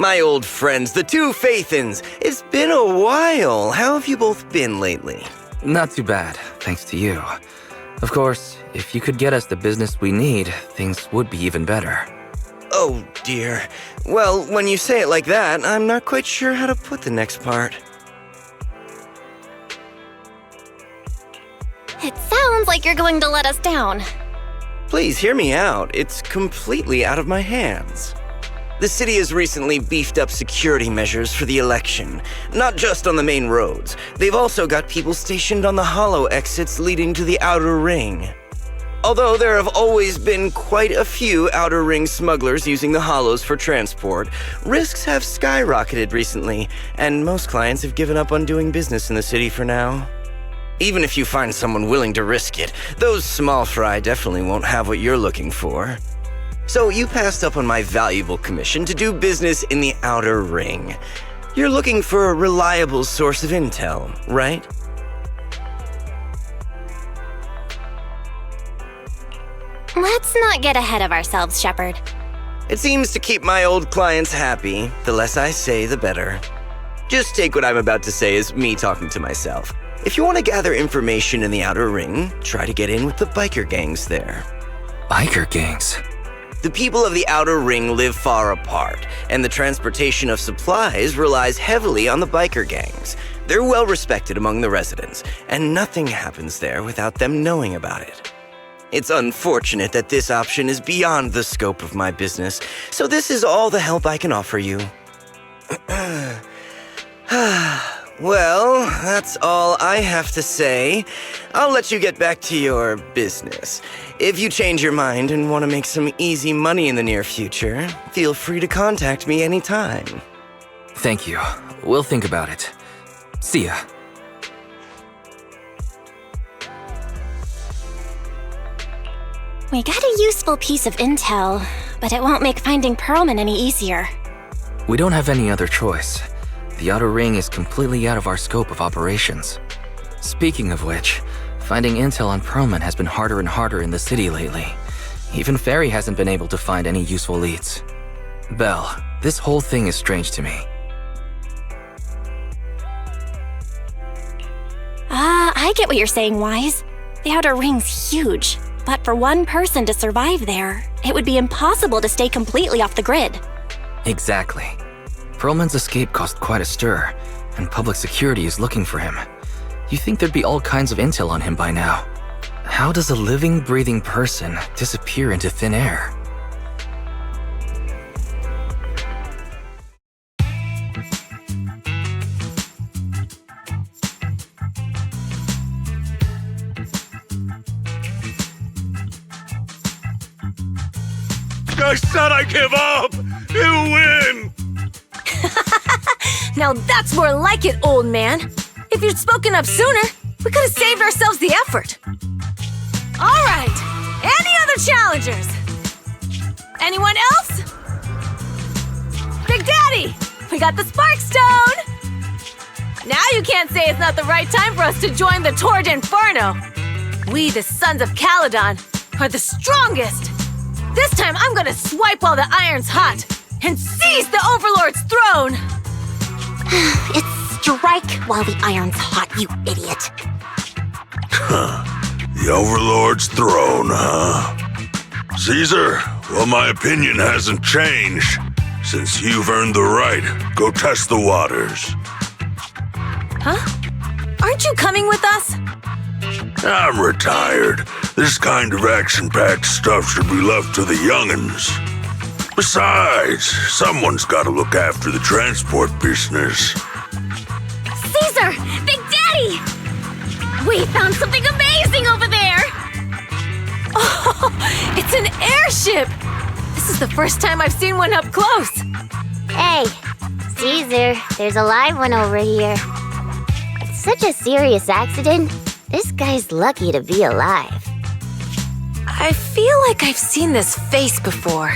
My old friends, the two Faithins. It's been a while. How have you both been lately? Not too bad, thanks to you. Of course, if you could get us the business we need, things would be even better. Oh, dear. Well, when you say it like that, I'm not quite sure how to put the next part. It sounds like you're going to let us down. Please hear me out. It's completely out of my hands. The city has recently beefed up security measures for the election, not just on the main roads. They've also got people stationed on the hollow exits leading to the outer ring. Although there have always been quite a few outer ring smugglers using the hollows for transport, risks have skyrocketed recently, and most clients have given up on doing business in the city for now. Even if you find someone willing to risk it, those small fry definitely won't have what you're looking for. So you passed up on my valuable commission to do business in the outer ring. You're looking for a reliable source of intel, right? Let's not get ahead of ourselves, Shepard. It seems to keep my old clients happy. The less I say, the better. Just take what I'm about to say as me talking to myself. If you want to gather information in the outer ring, try to get in with the biker gangs there. Biker gangs? The people of the outer ring live far apart, and the transportation of supplies relies heavily on the biker gangs. They're well respected among the residents, and nothing happens there without them knowing about it. It's unfortunate that this option is beyond the scope of my business, so this is all the help I can offer you. Well, that's all I have to say. I'll let you get back to your business. If you change your mind and want to make some easy money in the near future, feel free to contact me anytime. Thank you. We'll think about it. See ya. We got a useful piece of intel, but it won't make finding Perlman any easier. We don't have any other choice. The outer ring is completely out of our scope of operations. Speaking of which, finding intel on Perlman has been harder and harder in the city lately. Even Ferry hasn't been able to find any useful leads. Belle, this whole thing is strange to me. I get what you're saying, Wise. The outer ring's huge, but for one person to survive there, it would be impossible to stay completely off the grid. Exactly. Perlman's escape caused quite a stir, and public security is looking for him. You'd think there'd be all kinds of intel on him by now. How does a living, breathing person disappear into thin air? I said I give up! You win! Now that's more like it, old man. If you'd spoken up sooner, we could have saved ourselves the effort. All right, any other challengers? Anyone else? Big Daddy, we got the Spark Stone! Now you can't say it's not the right time for us to join the Torrid Inferno. We, the Sons of Calydon, are the strongest. This time I'm gonna swipe while the iron's hot and seize the Overlord's throne! It's strike while the iron's hot, you idiot. The Overlord's throne, huh? Caesar, well, my opinion hasn't changed. Since you've earned the right, go test the waters. Huh? Aren't you coming with us? I'm retired. This kind of action-packed stuff should be left to the young'uns. Besides, someone's gotta look after the transport business. Caesar! Big Daddy! We found something amazing over there! Oh, it's an airship! This is the first time I've seen one up close. Hey, Caesar, there's a live one over here. It's such a serious accident. This guy's lucky to be alive. I feel like I've seen this face before.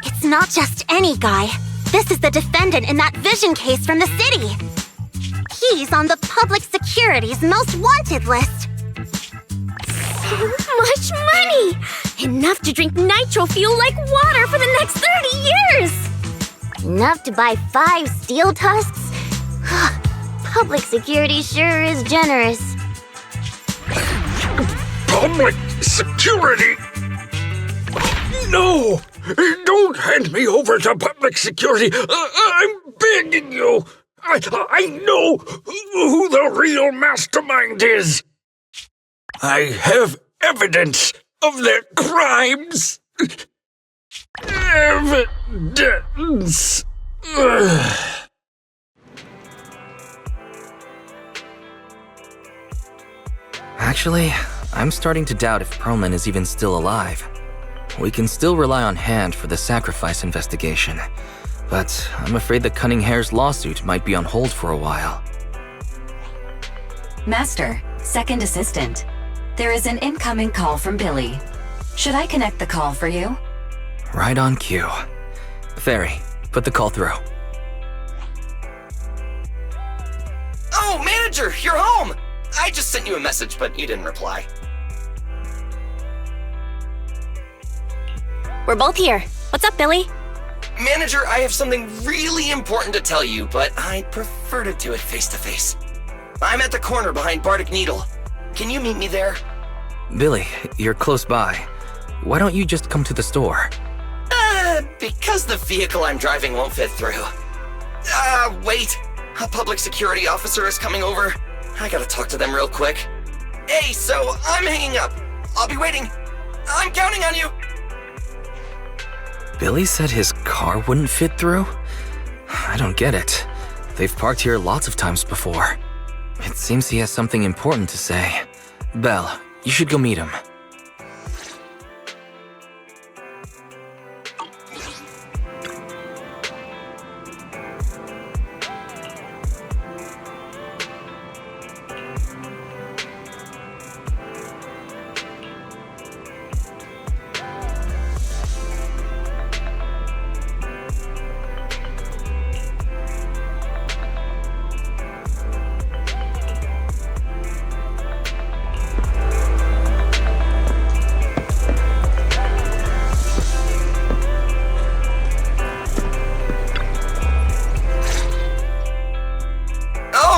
It's not just any guy. This is the defendant in that vision case from the city. He's on the public security's most wanted list. So much money! Enough to drink nitro fuel like water for the next 30 years! Enough to buy 5 steel tusks? Public security sure is generous. Public security? No! Don't hand me over to public security! I'm begging you! I know who the real mastermind is! I have evidence of their crimes! Evidence! Actually, I'm starting to doubt if Primon is even still alive. We can still rely on Hand for the sacrifice investigation, but I'm afraid the Cunning Hare's lawsuit might be on hold for a while. Master, second assistant. There is an incoming call from Billy. Should I connect the call for you? Right on cue. Fairy, put the call through. Oh, manager, you're home! I just sent you a message, but you didn't reply. We're both here. What's up, Billy? Manager, I have something really important to tell you, but I'd prefer to do it face-to-face. I'm at the corner behind Bardic Needle. Can you meet me there? Billy, you're close by. Why don't you just come to the store? Because the vehicle I'm driving won't fit through. Wait. A public security officer is coming over. I gotta talk to them real quick. Hey, so I'm hanging up. I'll be waiting. I'm counting on you. Billy said his car wouldn't fit through? I don't get it. They've parked here lots of times before. It seems he has something important to say. Belle, you should go meet him.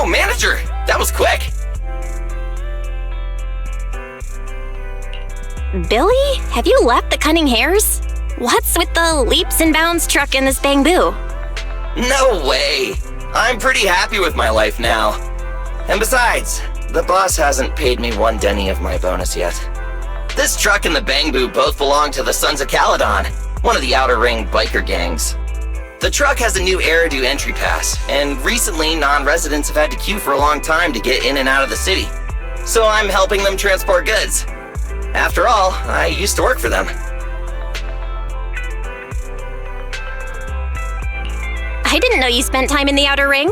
Oh, manager! That was quick! Billy? Have you left the Cunning Hares? What's with the leaps and bounds truck and this bamboo? No way! I'm pretty happy with my life now. And besides, the boss hasn't paid me 1 denny of my bonus yet. This truck and the bamboo both belong to the Sons of Calydon, one of the Outer Ring biker gangs. The truck has a new Eridu entry pass, and recently non-residents have had to queue for a long time to get in and out of the city. So I'm helping them transport goods. After all, I used to work for them. I didn't know you spent time in the Outer Ring.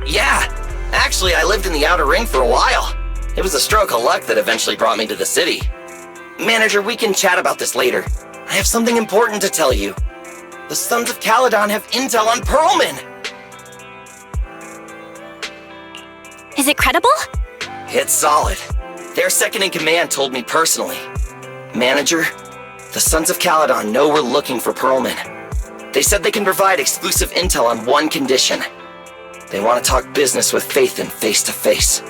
Yeah, actually I lived in the Outer Ring for a while. It was a stroke of luck that eventually brought me to the city. Manager, we can chat about this later. I have something important to tell you. The Sons of Calydon have intel on Primon! Is it credible? It's solid. Their second-in-command told me personally. Manager, the Sons of Calydon know we're looking for Primon. They said they can provide exclusive intel on one condition. They want to talk business with Phaethon face-to-face.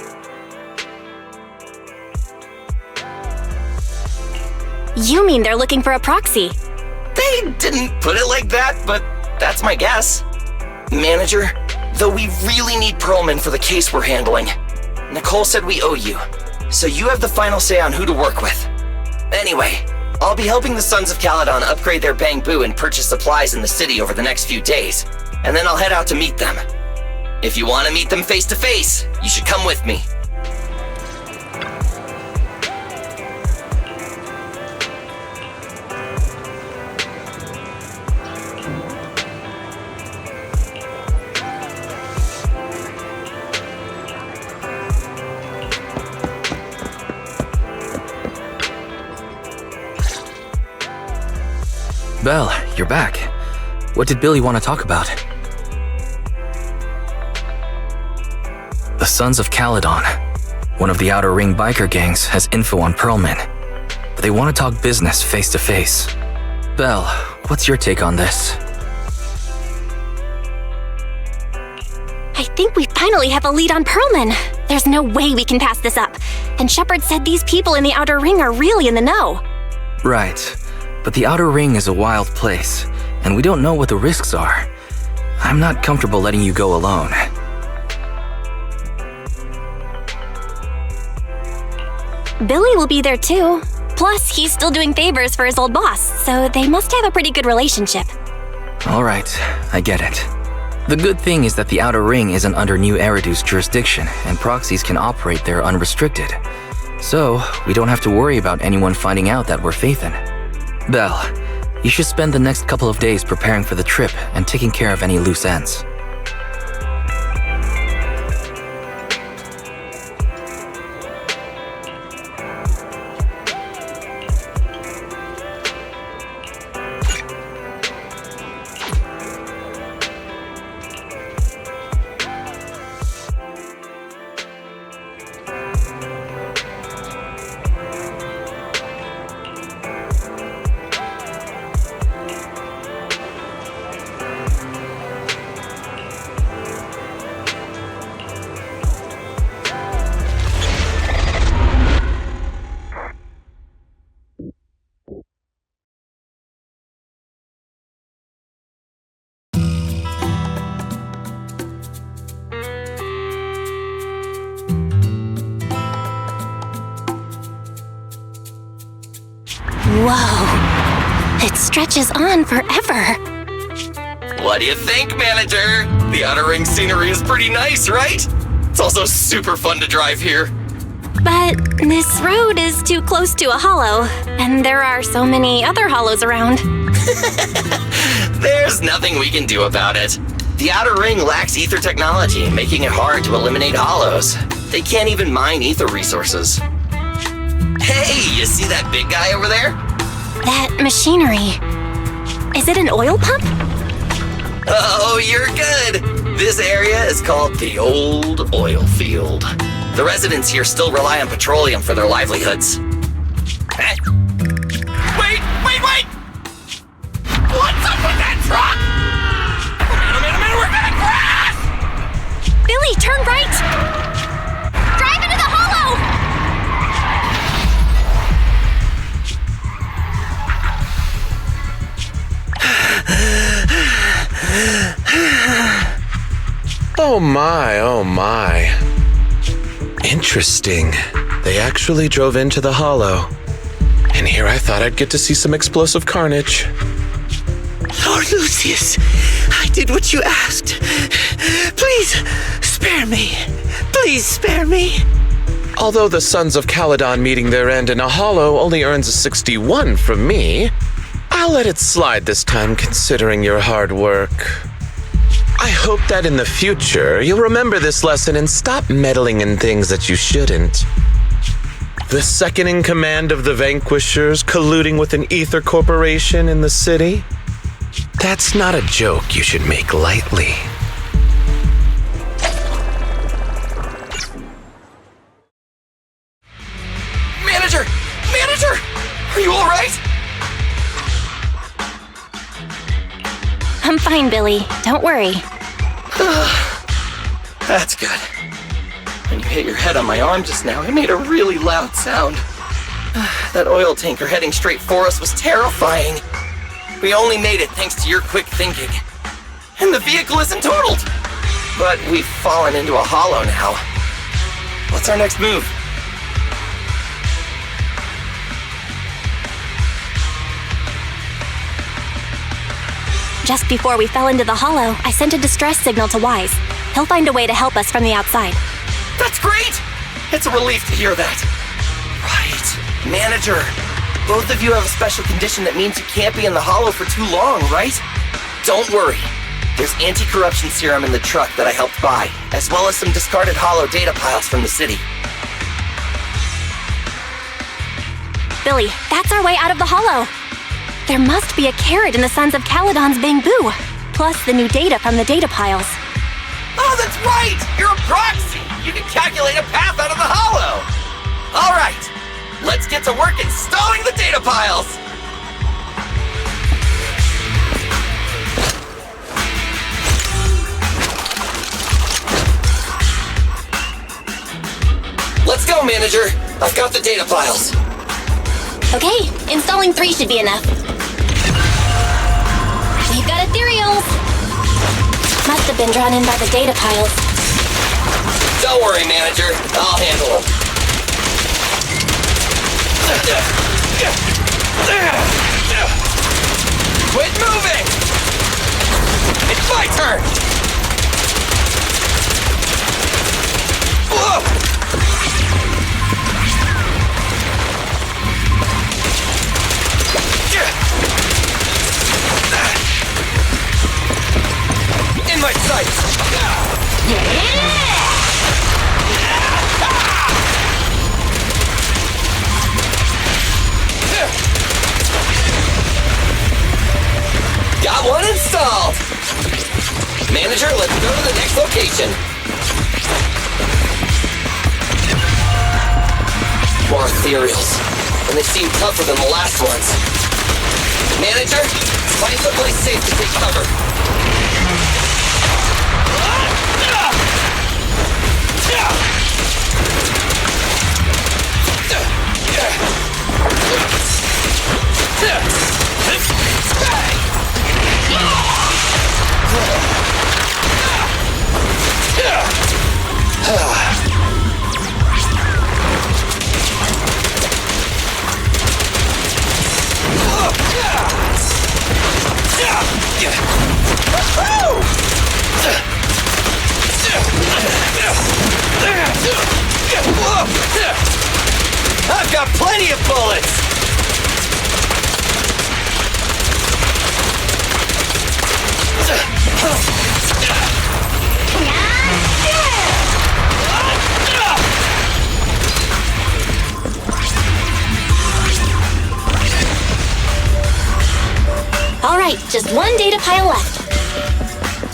You mean they're looking for a proxy? They didn't put it like that, but that's my guess. Manager, though we really need Primon for the case we're handling, Nicole said we owe you, so you have the final say on who to work with. Anyway, I'll be helping the Sons of Calydon upgrade their bamboo and purchase supplies in the city over the next few days, and then I'll head out to meet them. If you want to meet them face to face, you should come with me. Belle, you're back. What did Billy want to talk about? The Sons of Calydon, one of the Outer Ring biker gangs, has info on Primon. But they want to talk business face to face. Belle, what's your take on this? I think we finally have a lead on Perlman. There's no way we can pass this up. And Shepard said these people in the Outer Ring are really in the know. Right. But the Outer Ring is a wild place, and we don't know what the risks are. I'm not comfortable letting you go alone. Billy will be there too. Plus, he's still doing favors for his old boss, so they must have a pretty good relationship. All right, I get it. The good thing is that the Outer Ring isn't under New Eridu's jurisdiction, and proxies can operate there unrestricted. So, we don't have to worry about anyone finding out that we're Phaethon. Belle, you should spend the next couple of days preparing for the trip and taking care of any loose ends. Whoa. It stretches on forever. What do you think, manager? The Outer Ring scenery is pretty nice, right? It's also super fun to drive here. But this road is too close to a hollow, and there are so many other hollows around. There's nothing we can do about it. The Outer Ring lacks ether technology, making it hard to eliminate hollows. They can't even mine ether resources. Hey, you see that big guy over there? That machinery. Is it an oil pump? Oh, you're good. This area is called the Old Oil Field. The residents here still rely on petroleum for their livelihoods. Eh? Wait! What's up with that truck? Oh man, we're gonna crash! Billy, turn right! Drive into the hollow! Oh my. Interesting. They actually drove into the hollow. And here I thought I'd get to see some explosive carnage. Lord Lucius, I did what you asked. Please, spare me. Please spare me. Although the Sons of Calydon meeting their end in a hollow only earns a 61 from me, I'll let it slide this time considering your hard work. I hope that in the future you'll remember this lesson and stop meddling in things that you shouldn't. The second in command of the Vanquishers colluding with an ether corporation in the city? That's not a joke you should make lightly. Manager! Are you all right? I'm fine, Billy. Don't worry. That's good. When you hit your head on my arm just now, it made a really loud sound. That oil tanker heading straight for us was terrifying. We only made it thanks to your quick thinking. And the vehicle isn't totaled. But we've fallen into a hollow now. What's our next move? Just before we fell into the hollow, I sent a distress signal to Wise. He'll find a way to help us from the outside. That's great! It's a relief to hear that. Right. Manager, both of you have a special condition that means you can't be in the hollow for too long, right? Don't worry. There's anti-corruption serum in the truck that I helped buy, as well as some discarded hollow data piles from the city. Billy, that's our way out of the hollow. There must be a carrot in the Sons of Calydon's bamboo, plus the new data from the data piles. Oh, that's right! You're a proxy! You can calculate a path out of the hollow! All right, let's get to work installing the data piles! Manager. I've got the data files. Okay, installing 3 should be enough. We've got ethereals. Must have been drawn in by the data piles. Don't worry, Manager. I'll handle them. Quit moving! It's my turn! Whoa! In my sights! Got one installed! Manager, let's go to the next location. More ethereals, and they seem tougher than the last ones. Manager, find someplace safe to take cover. I've got plenty of bullets! All right, just one data pile left.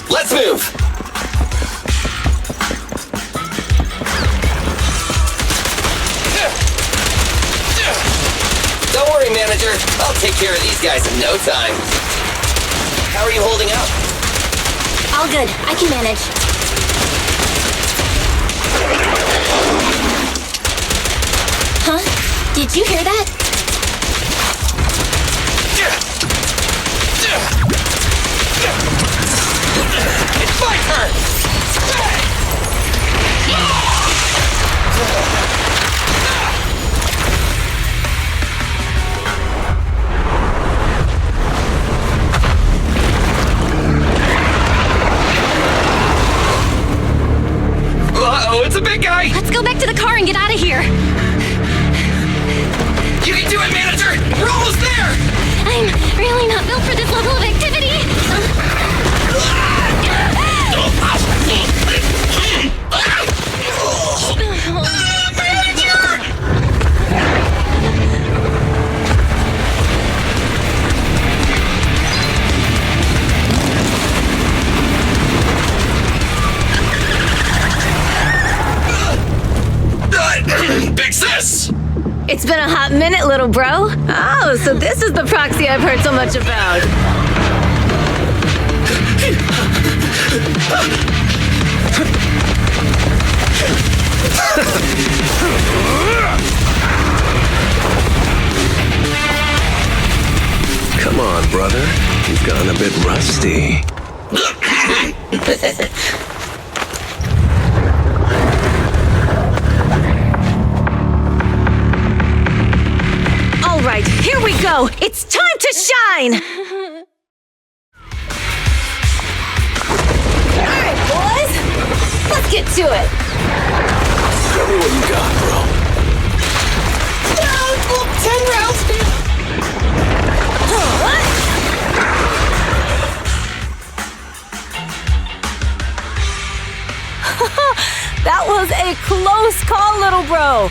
Let's move! Don't worry, Manager. I'll take care of these guys in no time. How are you holding up? All good, I can manage. Huh? Did you hear that? It's my turn! Uh-oh, it's a big guy! Let's go back to the car and get out of here. You can do it, Manager! We're almost there! I'm really not built for this level of activity. Big sis! It's been a hot minute, little bro. Oh, so this is the Proxy I've heard so much about. Come on, brother. You've gone a bit rusty. All right, here we go. It's time to shine. All right, boys. Let's get to it. Show me what you got, bro. 10 rounds. What? That was a close call, little bro.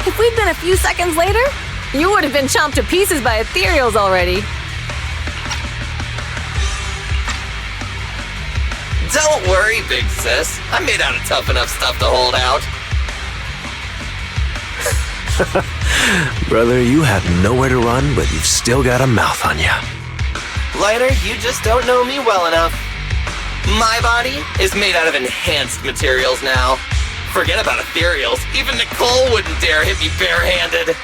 If we'd been a few seconds later, you would have been chomped to pieces by ethereals already. Don't worry, big sis. I'm made out of tough enough stuff to hold out. Brother, you have nowhere to run, but you've still got a mouth on you. Lighter, you just don't know me well enough. My body is made out of enhanced materials now. Forget about ethereals. Even Nicole wouldn't dare hit me barehanded.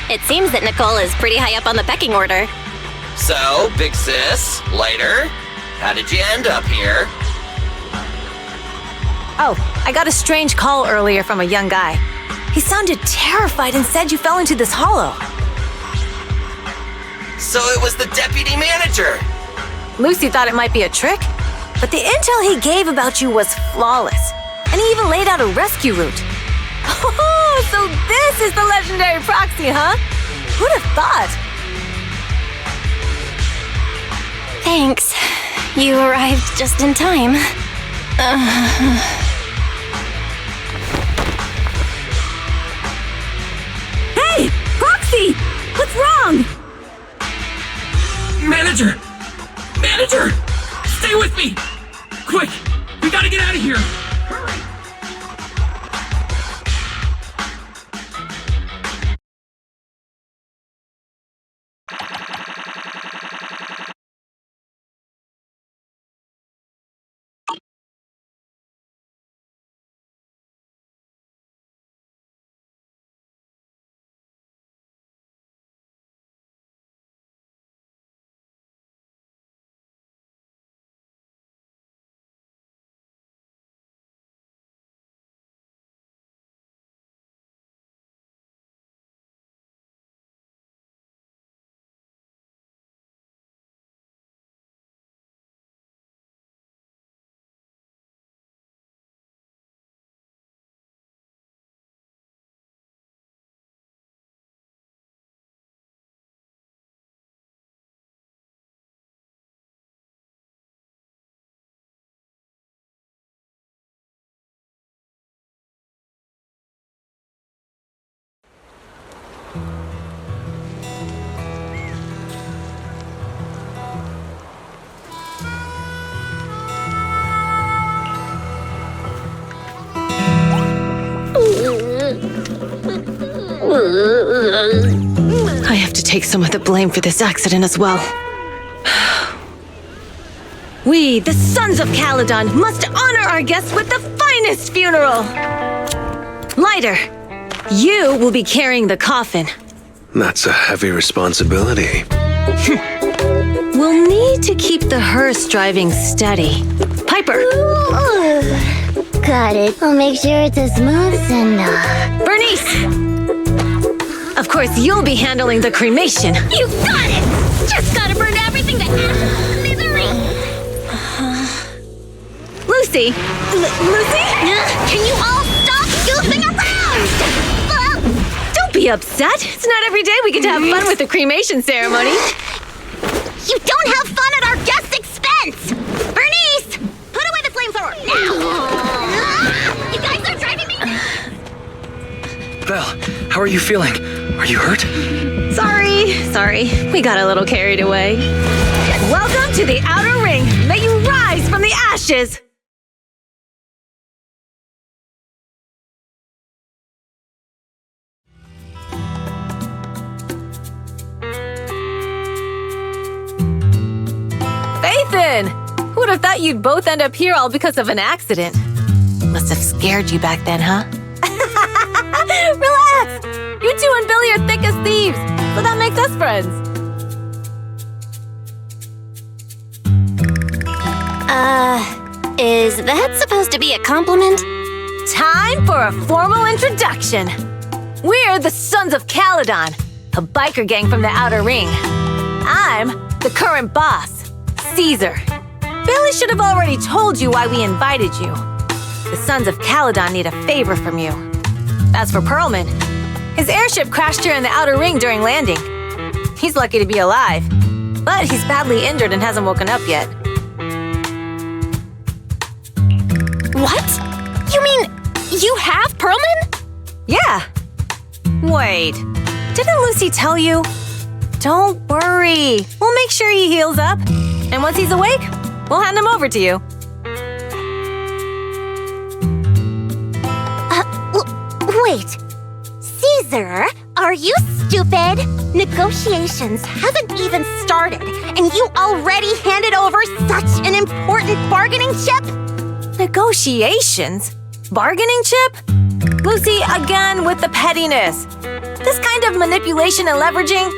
It seems that Nicole is pretty high up on the pecking order. So, big sis, lighter, how did you end up here? Oh, I got a strange call earlier from a young guy. He sounded terrified and said you fell into this hollow. So it was the deputy manager. Lucy thought it might be a trick, but the intel he gave about you was flawless. And he even laid out a rescue route. Oh, so this is the legendary Proxy, huh? Who'd have thought? Thanks. You arrived just in time. Hey! Proxy! What's wrong? Manager! Manager! Stay with me! Quick! We gotta get out of here! Hurry! I have to take some of the blame for this accident as well. We, the Sons of Calydon, must honor our guests with the finest funeral! Lighter, you will be carrying the coffin. That's a heavy responsibility. We'll need to keep the hearse driving steady. Piper! Got it. I'll make sure it's as smooth enough. Burnice! Of course, you'll be handling the cremation. You got it! Just gotta burn everything to ash and misery! Lucy! Lucy? Can you all stop goofing around? Don't be upset. It's not every day we get to have fun with the cremation ceremony. You don't have fun at our guest's expense! Bernice! Put away the flamethrower, now! You guys are driving me nuts! Belle, how are you feeling? Are you hurt? Sorry. We got a little carried away. Welcome to the Outer Ring. May you rise from the ashes! Nathan! Who would have thought you'd both end up here all because of an accident? Must have scared you back then, huh? Relax! You two and Billy are thick as thieves, so that makes us friends. Is that supposed to be a compliment? Time for a formal introduction. We're the Sons of Calydon, a biker gang from the Outer Ring. I'm the current boss, Caesar. Billy should have already told you why we invited you. The Sons of Calydon need a favor from you. As for Perlman, his airship crashed here in the Outer Ring during landing. He's lucky to be alive, but he's badly injured and hasn't woken up yet. What? You mean you have Perlman? Yeah. Wait, didn't Lucy tell you? Don't worry. We'll make sure he heals up. And once he's awake, we'll hand him over to you. Wait. Caesar, Are you stupid? Negotiations haven't even started, and you already handed over such an important bargaining chip? Negotiations? Bargaining chip? Lucy, again with the pettiness. This kind of manipulation and leveraging?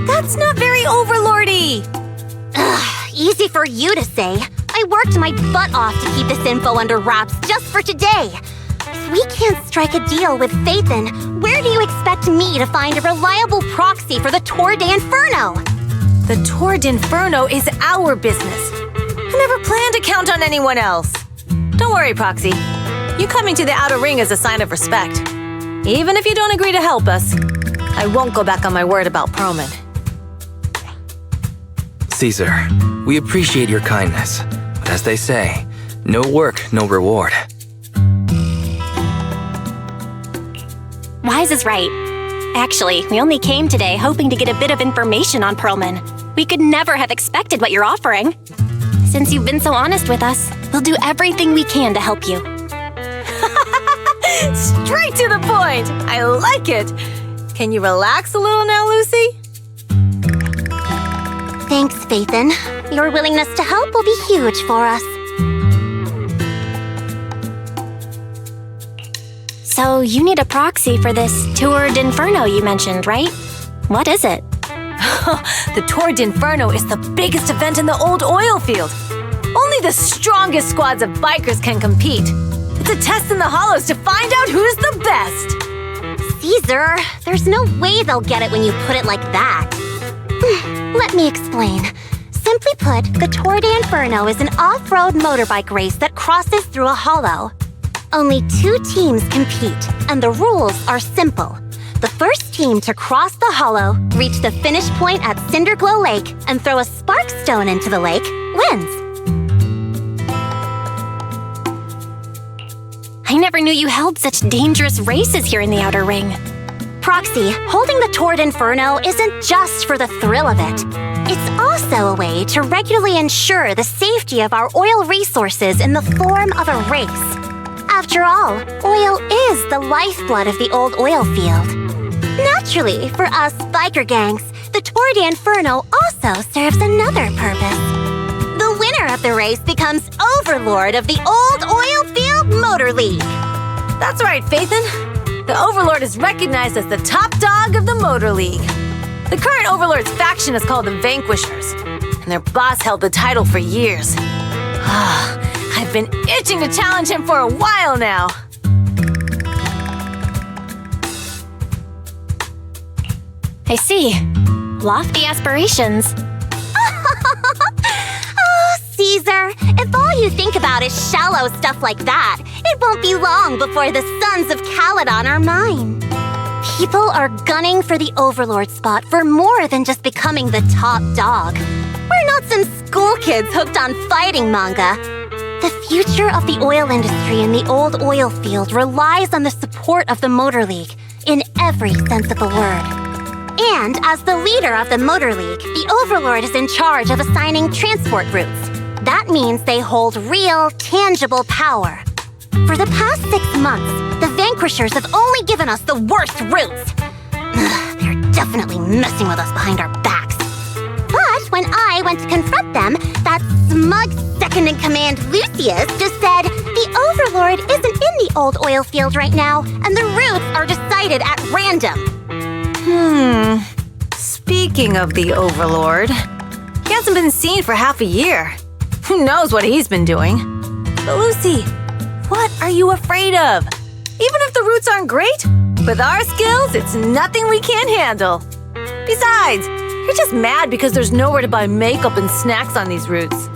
That's not very overlordy. Ugh, easy for you to say. I worked my butt off to keep this info under wraps just for today. If we can't strike a deal with Phaethon, where do you expect me to find a reliable proxy for the Tour d'Inferno? The Tour d'Inferno is our business. I never planned to count on anyone else. Don't worry, Proxy. You coming to the Outer Ring is a sign of respect. Even if you don't agree to help us, I won't go back on my word about Primon. Caesar, we appreciate your kindness, but as they say, no work, no reward. Wise is right. Actually, we only came today hoping to get a bit of information on Primon. We could never have expected what you're offering. Since you've been so honest with us, we'll do everything we can to help you. Straight to the point! I like it! Can you relax a little now, Lucy? Thanks, Phaethon. Your willingness to help will be huge for us. So you need a proxy for this Tour d'Inferno you mentioned, right? What is it? The Tour d'Inferno is the biggest event in the old oil field. Only the strongest squads of bikers can compete. It's a test in the hollows to find out who's the best. Caesar, there's no way they'll get it when you put it like that. Let me explain. Simply put, the Tour d'Inferno is an off-road motorbike race that crosses through a hollow. Only 2 teams compete, and the rules are simple. The first team to cross the hollow, reach the finish point at Cinderglow Lake, and throw a spark stone into the lake, wins. I never knew you held such dangerous races here in the Outer Ring. Proxy, holding the Tour d'Inferno isn't just for the thrill of it. It's also a way to regularly ensure the safety of our oil resources in the form of a race. After all, oil is the lifeblood of the old oil field. Naturally, for us biker gangs, the Tour d'Inferno also serves another purpose. The winner of the race becomes Overlord of the Old Oil Field Motor League. That's right, Phaethon. The Overlord is recognized as the top dog of the Motor League. The current Overlord's faction is called the Vanquishers, and their boss held the title for years. I've been itching to challenge him for a while now. I see. Lofty aspirations. Oh, Caesar, if all you think about is shallow stuff like that, it won't be long before the Sons of Calydon are mine. People are gunning for the Overlord spot for more than just becoming the top dog. We're not some school kids hooked on fighting manga. The future of the oil industry in the old oil field relies on the support of the Motor League, in every sense of the word. And as the leader of the Motor League, the Overlord is in charge of assigning transport routes. That means they hold real, tangible power. For the past 6 months, the Vanquishers have only given us the worst routes. They're definitely messing with us behind our backs. But when I went to confront them, that smug second-in-command Lucius just said the Overlord isn't in the old oil field right now, and the routes are decided at random. Speaking of the Overlord, he hasn't been seen for half a year. Who knows what he's been doing? But Lucy, what are you afraid of? Even if the routes aren't great, with our skills, it's nothing we can't handle. Besides, you're just mad because there's nowhere to buy makeup and snacks on these routes.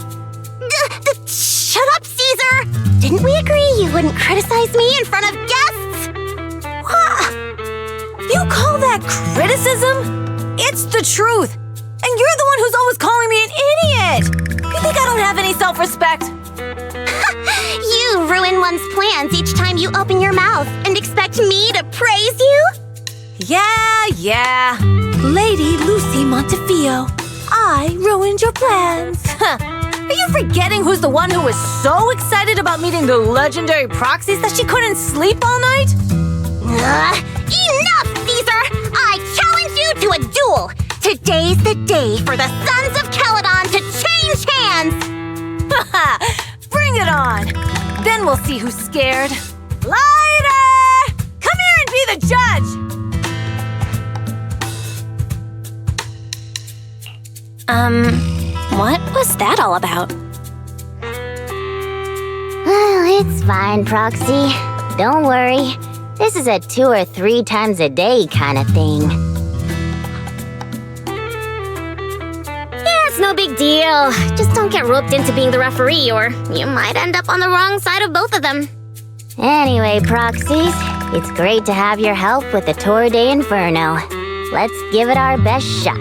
Shut up, Caesar! Didn't we agree you wouldn't criticize me in front of guests? What? You call that criticism? It's the truth. And you're the one who's always calling me an idiot. You think I don't have any self-respect? You ruin one's plans each time you open your mouth and expect me to praise you? Yeah. Lady Lucy Montefiore, I ruined your plans. Are you forgetting who's the one who was so excited about meeting the legendary Proxies that she couldn't sleep all night? Enough, Caesar! fool! Today's the day for the Sons of Calydon to change hands! Haha! Bring it on! Then we'll see who's scared. Lighter! Come here and be the judge! What was that all about? Well, it's fine, Proxy. Don't worry. This is a 2 or 3 times a day kind of thing. Yeah, it's no big deal. Just don't get roped into being the referee or you might end up on the wrong side of both of them. Anyway, Proxies, it's great to have your help with the Tour de Inferno. Let's give it our best shot.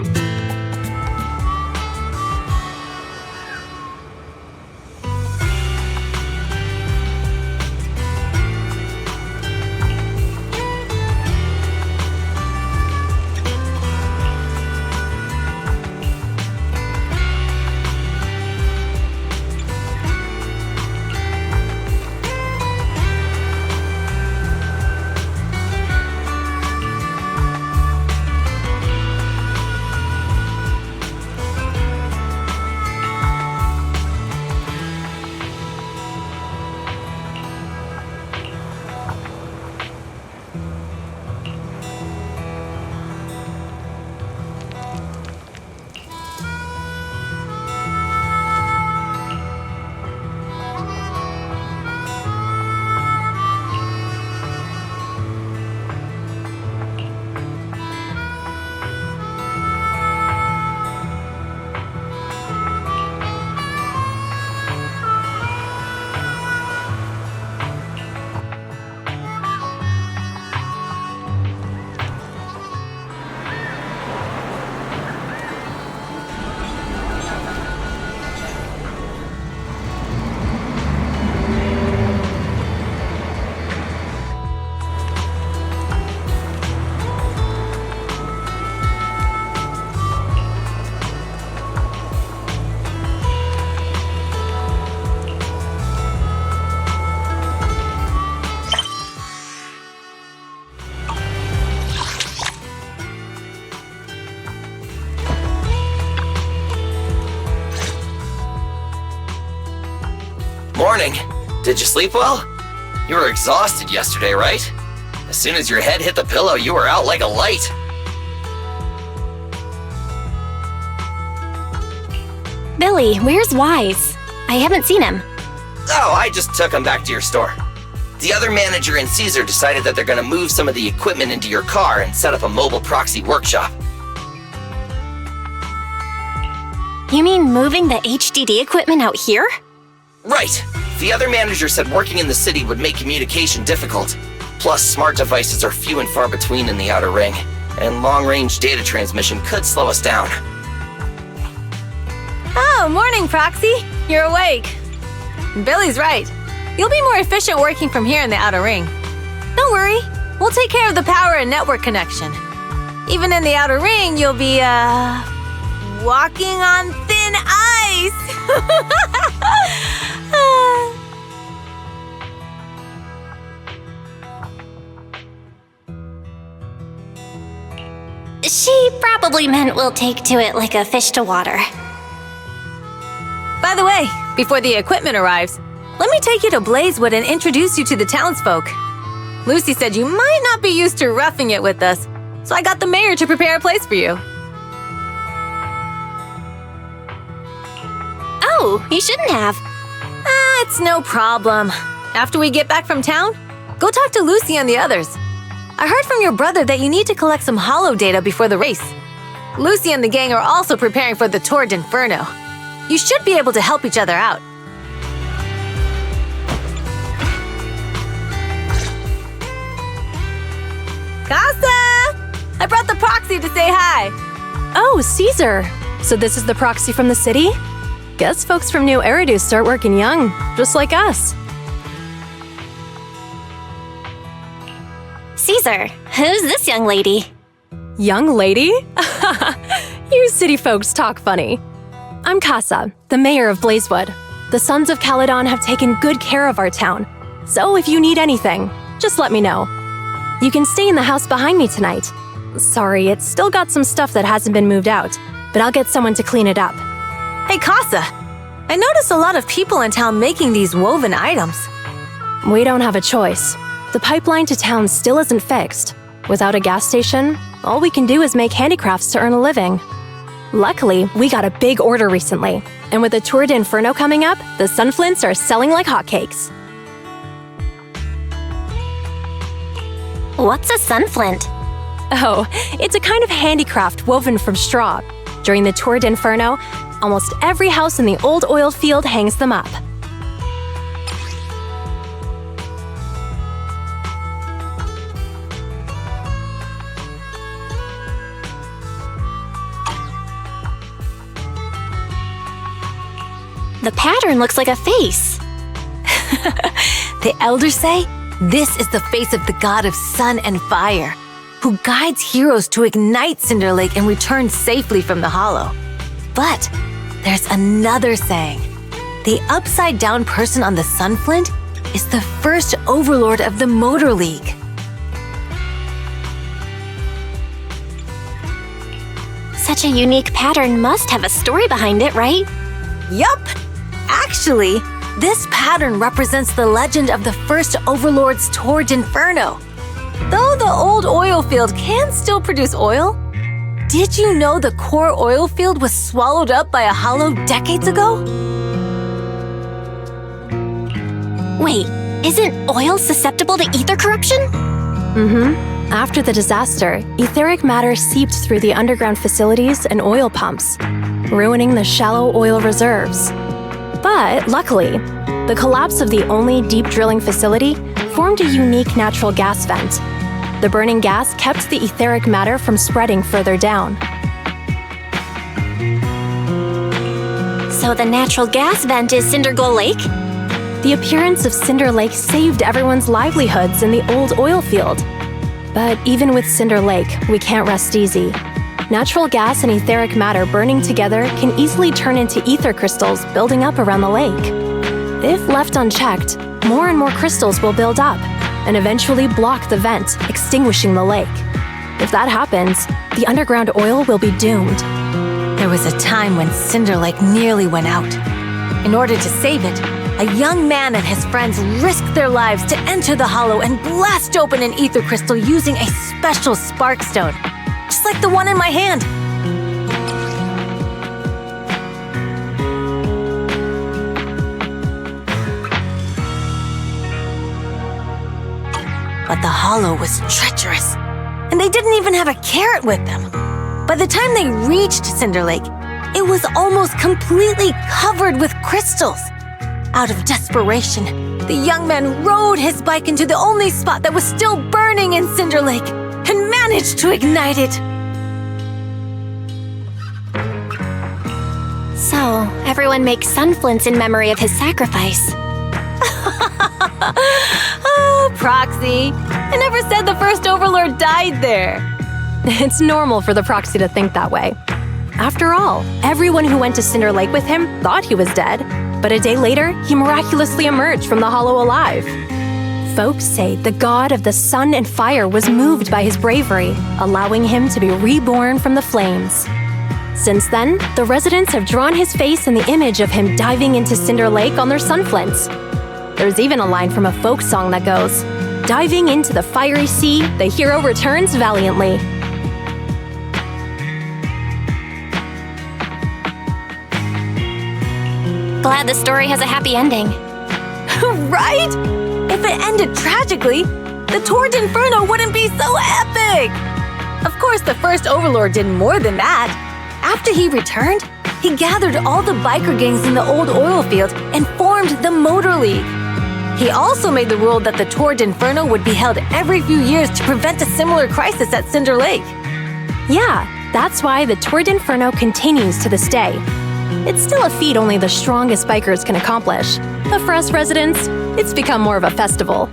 Morning. Did you sleep well? You were exhausted yesterday, right? As soon as your head hit the pillow, you were out like a light. Billy, where's Wise? I haven't seen him. Oh, I just took him back to your store. The other manager and Caesar decided that they're gonna move some of the equipment into your car and set up a mobile proxy workshop. You mean moving the HDD equipment out here? Right. The other manager said working in the city would make communication difficult. Plus, smart devices are few and far between in the Outer Ring, and long-range data transmission could slow us down. Oh, morning, Proxy. You're awake. Billy's right. You'll be more efficient working from here in the Outer Ring. Don't worry. We'll take care of the power and network connection. Even in the Outer Ring, you'll be, walking on thin ice. She probably meant we'll take to it like a fish to water. By the way, before the equipment arrives, let me take you to Blazewood and introduce you to the townsfolk. Lucy said you might not be used to roughing it with us, so I got the mayor to prepare a place for you. Oh, you shouldn't have. It's no problem. After we get back from town, go talk to Lucy and the others. I heard from your brother that you need to collect some holo data before the race. Lucy and the gang are also preparing for the Tour de Inferno. You should be able to help each other out. Kasa! I brought the Proxy to say hi. Oh, Caesar. So this is the Proxy from the city? Guess folks from New Eridu start working young, just like us. Caesar, who's this young lady? Young lady? You city folks talk funny. I'm Kasa, the mayor of Blazewood. The Sons of Calydon have taken good care of our town. So if you need anything, just let me know. You can stay in the house behind me tonight. Sorry, it's still got some stuff that hasn't been moved out, but I'll get someone to clean it up. Hey, Kasa. I notice a lot of people in town making these woven items. We don't have a choice. The pipeline to town still isn't fixed. Without a gas station, all we can do is make handicrafts to earn a living. Luckily, we got a big order recently, and with the Tour d'Inferno coming up, the sunflints are selling like hotcakes. What's a sunflint? Oh, it's a kind of handicraft woven from straw. During the Tour d'Inferno, almost every house in the old oil field hangs them up. The pattern looks like a face. The elders say this is the face of the god of sun and fire, who guides heroes to ignite Cinder Lake and return safely from the hollow. But there's another saying. The upside-down person on the sunflint is the first Overlord of the Motor League. Such a unique pattern must have a story behind it, right? Yup! Actually, this pattern represents the legend of the first Overlord's Tour d'Inferno. Though the old oil field can still produce oil, did you know the core oil field was swallowed up by a hollow decades ago? Wait, isn't oil susceptible to ether corruption? After the disaster, etheric matter seeped through the underground facilities and oil pumps, ruining the shallow oil reserves. But luckily, the collapse of the only deep drilling facility formed a unique natural gas vent. The burning gas kept the etheric matter from spreading further down. So the natural gas vent is Cinderglow Lake? The appearance of Cinder Lake saved everyone's livelihoods in the old oil field. But even with Cinder Lake, we can't rest easy. Natural gas and etheric matter burning together can easily turn into ether crystals building up around the lake. If left unchecked, more and more crystals will build up and eventually block the vent, extinguishing the lake. If that happens, the underground oil will be doomed. There was a time when Cinder Lake nearly went out. In order to save it, a young man and his friends risked their lives to enter the hollow and blast open an ether crystal using a special spark stone, just like the one in my hand. But the hollow was treacherous, and they didn't even have a carrot with them. By the time they reached Cinder Lake, it was almost completely covered with crystals. Out of desperation, the young man rode his bike into the only spot that was still burning in Cinder Lake and managed to ignite it. So, everyone makes sunflints in memory of his sacrifice. Oh, Proxy. I never said the first Overlord died there. It's normal for the Proxy to think that way. After all, everyone who went to Cinder Lake with him thought he was dead, but a day later, he miraculously emerged from the hollow alive. Folks say the god of the sun and fire was moved by his bravery, allowing him to be reborn from the flames. Since then, the residents have drawn his face and the image of him diving into Cinder Lake on their sunflints. There's even a line from a folk song that goes, "Diving into the fiery sea, the hero returns valiantly." Glad the story has a happy ending. Right? If it ended tragically, the Tour d'Inferno wouldn't be so epic! Of course, the first Overlord did more than that. After he returned, he gathered all the biker gangs in the old oil field and formed the Motor League. He also made the rule that the Tour d'Inferno would be held every few years to prevent a similar crisis at Cinder Lake. Yeah, that's why the Tour d'Inferno continues to this day. It's still a feat only the strongest bikers can accomplish, but for us residents, it's become more of a festival.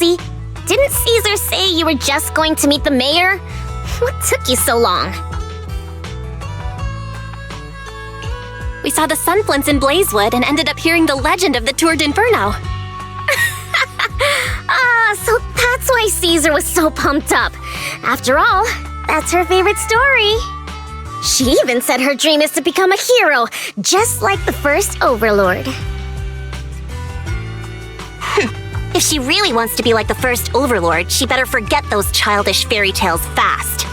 Lucy? Didn't Caesar say you were just going to meet the mayor? What took you so long? We saw the Sunflints in Blazewood and ended up hearing the legend of the Tour d'Inferno. So that's why Caesar was so pumped up. After all, that's her favorite story. She even said her dream is to become a hero, just like the first Overlord. If she really wants to be like the first Overlord, she better forget those childish fairy tales fast.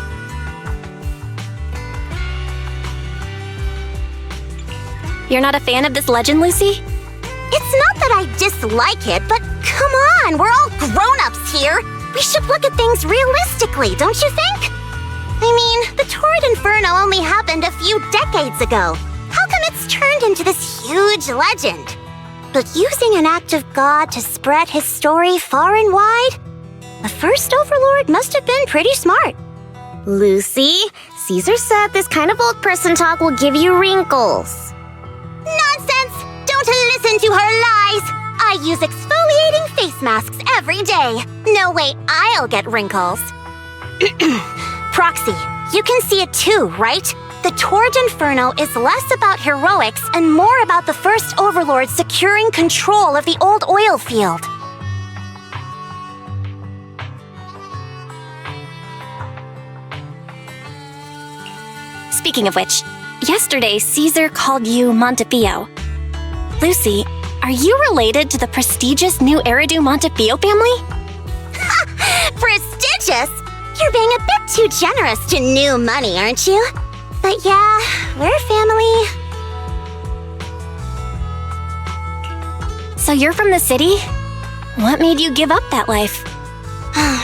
You're not a fan of this legend, Lucy? It's not that I dislike it, but come on, we're all grown-ups here. We should look at things realistically, don't you think? I mean, the Tour d'Inferno only happened a few decades ago. How come it's turned into this huge legend? But using an act of God to spread his story far and wide? The first Overlord must have been pretty smart. Lucy, Caesar said this kind of old person talk will give you wrinkles. Nonsense! Don't listen to her lies! I use exfoliating face masks every day. No way I'll get wrinkles. Proxy, you can see it too, right? The Tour d'Inferno is less about heroics and more about the first Overlord securing control of the old oil field. Speaking of which, yesterday Caesar called you Montefiore. Lucy, are you related to the prestigious new Eridu Montefiore family? Prestigious? You're being a bit too generous to new money, aren't you? But yeah, we're family. So you're from the city? What made you give up that life?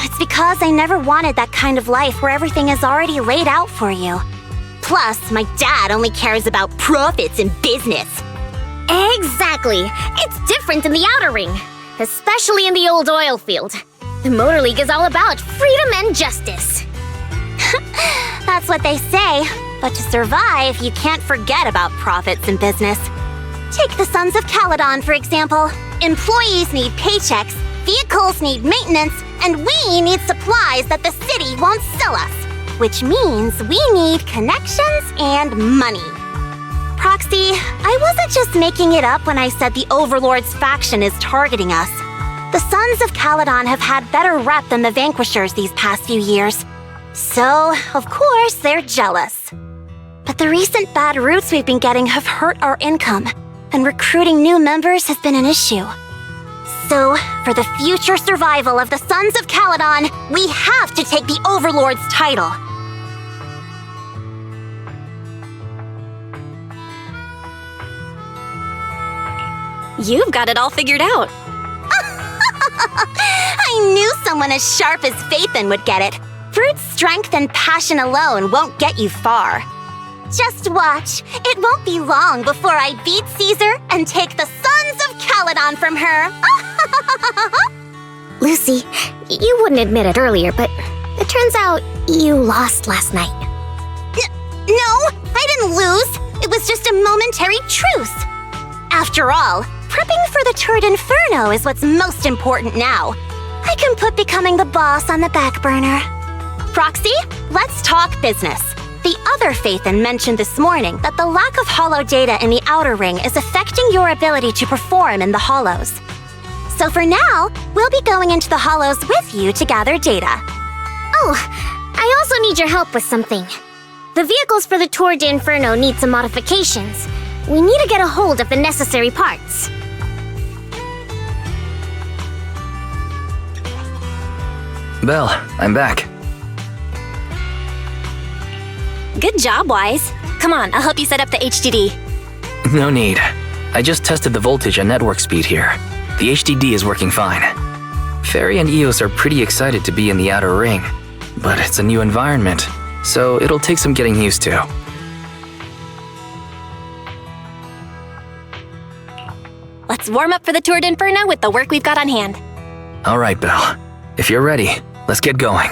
It's because I never wanted that kind of life where everything is already laid out for you. Plus, my dad only cares about profits and business. Exactly. It's different in the Outer Ring, especially in the old oil field. The Motor League is all about freedom and justice. That's what they say. But to survive, you can't forget about profits and business. Take the Sons of Calydon, for example. Employees need paychecks, vehicles need maintenance, and we need supplies that the city won't sell us. Which means we need connections and money. Proxy, I wasn't just making it up when I said the Overlord's faction is targeting us. The Sons of Calydon have had better rep than the Vanquishers these past few years. So, of course, they're jealous. But the recent bad routes we've been getting have hurt our income, and recruiting new members has been an issue. So, for the future survival of the Sons of Calydon, we have to take the Overlord's title. You've got it all figured out. I knew someone as sharp as Faithin would get it. Brute strength and passion alone won't get you far. Just watch. It won't be long before I beat Caesar and take the Sons of Calydon from her. Lucy, you wouldn't admit it earlier, but it turns out you lost last night. No, I didn't lose. It was just a momentary truce. After all, prepping for the Tour d'Inferno is what's most important now. I can put becoming the boss on the back burner. Proxy, let's talk business. The other Faithin mentioned this morning that the lack of hollow data in the Outer Ring is affecting your ability to perform in the hollows. So for now, we'll be going into the hollows with you to gather data. Oh, I also need your help with something. The vehicles for the Tour d'Inferno need some modifications. We need to get a hold of the necessary parts. Belle, I'm back. Good job, Wise. Come on, I'll help you set up the HDD. No need. I just tested the voltage and network speed here. The HDD is working fine. Fairy and Eos are pretty excited to be in the Outer Ring, but it's a new environment, so it'll take some getting used to. Let's warm up for the Tour d'Inferno with the work we've got on hand. All right, Belle. If you're ready, let's get going.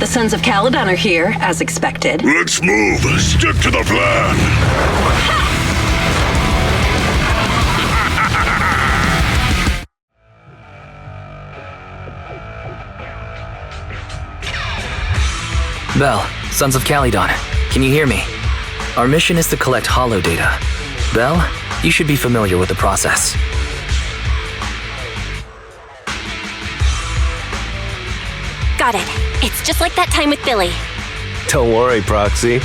Sons of Calydon are here, as expected. Let's move. Stick to the plan. Belle, Sons of Calydon, can you hear me? Our mission is to collect holo data. Belle, you should be familiar with the process. Got it. It's just like that time with Billy. Don't worry, Proxy.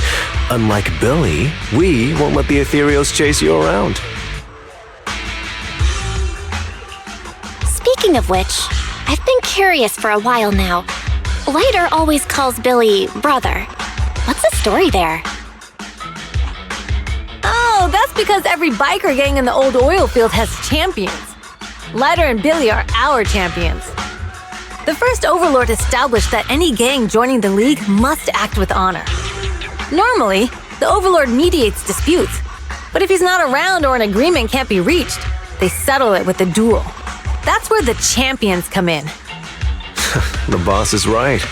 Unlike Billy, we won't let the ethereals chase you around. Speaking of which, I've been curious for a while now. Lighter always calls Billy brother. What's the story there? Oh, that's because every biker gang in the old oil field has champions. Lighter and Billy are our champions. The first Overlord established that any gang joining the League must act with honor. Normally, the Overlord mediates disputes, but if he's not around or an agreement can't be reached, they settle it with a duel. That's where the champions come in. The boss is right.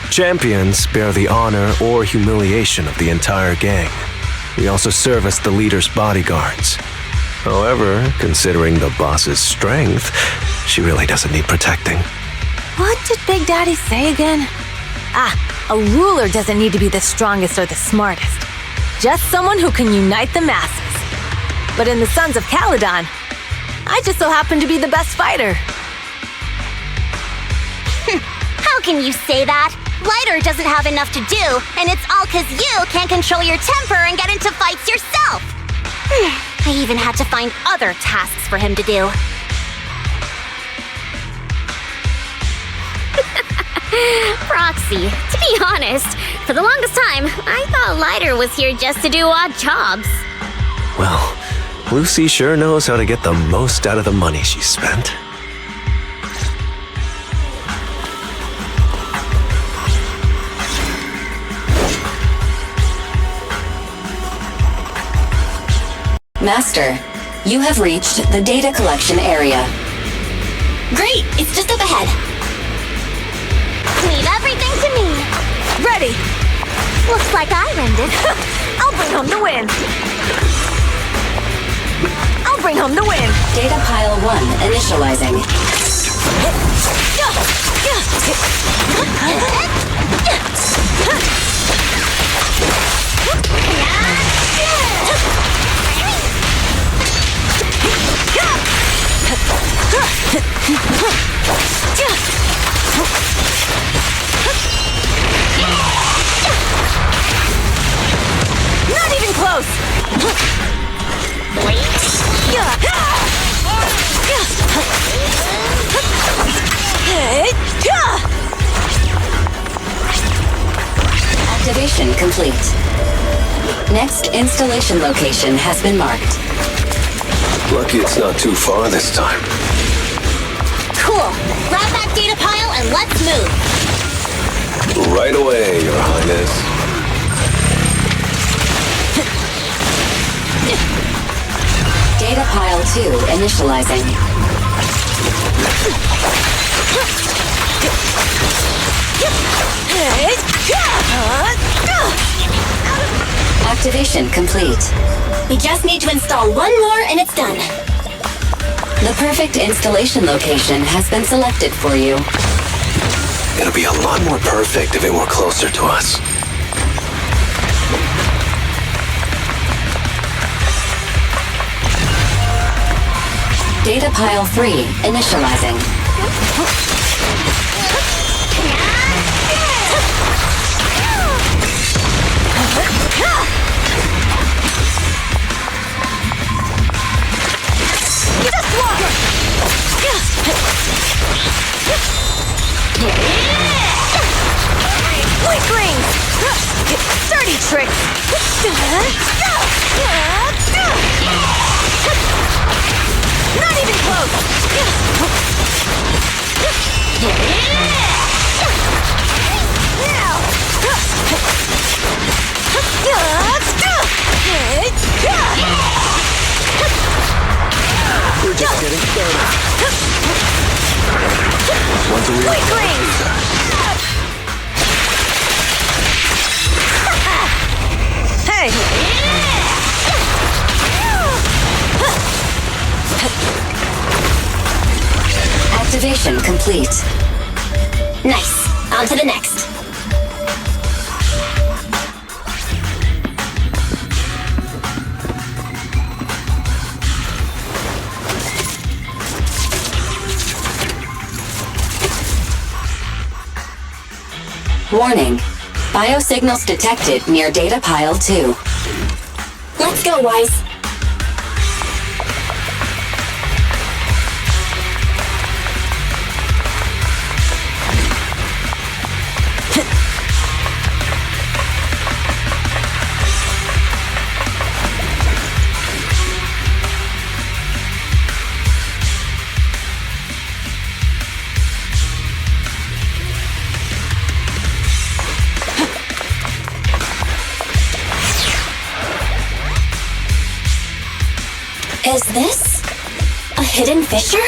Champions bear the honor or humiliation of the entire gang. We also serve as the leader's bodyguards. However, considering the boss's strength, she really doesn't need protecting. What did Big Daddy say again? A ruler doesn't need to be the strongest or the smartest. Just someone who can unite the masses. But in the Sons of Calydon, I just so happen to be the best fighter. How can you say that? Lighter doesn't have enough to do, and it's all 'cause you can't control your temper and get into fights yourself. I even had to find other tasks for him to do. Proxy, to be honest, for the longest time, I thought Lighter was here just to do odd jobs. Well, Lucy sure knows how to get the most out of the money she spent. Master, you have reached the data collection area. Great! It's just up ahead. Leave everything to me. Ready! Looks like I rented. I'll bring home the win! I'll bring home the win! Data pile 1 initializing. Not even close! Activation complete. Next installation location has been marked. Lucky it's not too far this time. Cool. Grab that data pile and let's move. Right away, Your Highness. Data pile 2 initializing. Activation complete. We just need to install one more and it's done. The perfect installation location has been selected for you. It'll be a lot more perfect if it were closer to us. Data pile 3 initializing. Weaklings! Dirty tricks! Not even close! Now! We're just getting started. One's a real Weaklings! Okay. Activation complete. Nice. On to the next. Warning. Biosignals detected near data pile 2. Let's go, Wise. Is this a hidden fissure?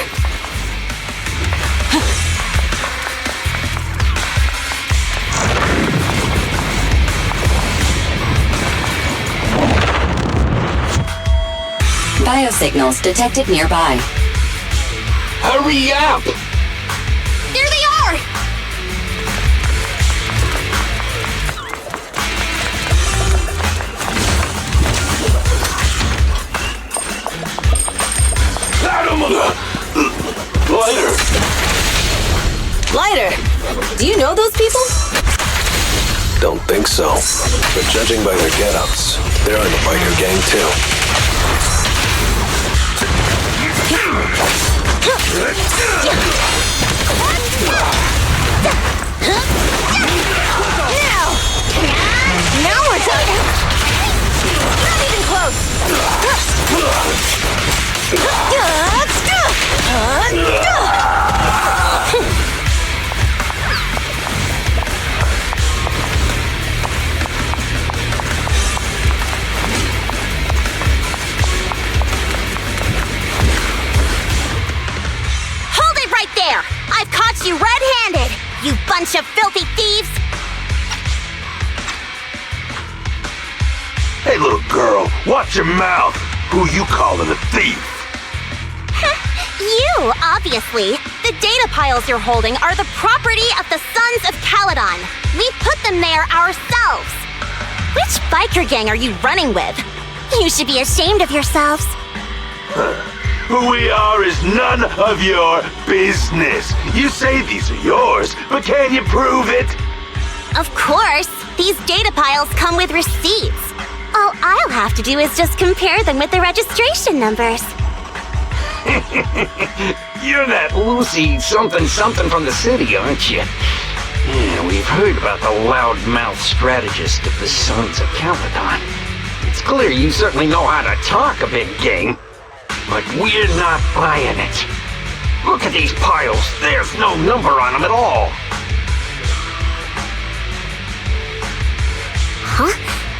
Biosignals detected nearby. Hurry up! There they are! Lighter, do you know those people? Don't think so. But judging by their get-ups, they're in the biker gang too. Now we're talking! Not even close! Hold it right there! I've caught you red-handed, you bunch of filthy thieves! Hey, little girl, watch your mouth. Who you calling a thief? You, obviously. The data piles you're holding are the property of the Sons of Calydon. We put them there ourselves. Which biker gang are you running with? You should be ashamed of yourselves. Who we are is none of your business. You say these are yours, but can you prove it? Of course. These data piles come with receipts. All I'll have to do is just compare them with the registration numbers. You're that Lucy something from the city, aren't you? Yeah, we've heard about the loudmouth strategist of the Sons of Calydon. It's clear you certainly know how to talk a big game, but we're not buying it. Look at these piles. There's no number on them at all. Huh?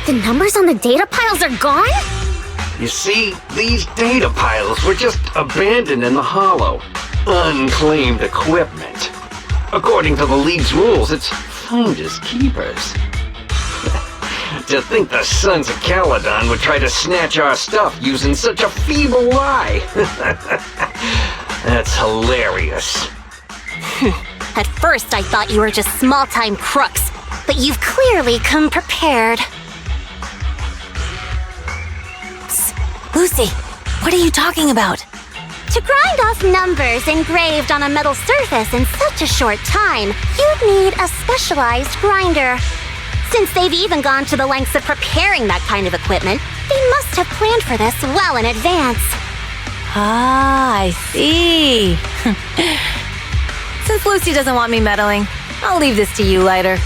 The numbers on the data piles are gone? You see, these data piles were just abandoned in the hollow. Unclaimed equipment. According to the League's rules, it's finders keepers. To think the Sons of Calydon would try to snatch our stuff using such a feeble lie. That's hilarious. At first, I thought you were just small-time crooks, but you've clearly come prepared. Lucy, what are you talking about? To grind off numbers engraved on a metal surface in such a short time, you'd need a specialized grinder. Since they've even gone to the lengths of preparing that kind of equipment, they must have planned for this well in advance. Ah, I see. Since Lucy doesn't want me meddling, I'll leave this to you, Lighter.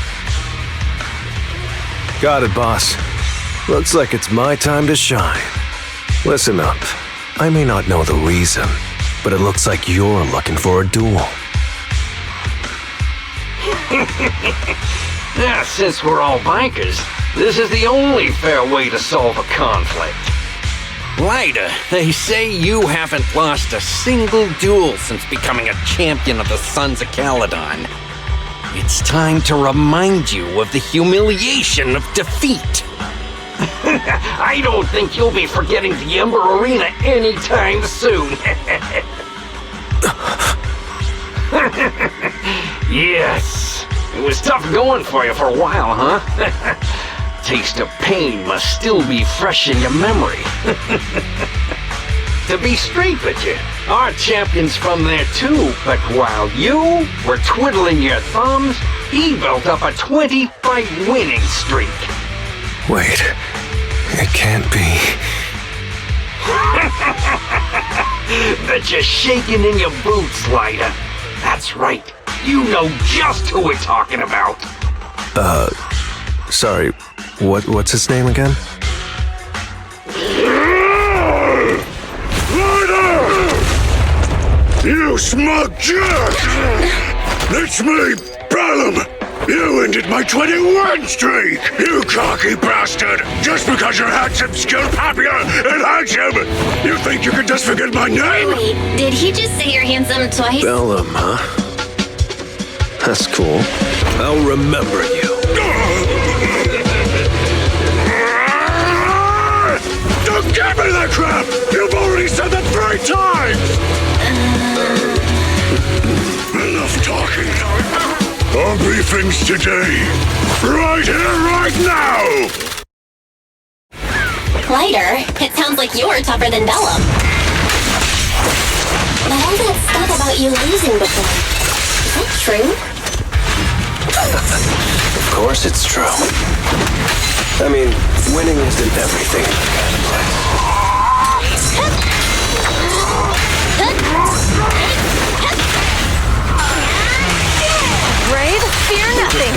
Got it, boss. Looks like it's my time to shine. Listen up. I may not know the reason, but it looks like you're looking for a duel. Yeah, since we're all bikers, this is the only fair way to solve a conflict. Lighter, they say you haven't lost a single duel since becoming a champion of the Sons of Calydon. It's time to remind you of the humiliation of defeat. I don't think you'll be forgetting the Ember Arena anytime soon. Yes, it was tough going for you for a while, huh? Taste of pain must still be fresh in your memory. To be straight with you, our champion's from there too, but while you were twiddling your thumbs, he built up a 20-fight winning streak. Wait, it can't be. Bet you're shaking in your boots, Lighter. That's right. You know just who we're talking about. Sorry, what's his name again? You smug jerk! It's me, Belle. You ended my 21 streak! You cocky bastard! Just because you're handsome, skilled, popular, and handsome! You think you can just forget my name? Wait, did he just say you're handsome twice? Belle, huh? That's cool. I'll remember you. Don't give me that crap! You've already said that 3 times! Enough talking. Our briefings today. Right here, right now! Lighter, it sounds like you're tougher than Bella. But all that stuff about you losing before, is that true? Of course it's true. I mean, winning isn't everything in this kind of place. Brave, fear nothing.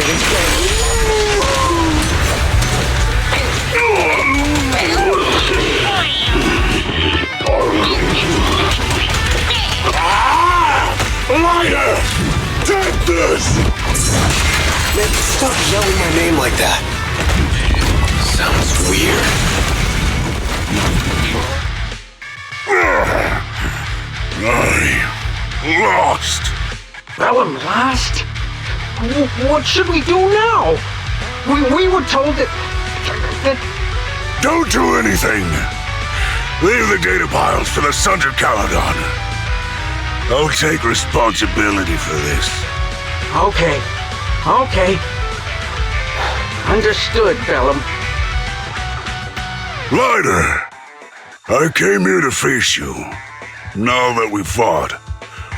Lighter! Take this! Man, stop yelling my name like that. Sounds weird. I lost. Bellum lost? What should we do now? We were told that... Don't do anything. Leave the data piles for the Sons of Calydon. I'll take responsibility for this. Okay. Understood, Bellum. Lighter, I came here to face you. Now that we've fought,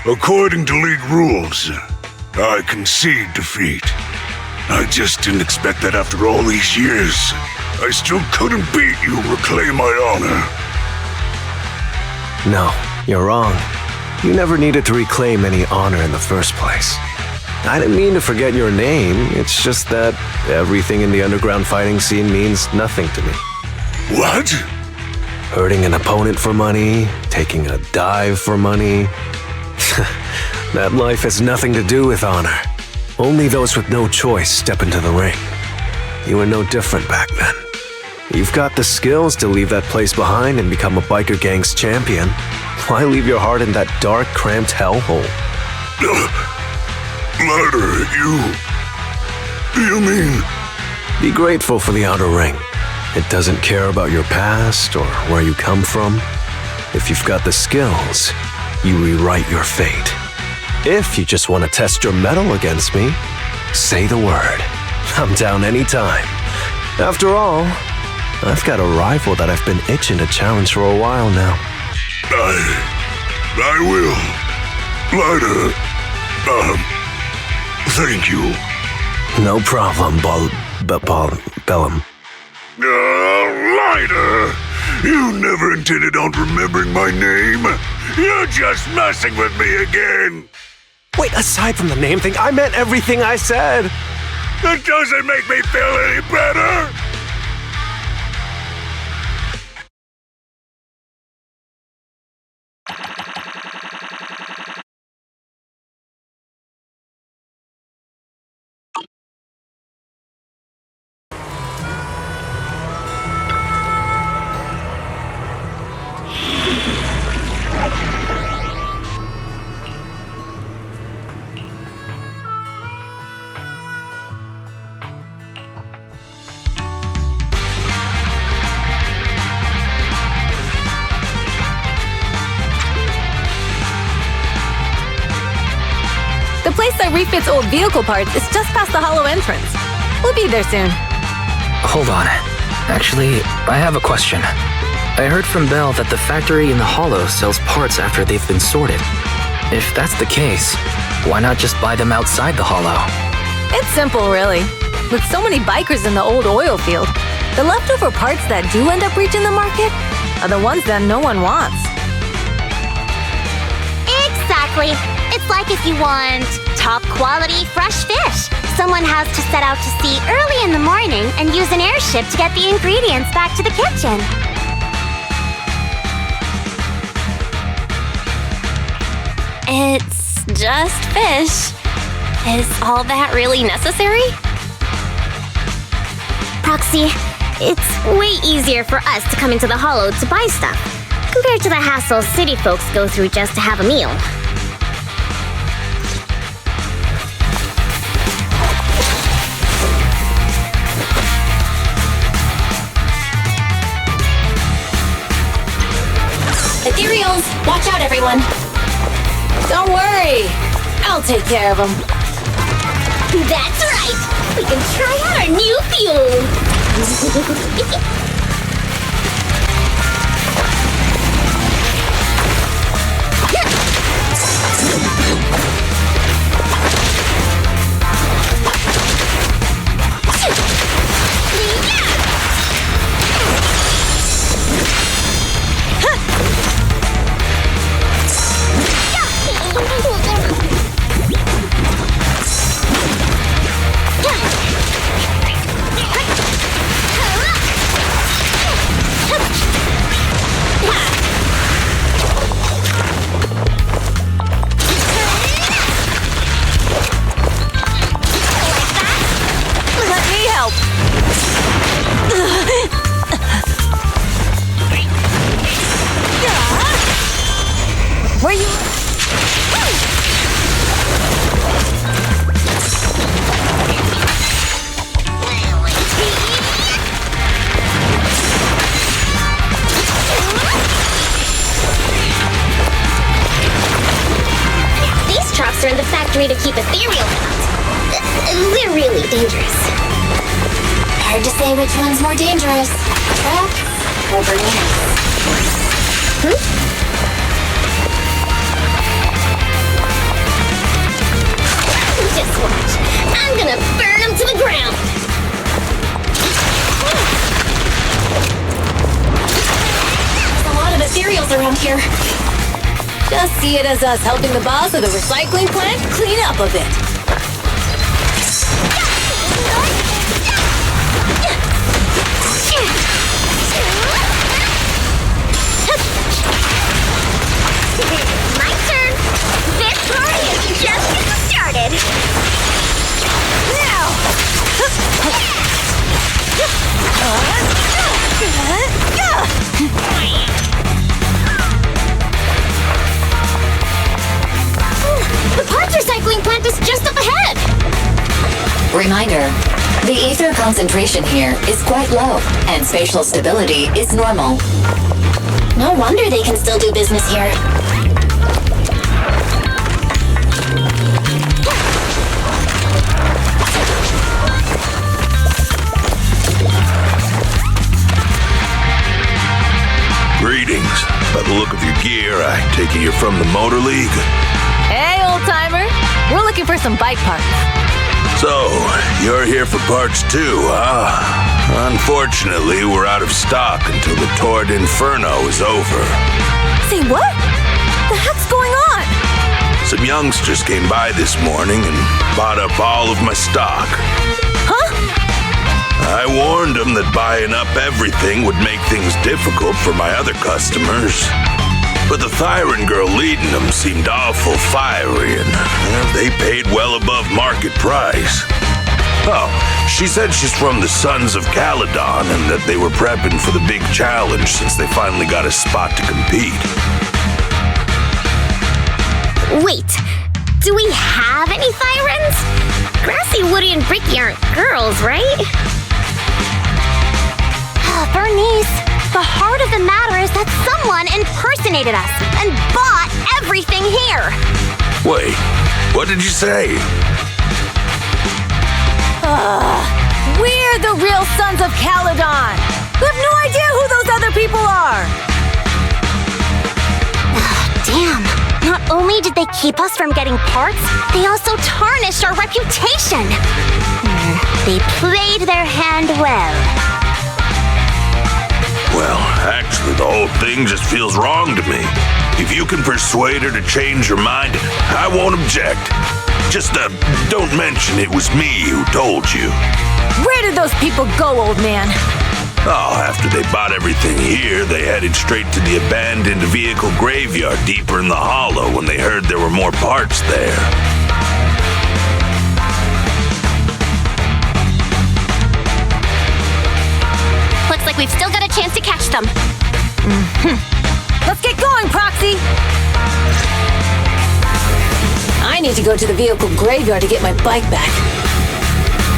according to League rules, I concede defeat. I just didn't expect that after all these years, I still couldn't beat you, reclaim my honor. No, you're wrong. You never needed to reclaim any honor in the first place. I didn't mean to forget your name, it's just that everything in the underground fighting scene means nothing to me. What? Hurting an opponent for money, taking a dive for money. That life has nothing to do with honor. Only those with no choice step into the ring. You were no different back then. You've got the skills to leave that place behind and become a biker gang's champion. Why leave your heart in that dark, cramped hellhole? Lighter, you mean... Be grateful for the outer ring. It doesn't care about your past or where you come from. If you've got the skills, you rewrite your fate. If you just want to test your mettle against me, say the word. I'm down anytime. After all, I've got a rival that I've been itching to challenge for a while now. I will. Lighter, thank you. No problem, Bellum. Lighter! You never intended on remembering my name. You're just messing with me again. Wait, aside from the name thing, I meant everything I said. It doesn't make me feel any better. the place that refits old vehicle parts is just past the hollow entrance. We'll be there soon. Hold on. Actually, I have a question. I heard from Belle that the factory in the hollow sells parts after they've been sorted. If that's the case, why not just buy them outside the hollow? It's simple, really. With so many bikers in the old oil field, the leftover parts that do end up reaching the market are the ones that no one wants. Exactly. It's like if you want top quality fresh fish. Someone has to set out to sea early in the morning and use an airship to get the ingredients back to the kitchen. It's just fish. Is all that really necessary? Proxy, it's way easier for us to come into the hollow to buy stuff, compared to the hassle city folks go through just to have a meal. Ethereals! Watch out, everyone! Don't worry! I'll take care of them. That's right! We can try out our new fuel! Where you... These traps are in the factory to keep ethereal out. They're really dangerous. Hard to say which one's more dangerous. Traps or burnice? Just watch. I'm gonna burn them to the ground. There's a lot of ethereals around here. Just see it as us helping the boss of the recycling plant clean up a bit. My turn. This party is just getting started. Now! The parts recycling plant is just up ahead. Reminder, the ether concentration here is quite low, and spatial stability is normal. No wonder they can still do business here. Greetings. By the look of your gear, I take it you're from the Motor League? Hey, old-timer. We're looking for some bike parts. So, you're here for parts too, huh? Unfortunately, we're out of stock until the Tord Inferno is over. Say what? The heck's going on? Some youngsters came by this morning and bought up all of my stock. Huh? I warned them that buying up everything would make things difficult for my other customers. But the Thyron girl leading them seemed awful fiery, and they paid well above market price. Oh, she said she's from the Sons of Calydon and that they were prepping for the big challenge since they finally got a spot to compete. Wait, do we have any Thyrans? Grassy, Woody, and Bricky aren't girls, right? Bernice, the heart of the matter is that someone impersonated us and bought everything here. Wait, what did you say? We're the real Sons of Calydon! We have no idea who those other people are! Damn. Not only did they keep us from getting parts, they also tarnished our reputation. They played their hand well. Well, actually, the whole thing just feels wrong to me. If you can persuade her to change her mind, I won't object. Just, don't mention it was me who told you. Where did those people go, old man? Oh, after they bought everything here, they headed straight to the abandoned vehicle graveyard deeper in the hollow when they heard there were more parts there. Looks like we've still got a chance to catch them. Let's get going, Proxy! I need to go to the vehicle graveyard to get my bike back.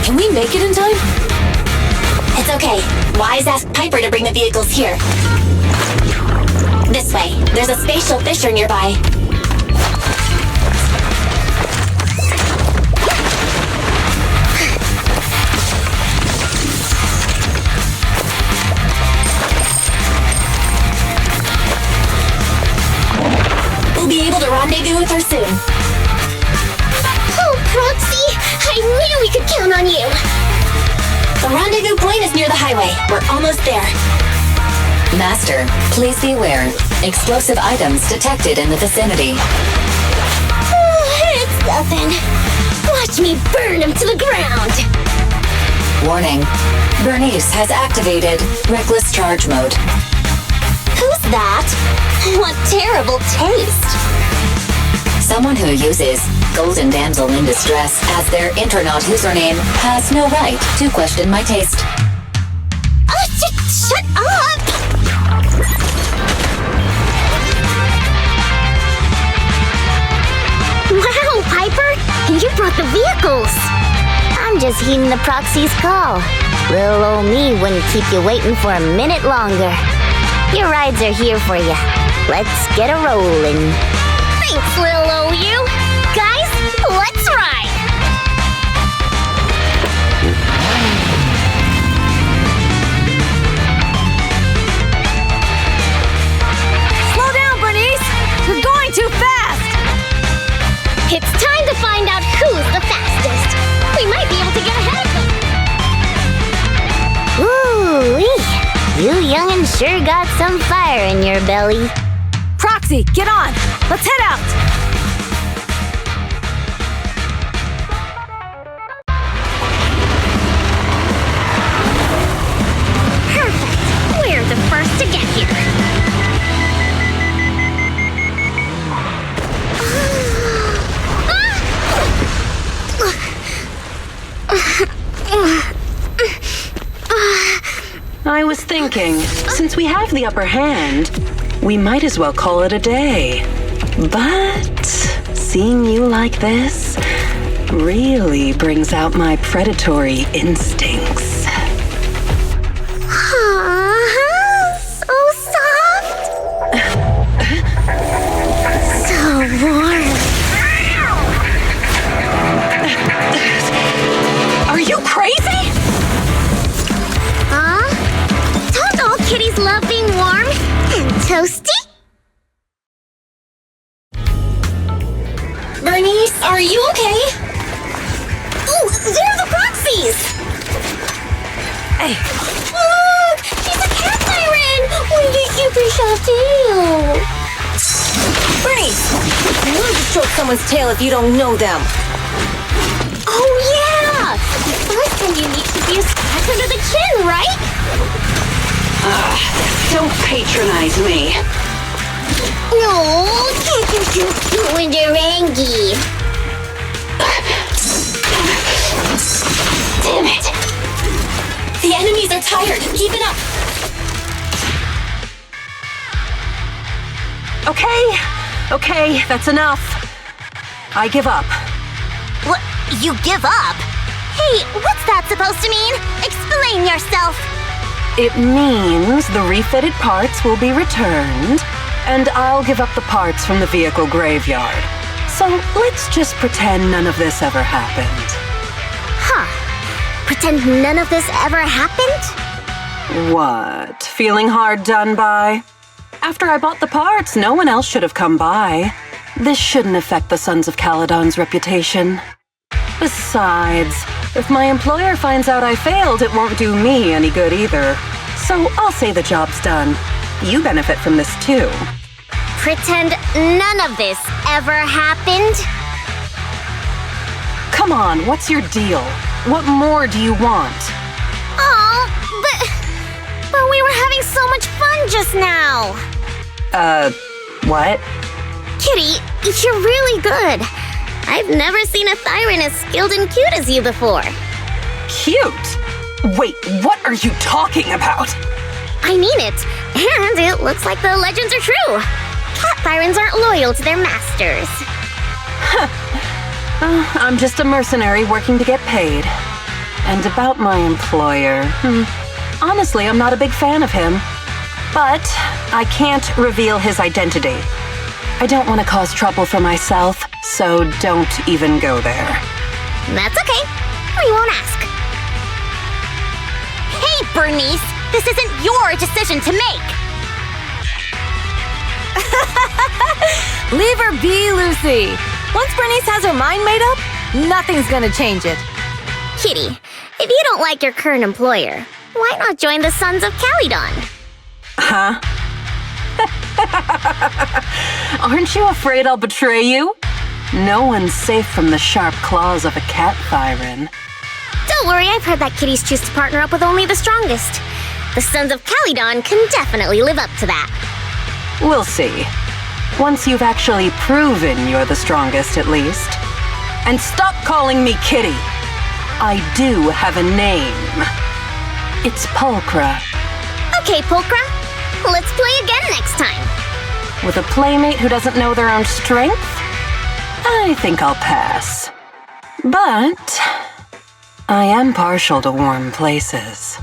Can we make it in time? It's okay. Wise asked Piper to bring the vehicles here. This way. There's a spatial fissure nearby. We'll be able to rendezvous with her soon. Oh, Proxy! I knew we could count on you! The rendezvous point is near the highway. We're almost there. Master, please be aware. Explosive items detected in the vicinity. It's nothing. Watch me burn him to the ground. Warning. Burnice has activated reckless charge mode. Who's that? What terrible taste. Someone who uses Golden Damsel in Distress as their Internaut username has no right to question my taste. Shut up! Wow, Piper! You brought the vehicles! I'm just heeding the Proxy's call. Little old me wouldn't keep you waiting for a minute longer. Your rides are here for you. Let's get a rolling. Thanks, little old you. Guys, let's ride! Slow down, Burnice! You're going too fast! It's time to find out who's the fastest. We might be able to get ahead of them. Ooh-wee. You young'uns sure got some fire in your belly. Proxy, get on! Let's head out! Perfect. We're the first to get here. I was thinking, since we have the upper hand, we might as well call it a day. But seeing you like this really brings out my predatory instincts. So soft. So warm. Are you crazy? Huh? Don't all kitties love being warm and toasty? Burnice, are you okay? Ooh, they're the Proxies! Hey. Look! She's a cat siren! With a super soft tail! Burnice! You want to stroke someone's tail if you don't know them. Oh, yeah! The first thing you need should be a scratch under the chin, right? Don't patronize me. No, can't you When they're angry. Damn it! The enemies are tired. Keep it up. Okay, that's enough. I give up. What? You give up? Hey, what's that supposed to mean? Explain yourself. It means the refitted parts will be returned, and I'll give up the parts from the vehicle graveyard. So let's just pretend none of this ever happened. Huh. Pretend none of this ever happened? What? Feeling hard done by? After I bought the parts, no one else should have come by. This shouldn't affect the Sons of Calydon's reputation. Besides, if my employer finds out I failed, it won't do me any good either. So I'll say the job's done. You benefit from this too. Pretend none of this ever happened? Come on, what's your deal? What more do you want? Oh, but we were having so much fun just now. What? Kitty, you're really good. I've never seen a Thyran as skilled and cute as you before. Cute? Wait, what are you talking about? I mean it, and it looks like the legends are true. Cat Thyrans aren't loyal to their masters. I'm just a mercenary working to get paid. And about my employer, honestly, I'm not a big fan of him. But I can't reveal his identity. I don't want to cause trouble for myself, so don't even go there. That's okay. We won't ask. Hey, Burnice! This isn't your decision to make! Leave her be, Lucy. Once Bernice has her mind made up, nothing's gonna change it. Kitty, if you don't like your current employer, why not join the Sons of Calydon? Huh? Aren't you afraid I'll betray you? No one's safe from the sharp claws of a cat Thyran. Don't worry, I've heard that kitties choose to partner up with only the strongest. The Sons of Calydon can definitely live up to that. We'll see. Once you've actually proven you're the strongest, at least. And stop calling me Kitty. I do have a name. It's Pulchra. Okay, Pulchra. Let's play again next time. With a playmate who doesn't know their own strength? I think I'll pass. But I am partial to warm places.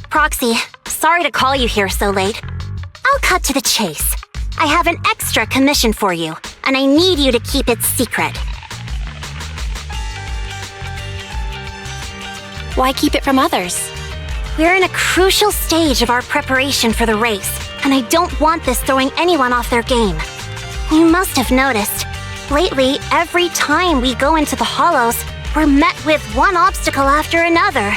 Proxy, sorry to call you here so late. I'll cut to the chase. I have an extra commission for you, and I need you to keep it secret. Why keep it from others? We're in a crucial stage of our preparation for the race, and I don't want this throwing anyone off their game. You must have noticed. Lately, every time we go into the Hollows, we're met with one obstacle after another.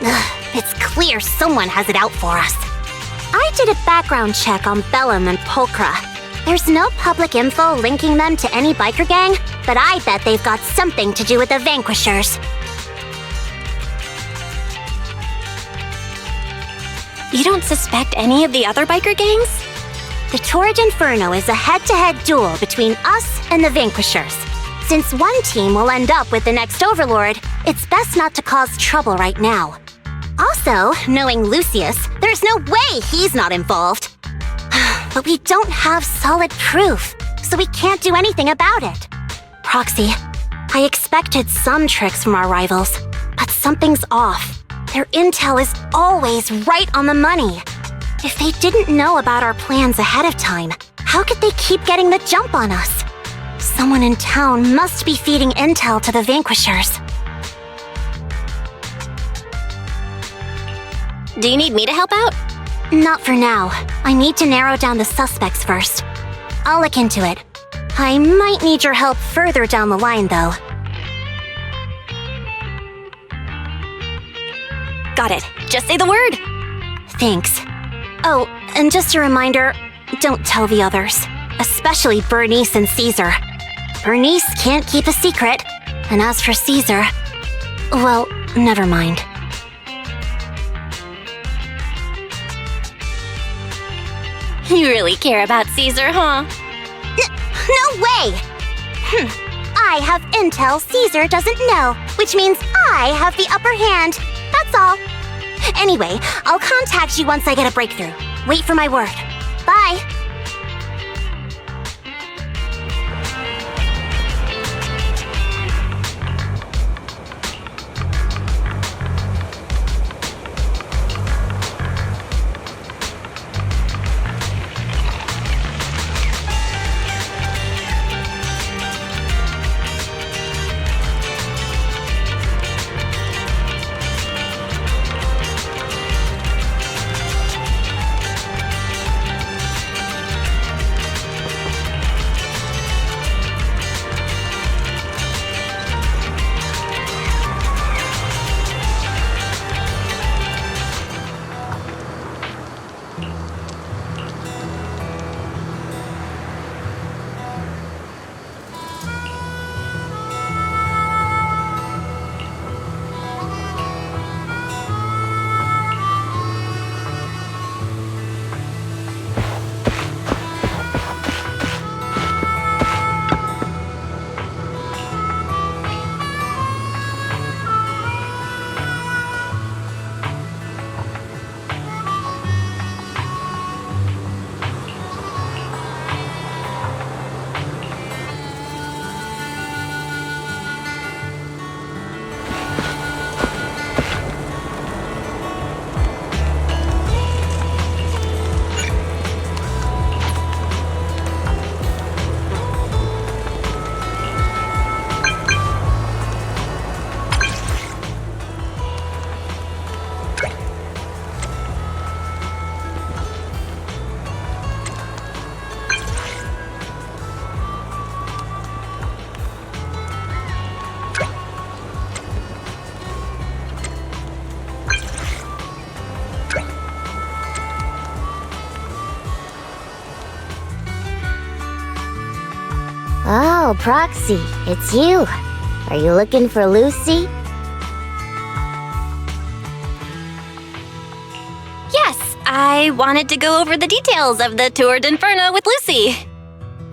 Ugh, it's clear someone has it out for us. I did a background check on Bellum and Pulchra. There's no public info linking them to any biker gang, but I bet they've got something to do with the Vanquishers. You don't suspect any of the other biker gangs? The Torrid Inferno is a head-to-head duel between us and the Vanquishers. Since one team will end up with the next Overlord, it's best not to cause trouble right now. Also, knowing Lucius, there's no way he's not involved. But we don't have solid proof, so we can't do anything about it. Proxy, I expected some tricks from our rivals, but something's off. Their intel is always right on the money. If they didn't know about our plans ahead of time, How could they keep getting the jump on us? Someone in town must be feeding intel to the Vanquishers. Do you need me to help out? Not for now. I need to narrow down the suspects first. I'll look into it. I might need your help further down the line, though. Got it. Just say the word. Thanks. Oh, and just a reminder, don't tell the others. Especially Burnice and Caesar. Burnice can't keep a secret. And as for Caesar... well, never mind. You really care about Caesar, huh? No way! I have intel Caesar doesn't know, which means I have the upper hand. That's all. Anyway, I'll contact you once I get a breakthrough. Wait for my word. Bye. Oh, Proxy, it's you. Are you looking for Lucy? Yes, I wanted to go over the details of the tour d'Inferno with Lucy.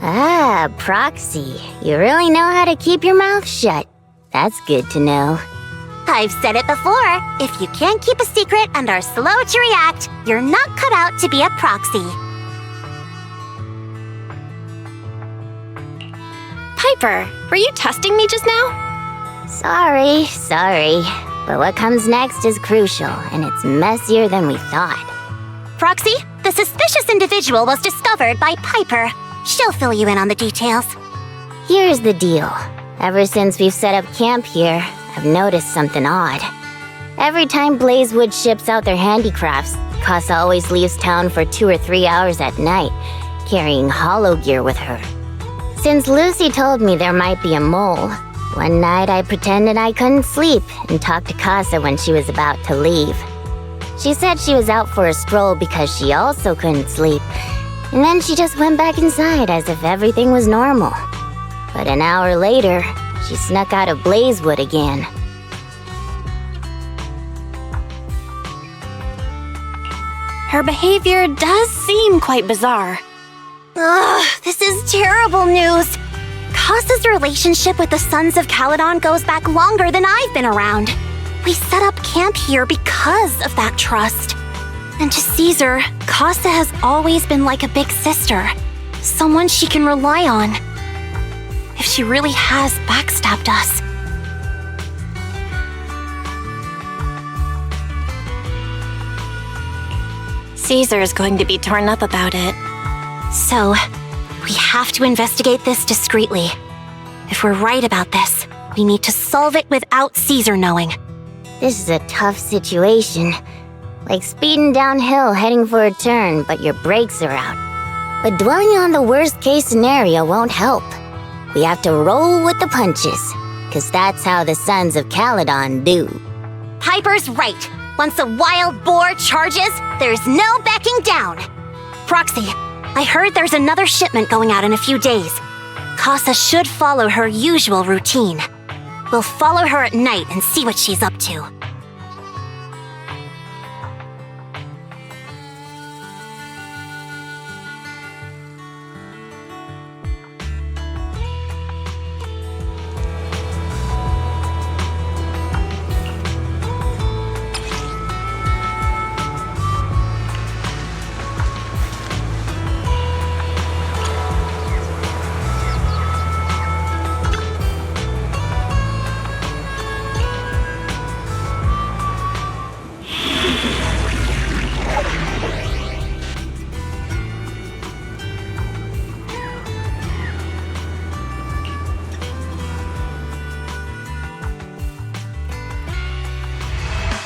Ah, Proxy, you really know how to keep your mouth shut. That's good to know. I've said it before. If you can't keep a secret and are slow to react, you're not cut out to be a proxy. Piper, were you testing me just now? Sorry. But what comes next is crucial, and it's messier than we thought. Proxy, the suspicious individual was discovered by Piper. She'll fill you in on the details. Here's the deal. Ever since we've set up camp here, I've noticed something odd. Every time Blazewood ships out their handicrafts, Kasa always leaves town for 2 or 3 hours at night, carrying hollow gear with her. Since Lucy told me there might be a mole, one night I pretended I couldn't sleep and talked to Kasa when she was about to leave. She said she was out for a stroll because she also couldn't sleep, and then she just went back inside as if everything was normal. But an hour later, she snuck out of Blazewood again. Her behavior does seem quite bizarre. Ugh, this is terrible news. Kasa's relationship with the Sons of Calydon goes back longer than I've been around. We set up camp here because of that trust. And to Caesar, Kasa has always been like a big sister. Someone she can rely on. If she really has backstabbed us. Caesar is going to be torn up about it. So, We have to investigate this discreetly. If we're right about this, we need to solve it without Caesar knowing. This is a tough situation. Like speeding downhill heading for a turn, but your brakes are out. But dwelling on the worst-case scenario won't help. We have to roll with the punches, 'cause that's how the Sons of Calydon do. Piper's right. Once a wild boar charges, there's no backing down. Proxy, I heard there's another shipment going out in a few days. Kasa should follow her usual routine. We'll follow her at night and see what she's up to.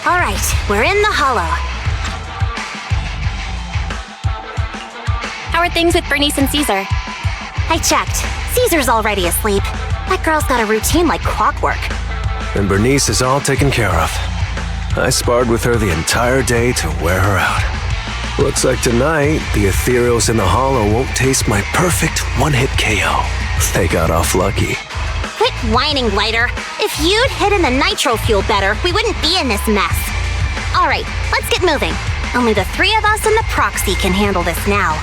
All right, we're in the hollow. How are things with Burnice and Caesar? I checked. Caesar's already asleep. That girl's got a routine like clockwork. And Bernice is all taken care of. I sparred with her the entire day to wear her out. Looks like tonight, the ethereals in the hollow won't taste my perfect one-hit KO. They got off lucky. Quit whining, Lighter. If you'd hidden the nitro fuel better, we wouldn't be in this mess. All right, let's get moving. Only the three of us and the Proxy can handle this now.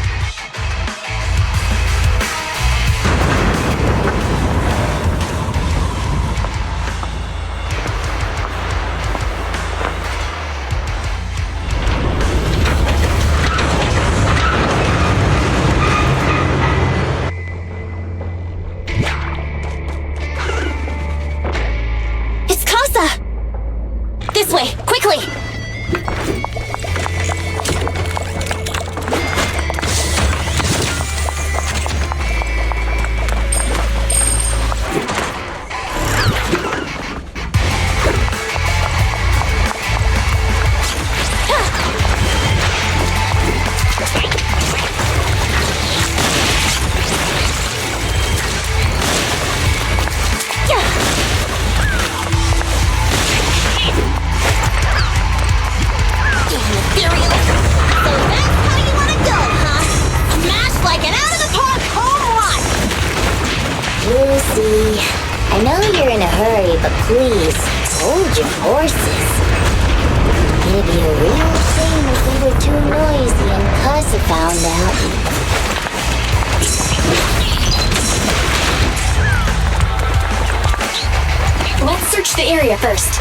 This way, quickly! I know you're in a hurry, but please, hold your horses. It'd be a real shame if we were too noisy and Kasa found out. Let's search the area first.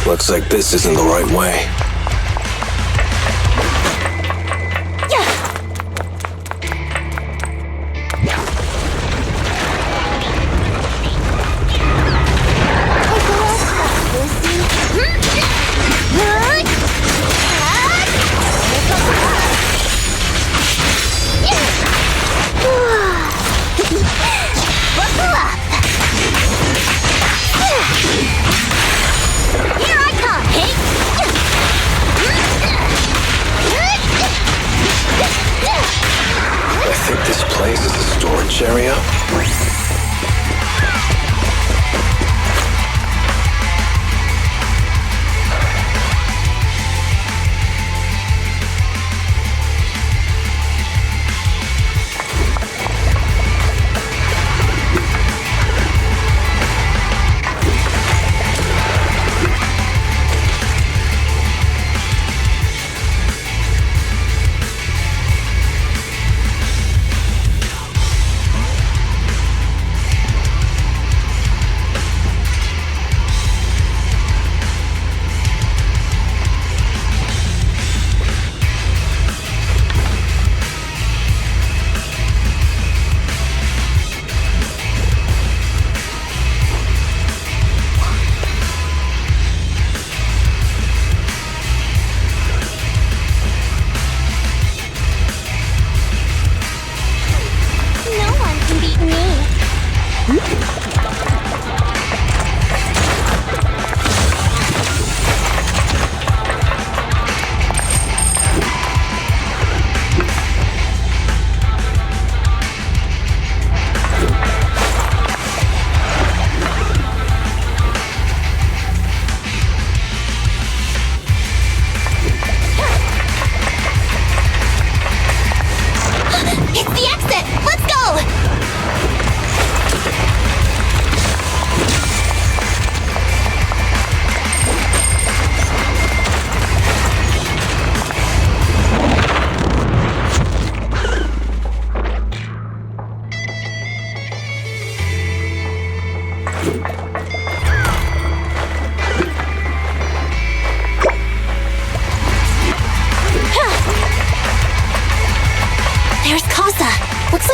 Looks like this isn't the right way. Area?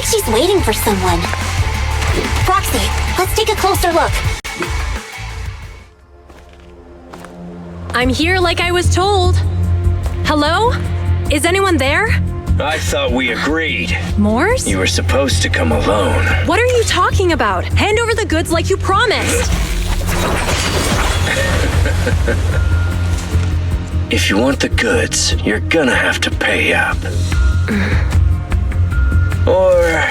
she's waiting for someone. Proxy, let's take a closer look. I'm here like I was told. Hello? Is anyone there? I thought we agreed. Morse? You were supposed to come alone. What are you talking about? Hand over the goods like you promised. If you want the goods, you're gonna have to pay up. Or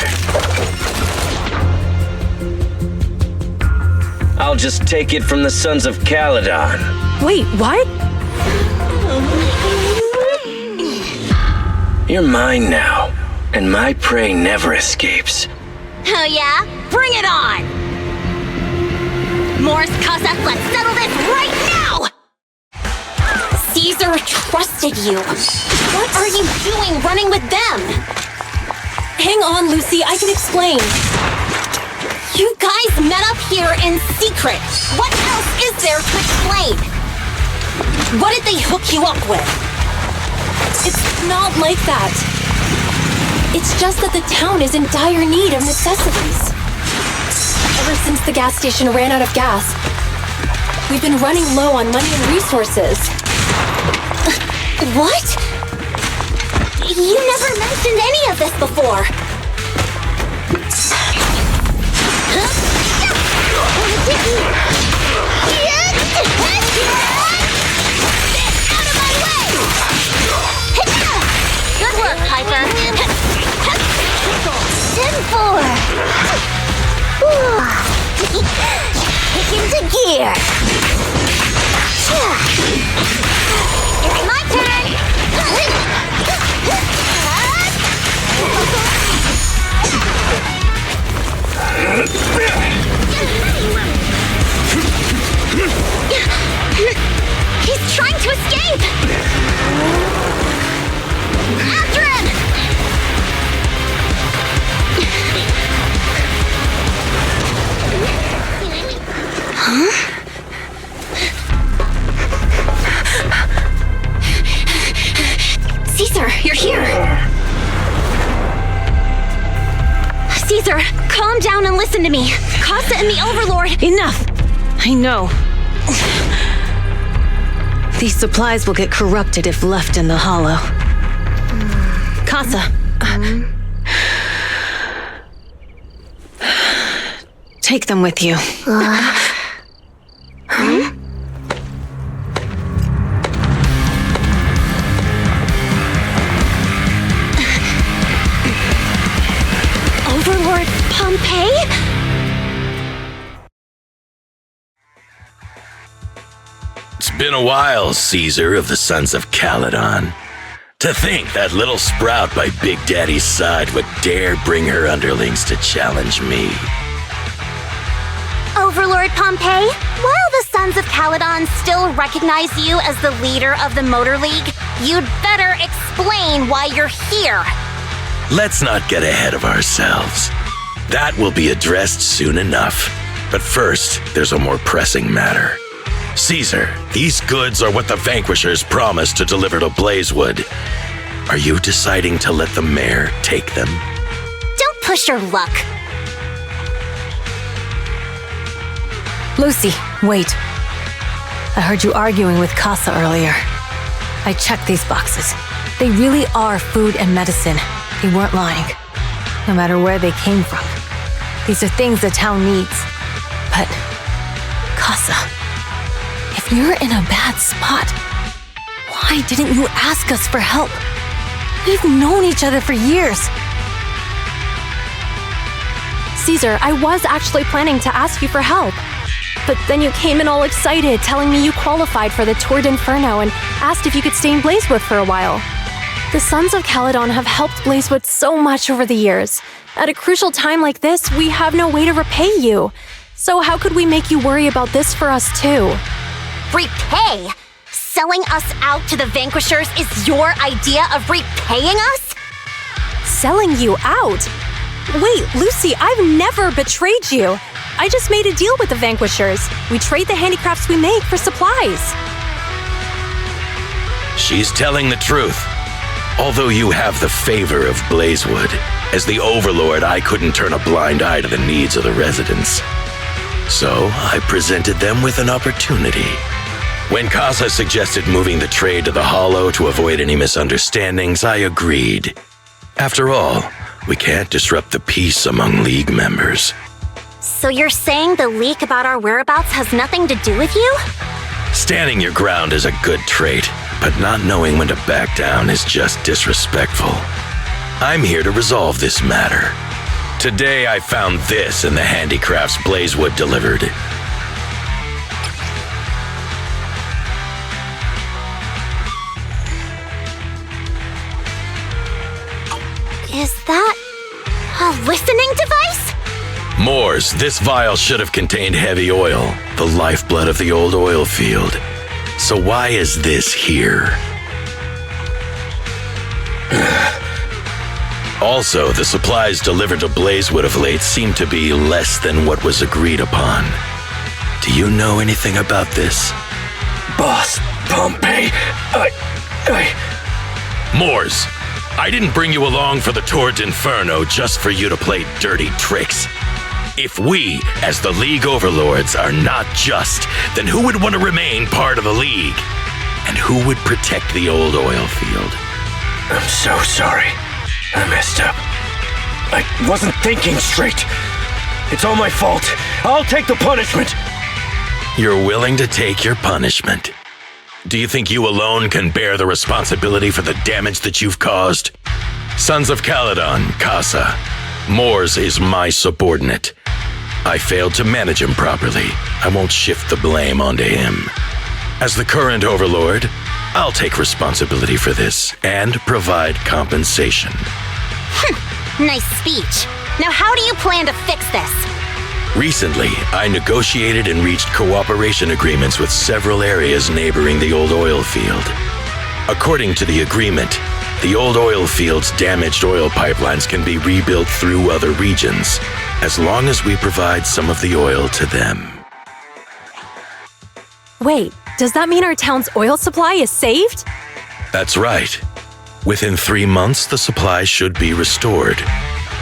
I'll just take it from the Sons of Calydon. Wait, what? You're mine now, and my prey never escapes. Oh yeah? Bring it on! Morse, Kasa, let's settle this right now! Caesar trusted you. What are you doing running with them? Hang on, Lucy, I can explain. You guys met up here in secret. What else is there to explain? What did they hook you up with? It's not like that. It's just that the town is in dire need of necessities. Ever since the gas station ran out of gas, we've been running low on money and resources. What? You never mentioned any of this before. Out of my way! Good work, Piper. 10-4. Kick into gear. It's my turn. He's trying to escape! After him! Huh? Caesar, you're here! Caesar, calm down and listen to me. Kasa and the Overlord... Enough! I know. These supplies will get corrupted if left in the hollow. Kasa. Take them with you. Overlord Pompey? It's been a while, Caesar of the Sons of Calydon. To think that little sprout by Big Daddy's side would dare bring her underlings to challenge me. Overlord Pompey, while the Sons of Calydon still recognize you as the leader of the Motor League, you'd better explain why you're here. Let's not get ahead of ourselves. That will be addressed soon enough. But first, there's a more pressing matter. Caesar, these goods are what the Vanquishers promised to deliver to Blazewood. Are you deciding to let the mayor take them? Don't push your luck. Lucy, wait. I heard you arguing with Kasa earlier. I checked these boxes. They really are food and medicine. They weren't lying. No matter where they came from. These are things the town needs. But, Kasa, if you're in a bad spot, why didn't you ask us for help? We've known each other for years. Caesar, I was actually planning to ask you for help. But then you came in all excited, telling me you qualified for the Tour d'Inferno and asked if you could stay in Blazewood for a while. The Sons of Calydon have helped Blazewood so much over the years. At a crucial time like this, we have no way to repay you. So how could we make you worry about this for us too? Repay? Selling us out to the Vanquishers is your idea of repaying us? Selling you out? Wait, Lucy, I've never betrayed you. I just made a deal with the Vanquishers. We trade the handicrafts we make for supplies. She's telling the truth. Although you have the favor of Blazewood, As the Overlord, I couldn't turn a blind eye to the needs of the residents. So, I presented them with an opportunity. When Kasa suggested moving the trade to the Hollow to avoid any misunderstandings, I agreed. After all, we can't disrupt the peace among League members. So you're saying the leak about our whereabouts has nothing to do with you? Standing your ground is a good trait, but not knowing when to back down is just disrespectful. I'm here to resolve this matter. Today I found this in the handicrafts Blazewood delivered. Is that a listening device? Moors, this vial should have contained heavy oil, the lifeblood of the old oil field. So why is this here? Also, the supplies delivered to Blazewood of late seem to be less than what was agreed upon. Do you know anything about this? Boss, Pompey, Moors, I didn't bring you along for the tour d'Inferno just for you to play dirty tricks. If we, as the League Overlords, are not just, then who would want to remain part of the League? And who would protect the old oil field? I'm so sorry. I messed up. I wasn't thinking straight. It's all my fault. I'll take the punishment. You're willing to take your punishment. Do you think you alone can bear the responsibility for the damage that you've caused? Sons of Calydon, Kasa. Moors is my subordinate. I failed to manage him properly. I won't shift the blame onto him. As the current Overlord, I'll take responsibility for this and provide compensation. Nice speech. Now how do you plan to fix this? Recently, I negotiated and reached cooperation agreements with several areas neighboring the old oil field. According to the agreement, the old oil field's damaged oil pipelines can be rebuilt through other regions, as long as we provide some of the oil to them. Wait, does that mean our town's oil supply is saved? That's right. Within 3 months, the supply should be restored.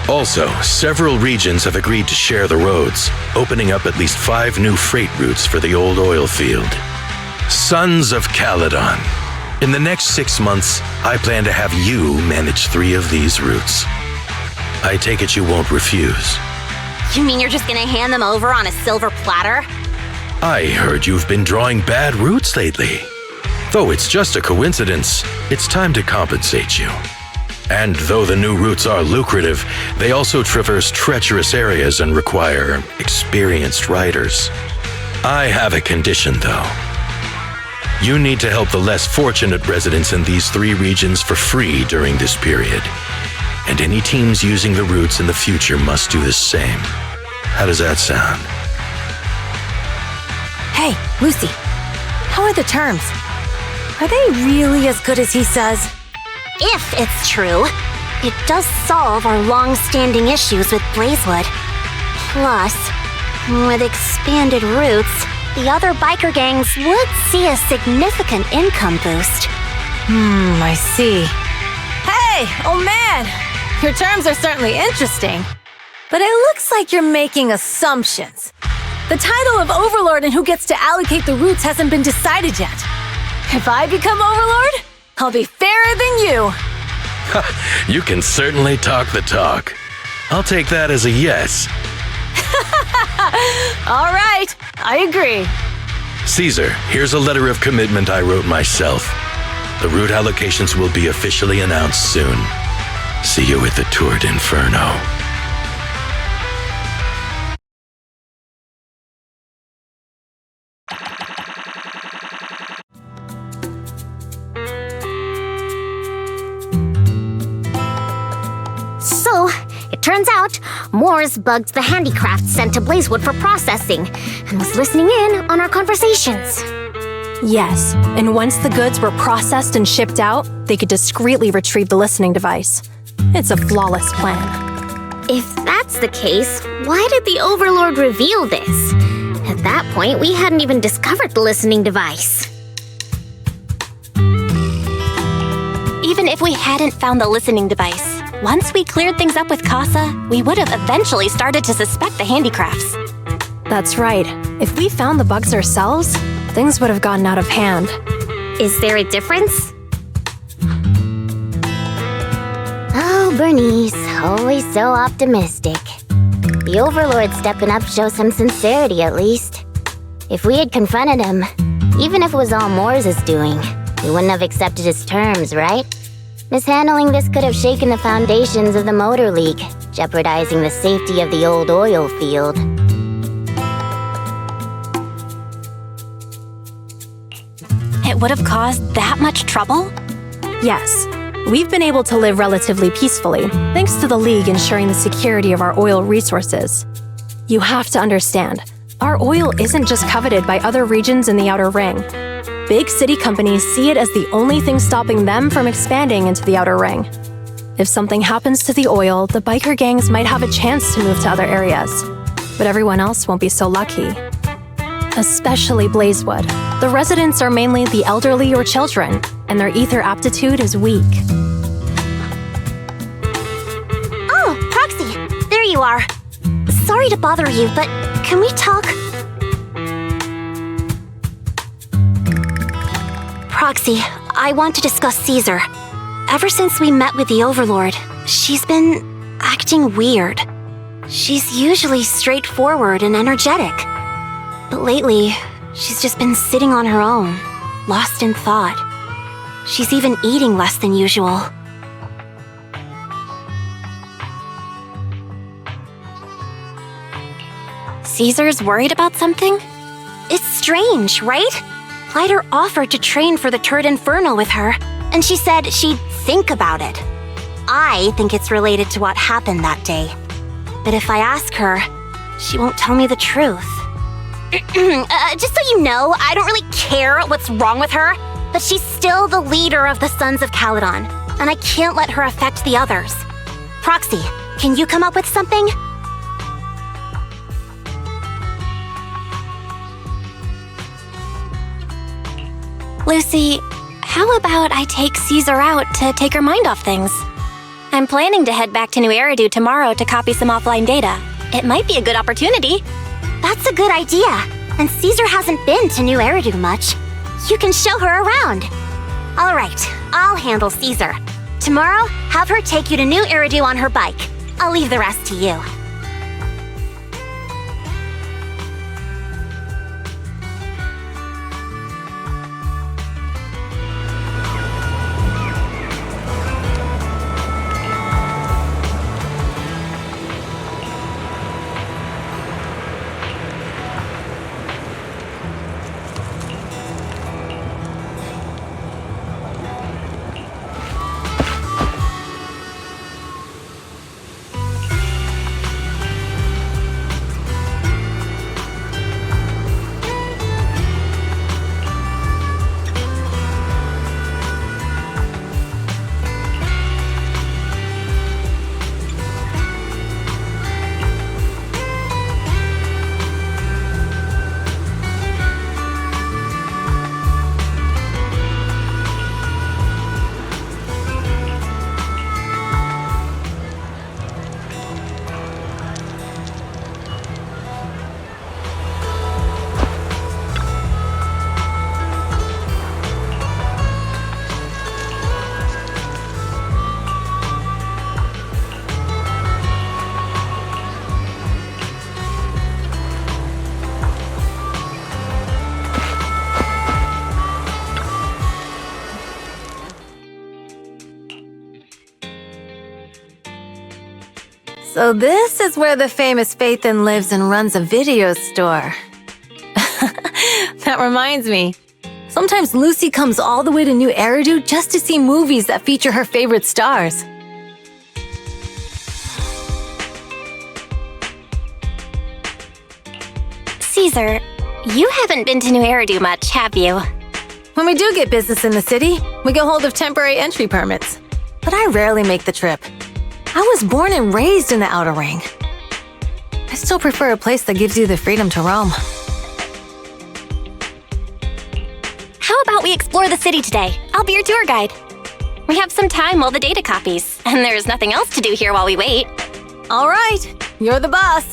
Also, several regions have agreed to share the roads, opening up at least 5 new freight routes for the old oil field. Sons of Calydon. In the next 6 months, I plan to have you manage 3 of these routes. I take it you won't refuse. You mean you're just gonna hand them over on a silver platter? I heard you've been drawing bad routes lately. Though it's just a coincidence, it's time to compensate you. And though the new routes are lucrative, they also traverse treacherous areas and require experienced riders. I have a condition, though. You need to help the less fortunate residents in these 3 regions for free during this period. And any teams using the routes in the future must do the same. How does that sound? Hey, Lucy, how are the terms? Are they really as good as he says? If it's true, it does solve our long-standing issues with Blazewood. Plus, with expanded routes, the other biker gangs would see a significant income boost. I see. Hey, old man! Your terms are certainly interesting, but it looks like you're making assumptions. The title of Overlord and who gets to allocate the routes hasn't been decided yet. If I become Overlord, I'll be fairer than you. You can certainly talk the talk. I'll take that as a yes. All right, I agree. Caesar, here's a letter of commitment I wrote myself. The route allocations will be officially announced soon. See you at the Tour d'Inferno. So, it turns out, Moors bugged the handicrafts sent to Blazewood for processing and was listening in on our conversations. Yes, and once the goods were processed and shipped out, they could discreetly retrieve the listening device. It's a flawless plan. If that's the case, why did the Overlord reveal this? At that point, we hadn't even discovered the listening device. Even if we hadn't found the listening device, Once we cleared things up with Kasa, we would have eventually started to suspect the handicrafts. That's right. If we found the bugs ourselves, things would have gotten out of hand. Is there a difference? Oh, Burnice, always so optimistic. The Overlord stepping up shows some sincerity at least. If we had confronted him, even if it was all Moore's doing, we wouldn't have accepted his terms, right? Mishandling this could have shaken the foundations of the Motor League, jeopardizing the safety of the old oil field. It would have caused that much trouble? Yes. We've been able to live relatively peacefully, thanks to the League ensuring the security of our oil resources. You have to understand, our oil isn't just coveted by other regions in the Outer Ring. Big city companies see it as the only thing stopping them from expanding into the Outer Ring. If something happens to the oil, the biker gangs might have a chance to move to other areas, but everyone else won't be so lucky. Especially Blazewood. The residents are mainly the elderly or children, and their ether aptitude is weak. Oh, Proxy, there you are. Sorry to bother you, but can we talk? Proxy, I want to discuss Caesar. Ever since we met with the Overlord, she's been acting weird. She's usually straightforward and energetic. But lately, she's just been sitting on her own, lost in thought. She's even eating less than usual. Caesar's worried about something? It's strange, right? Lighter offered to train for the third Inferno with her, and she said she'd think about it. I think it's related to what happened that day. But if I ask her, she won't tell me the truth. Just so you know, I don't really care what's wrong with her, but she's still the leader of the Sons of Calydon, and I can't let her affect the others. Proxy, can you come up with something? Lucy, how about I take Caesar out to take her mind off things? I'm planning to head back to New Eridu tomorrow to copy some offline data. It might be a good opportunity. That's a good idea. And Caesar hasn't been to New Eridu much. You can show her around. All right, I'll handle Caesar. Tomorrow, have her take you to New Eridu on her bike. I'll leave the rest to you. So this is where the famous Phaethon lives and runs a video store. That reminds me. Sometimes Lucy comes all the way to New Eridu just to see movies that feature her favorite stars. Caesar, you haven't been to New Eridu much, have you? When we do get business in the city, we get hold of temporary entry permits. But I rarely make the trip. I was born and raised in the Outer Ring. I still prefer a place that gives you the freedom to roam. How about we explore the city today? I'll be your tour guide. We have some time while the data copies. And there's nothing else to do here while we wait. All right, you're the boss.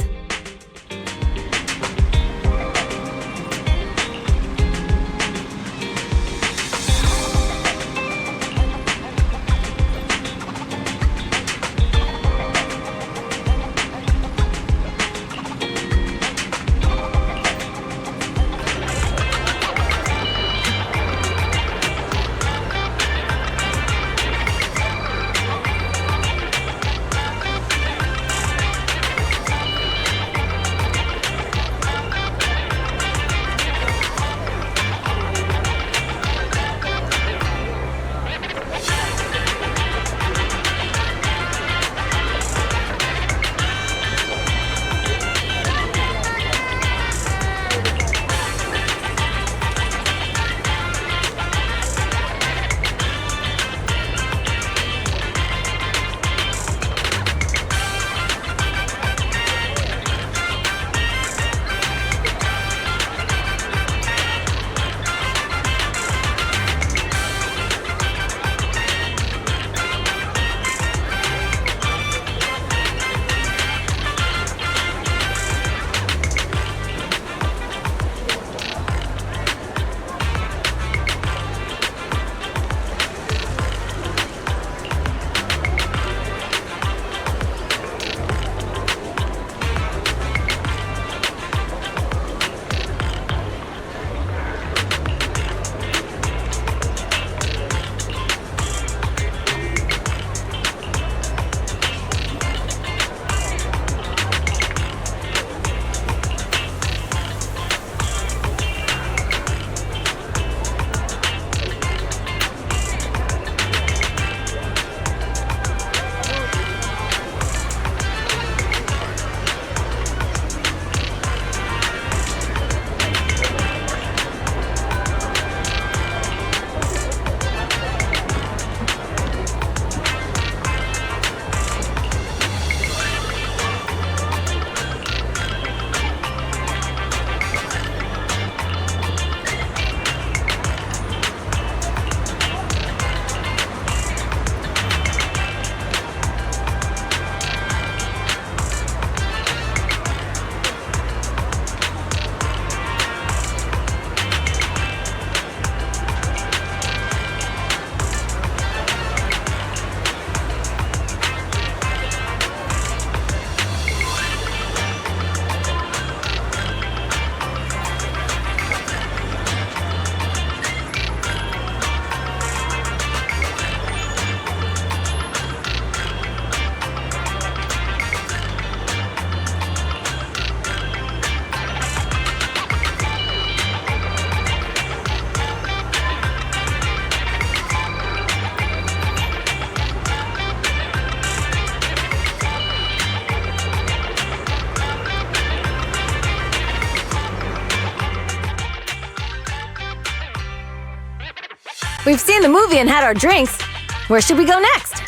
We've seen the movie and had our drinks. Where should we go next?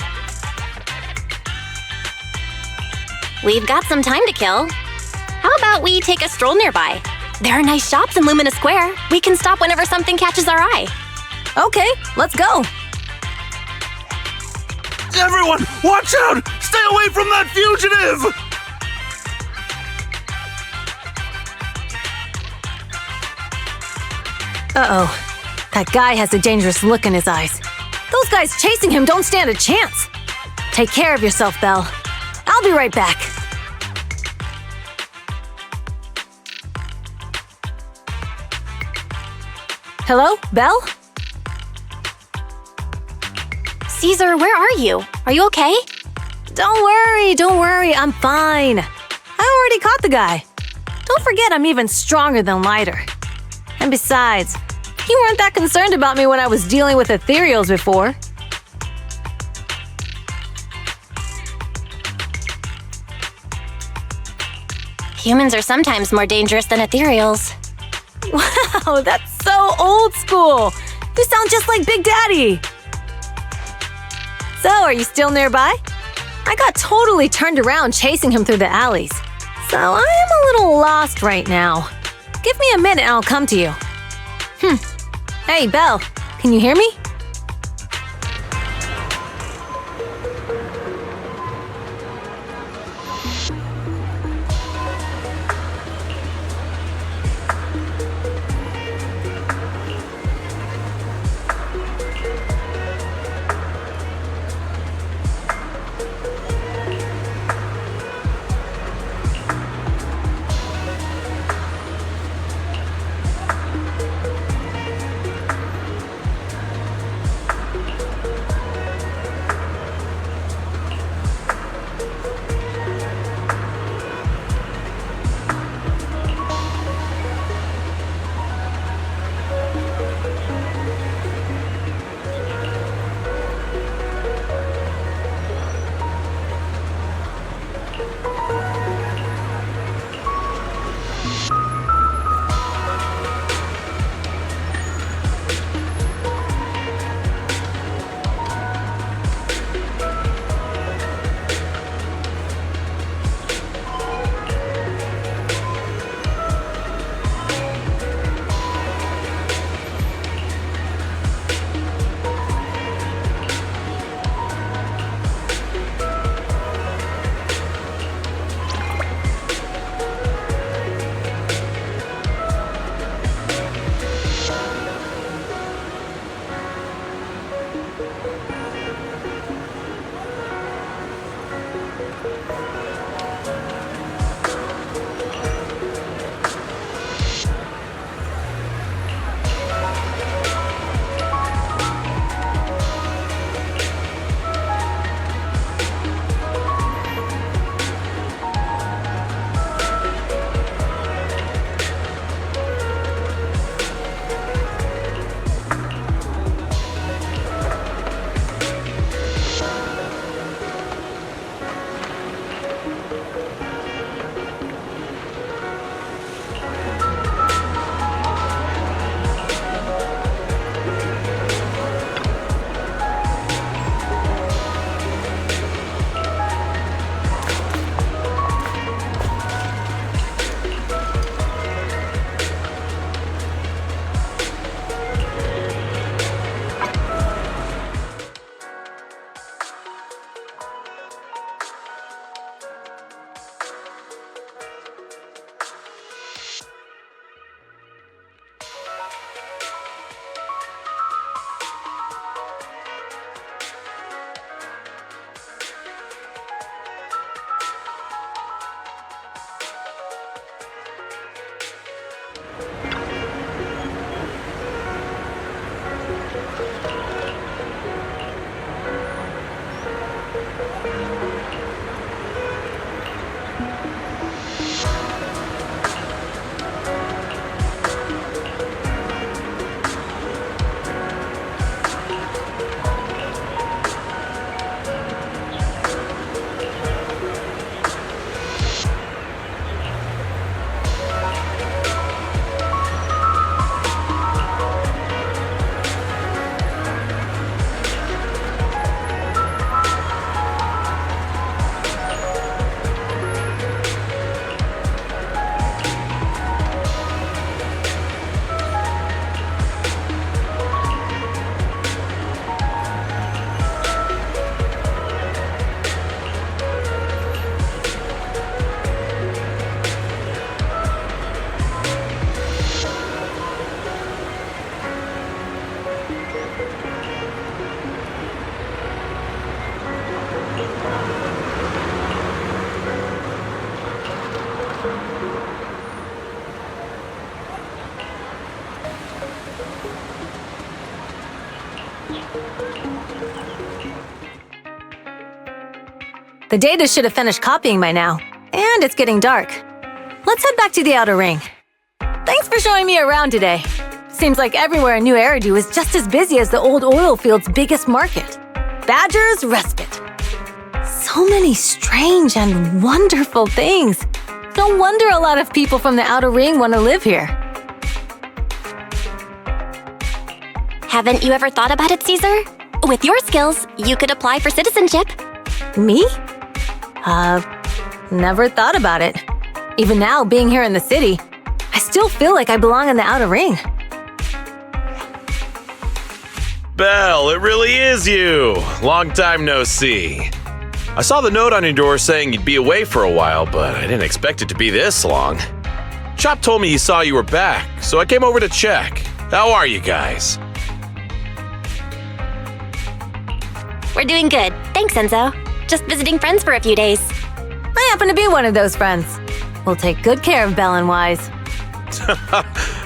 We've got some time to kill. How about we take a stroll nearby? There are nice shops in Lumina Square. We can stop whenever something catches our eye. Okay, let's go. Everyone, watch out! Stay away from that fugitive! Uh-oh. That guy has a dangerous look in his eyes. Those guys chasing him don't stand a chance. Take care of yourself, Belle. I'll be right back. Hello, Belle? Caesar, where are you? Are you okay? Don't worry, I'm fine. I already caught the guy. Don't forget I'm even stronger than Lighter. And besides, you weren't that concerned about me when I was dealing with ethereals before. Humans are sometimes more dangerous than ethereals. Wow, that's so old school. You sound just like Big Daddy. So, are you still nearby? I got totally turned around chasing him through the alleys. So, I am a little lost right now. Give me a minute and I'll come to you. Hey, Belle, can you hear me? The data should have finished copying by now, and it's getting dark. Let's head back to the Outer Ring. Thanks for showing me around today. Seems like everywhere in New Eridu is just as busy as the old oil field's biggest market. Badger's Respite. So many strange and wonderful things. No wonder a lot of people from the Outer Ring want to live here. Haven't you ever thought about it, Caesar? With your skills, you could apply for citizenship. Me? Never thought about it. Even now, being here in the city, I still feel like I belong in the Outer Ring. Belle, it really is you! Long time no see. I saw the note on your door saying you'd be away for a while, but I didn't expect it to be this long. Chop told me he saw you were back, so I came over to check. How are you guys? We're doing good. Thanks, Enzo. Just visiting friends for a few days. I happen to be one of those friends. We'll take good care of Belle and Wise.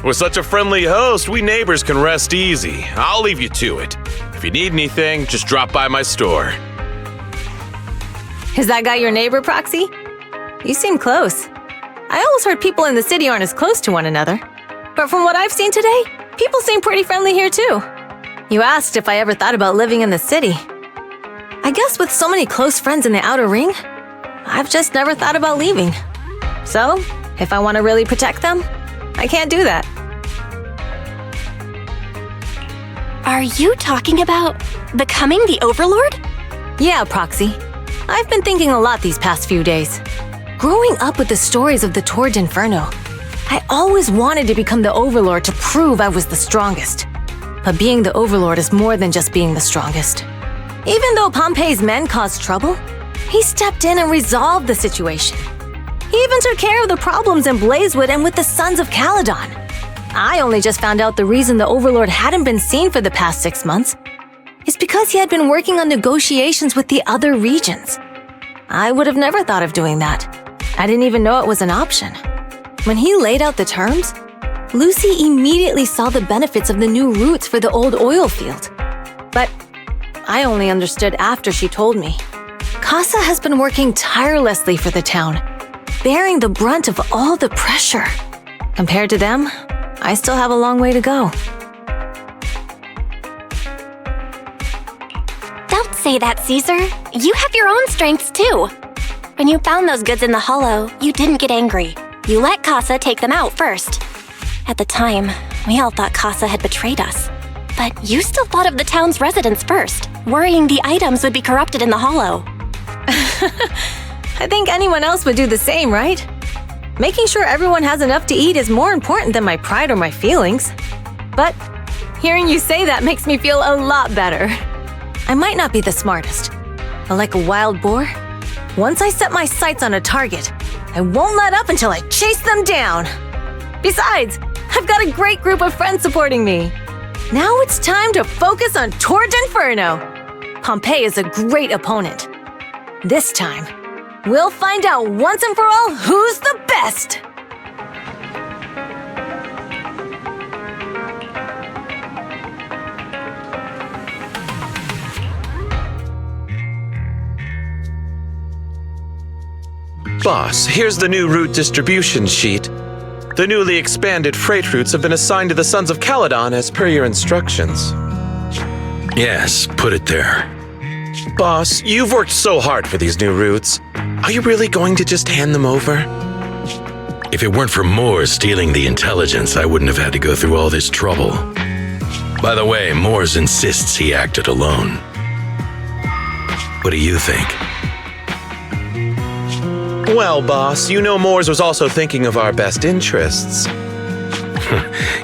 With such a friendly host, we neighbors can rest easy. I'll leave you to it. If you need anything, just drop by my store. Is that guy your neighbor, Proxy? You seem close. I always heard people in the city aren't as close to one another. But from what I've seen today, people seem pretty friendly here too. You asked if I ever thought about living in the city. I guess with so many close friends in the Outer Ring, I've just never thought about leaving. So, if I want to really protect them, I can't do that. Are you talking about becoming the Overlord? Yeah, Proxy. I've been thinking a lot these past few days. Growing up with the stories of the Torrid Inferno, I always wanted to become the Overlord to prove I was the strongest. But being the Overlord is more than just being the strongest. Even though Pompey's men caused trouble, he stepped in and resolved the situation. He even took care of the problems in Blazewood and with the Sons of Calydon. I only just found out the reason the Overlord hadn't been seen for the past 6 months is because he had been working on negotiations with the other regions. I would have never thought of doing that. I didn't even know it was an option. When he laid out the terms, Lucy immediately saw the benefits of the new routes for the old oil field. But I only understood after she told me. Kasa has been working tirelessly for the town, bearing the brunt of all the pressure. Compared to them, I still have a long way to go. Don't say that, Caesar. You have your own strengths too. When you found those goods in the hollow, you didn't get angry. You let Kasa take them out first. At the time, we all thought Kasa had betrayed us. But you still thought of the town's residents first, worrying the items would be corrupted in the hollow. I think anyone else would do the same, right? Making sure everyone has enough to eat is more important than my pride or my feelings. But hearing you say that makes me feel a lot better. I might not be the smartest, but like a wild boar, once I set my sights on a target, I won't let up until I chase them down. Besides, I've got a great group of friends supporting me. Now it's time to focus on Torrid Inferno. Pompey is a great opponent. This time, we'll find out once and for all who's the best! Boss, here's the new route distribution sheet. The newly expanded freight routes have been assigned to the Sons of Calydon as per your instructions. Yes, put it there. Boss, you've worked so hard for these new routes. Are you really going to just hand them over? If it weren't for Moore stealing the intelligence, I wouldn't have had to go through all this trouble. By the way, Moores insists he acted alone. What do you think? Well, boss, you know Moores was also thinking of our best interests.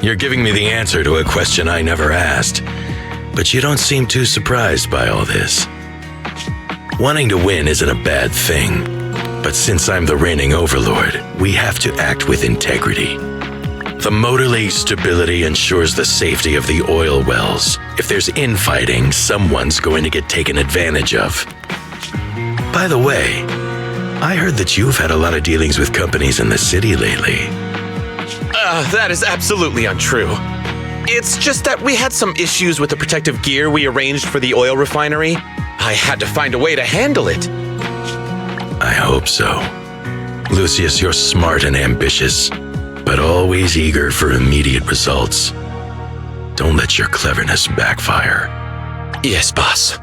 You're giving me the answer to a question I never asked. But you don't seem too surprised by all this. Wanting to win isn't a bad thing. But since I'm the reigning Overlord, we have to act with integrity. The motor league stability ensures the safety of the oil wells. If there's infighting, someone's going to get taken advantage of. By the way, I heard that you've had a lot of dealings with companies in the city lately. That is absolutely untrue. It's just that we had some issues with the protective gear we arranged for the oil refinery. I had to find a way to handle it. I hope so. Lucius, you're smart and ambitious, but always eager for immediate results. Don't let your cleverness backfire. Yes, boss.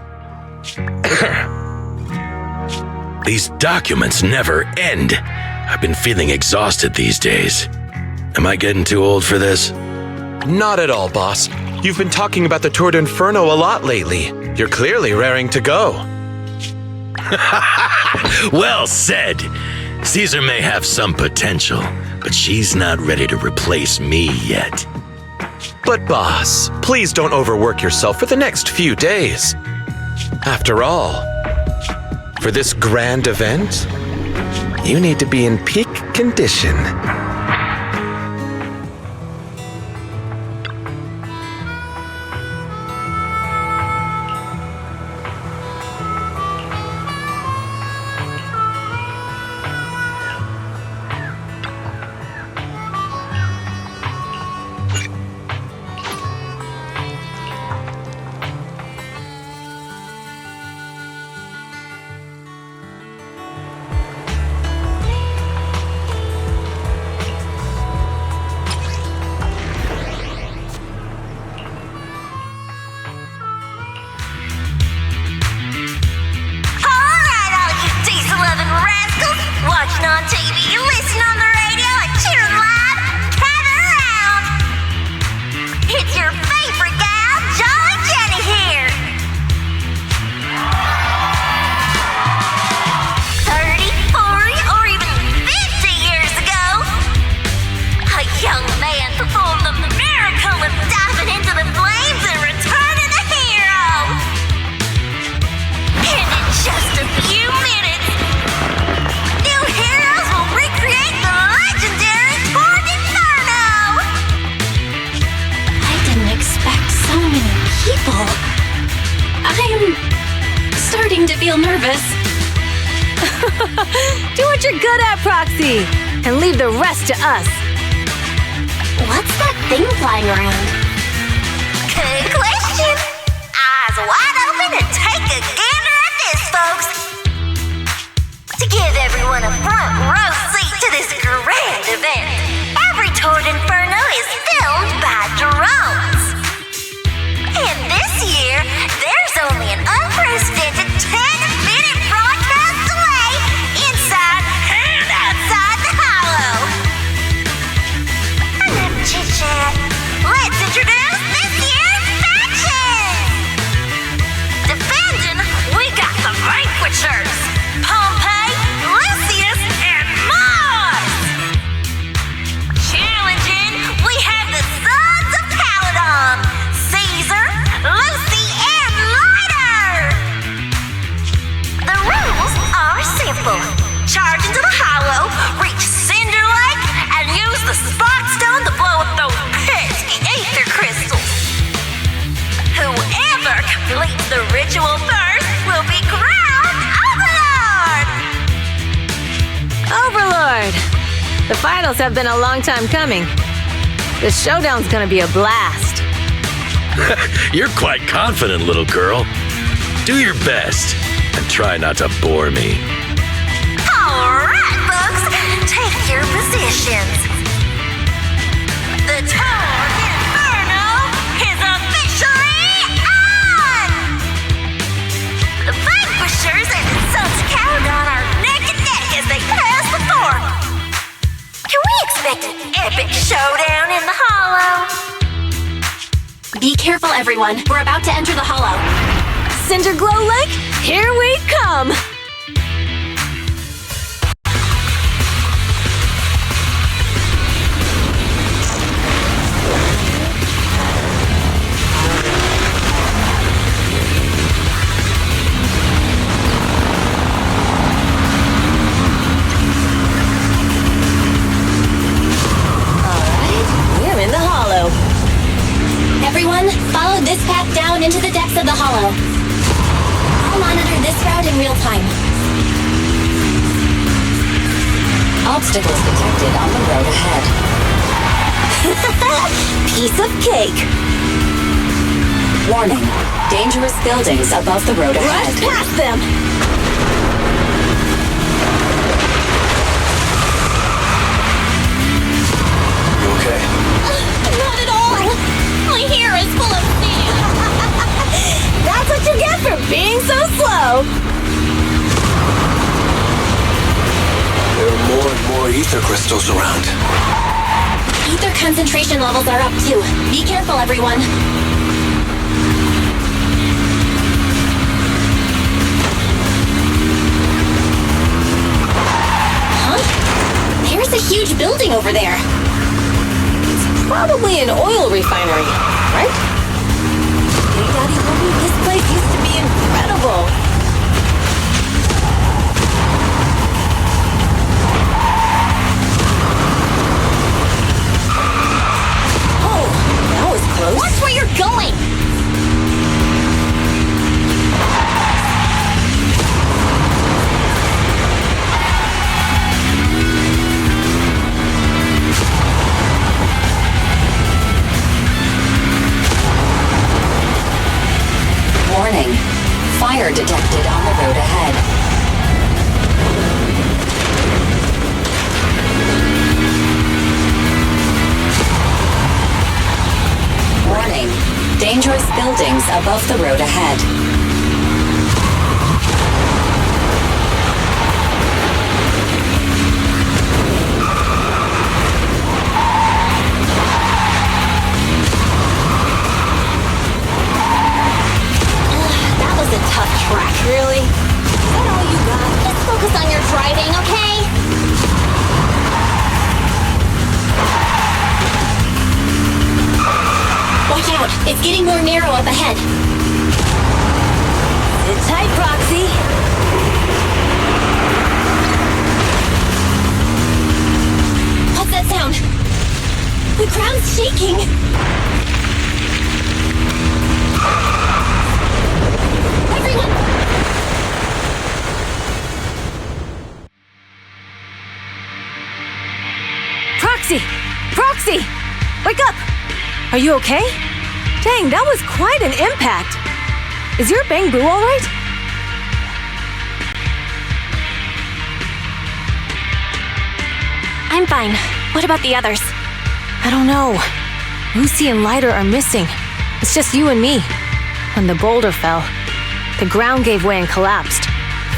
These documents never end. I've been feeling exhausted these days. Am I getting too old for this? Not at all, boss. You've been talking about the Tour d'Inferno a lot lately. You're clearly raring to go. Well said. Caesar may have some potential, but she's not ready to replace me yet. But boss, please don't overwork yourself for the next few days. After all, for this grand event, you need to be in peak condition. On TV, listen on the radio, and cheering live, gather around. It's your favorite gal, Jolly Jenny here. 30, 40, or even 50 years ago, a young man performed the miracle of diving into the flames and returning a hero. And in just a few minutes, recreate the legendary Tour d'Inferno! I didn't expect so many people. I'm starting to feel nervous. Do what you're good at, Proxy, and leave the rest to us. What's that thing flying around? Good question. Eyes wide open and take a gander at this, folks. To give everyone a front row seat to this grand event, every Tour d'Inferno is filmed by drones. And this year, there's only an unprecedented 10-minute broadcast delay inside and outside the hollow. Enough chit-chat. Let's introduce this year's faction. Defending, we got the Vanquishers, Pompey, Lucius, and Mars! Challenging, we have the Sons of Calydon, Caesar, Lucy, and Lighter! The rules are simple. Charge into the hollow, reach Cinder Lake, and use the Spark Stone to blow up those pesky ether crystals. Whoever completes the ritual first will be crowned Overlord! Overlord! The finals have been a long time coming. The showdown's gonna be a blast. You're quite confident, little girl. Do your best and try not to bore me. Alright, folks, take your positions. The Tour d'Inferno is officially on! The Vanquishers and the Sons of Calydon are neck and neck as they pass the fork. Can we expect an epic showdown in the hollow? Be careful, everyone. We're about to enter the hollow. Cinderglow Lake, here we come! Alright, we're in the hollow. Everyone, follow this path down into the depths of the hollow. I'll monitor this route in real time. Obstacles detected on the road ahead. Piece of cake. Warning. Dangerous buildings above the road ahead. Rush past them! You okay? Not at all! My hair is full of sand! That's what you get for being so slow! There are more and more ether crystals around. Ether concentration levels are up too. Be careful, everyone. There's a huge building over there. It's probably an oil refinery, right? Hey, Daddy Mommy, this place used to be incredible. Oh, that was close. Watch where you're going! Warning. Fire detected on the road ahead. Warning. Dangerous buildings above the road ahead. That was a tough track. Really? Is that all you got? Just focus on your driving, okay? Watch out! It's getting more narrow up ahead. Sit tight, Proxy. What's that sound? The ground's shaking. Everyone! Proxy! Proxy! Wake up! Are you okay? Dang, that was quite an impact. Is your bang boo all right? I'm fine. What about the others? I don't know. Lucy and Lighter are missing. It's just you and me. When the boulder fell, the ground gave way and collapsed,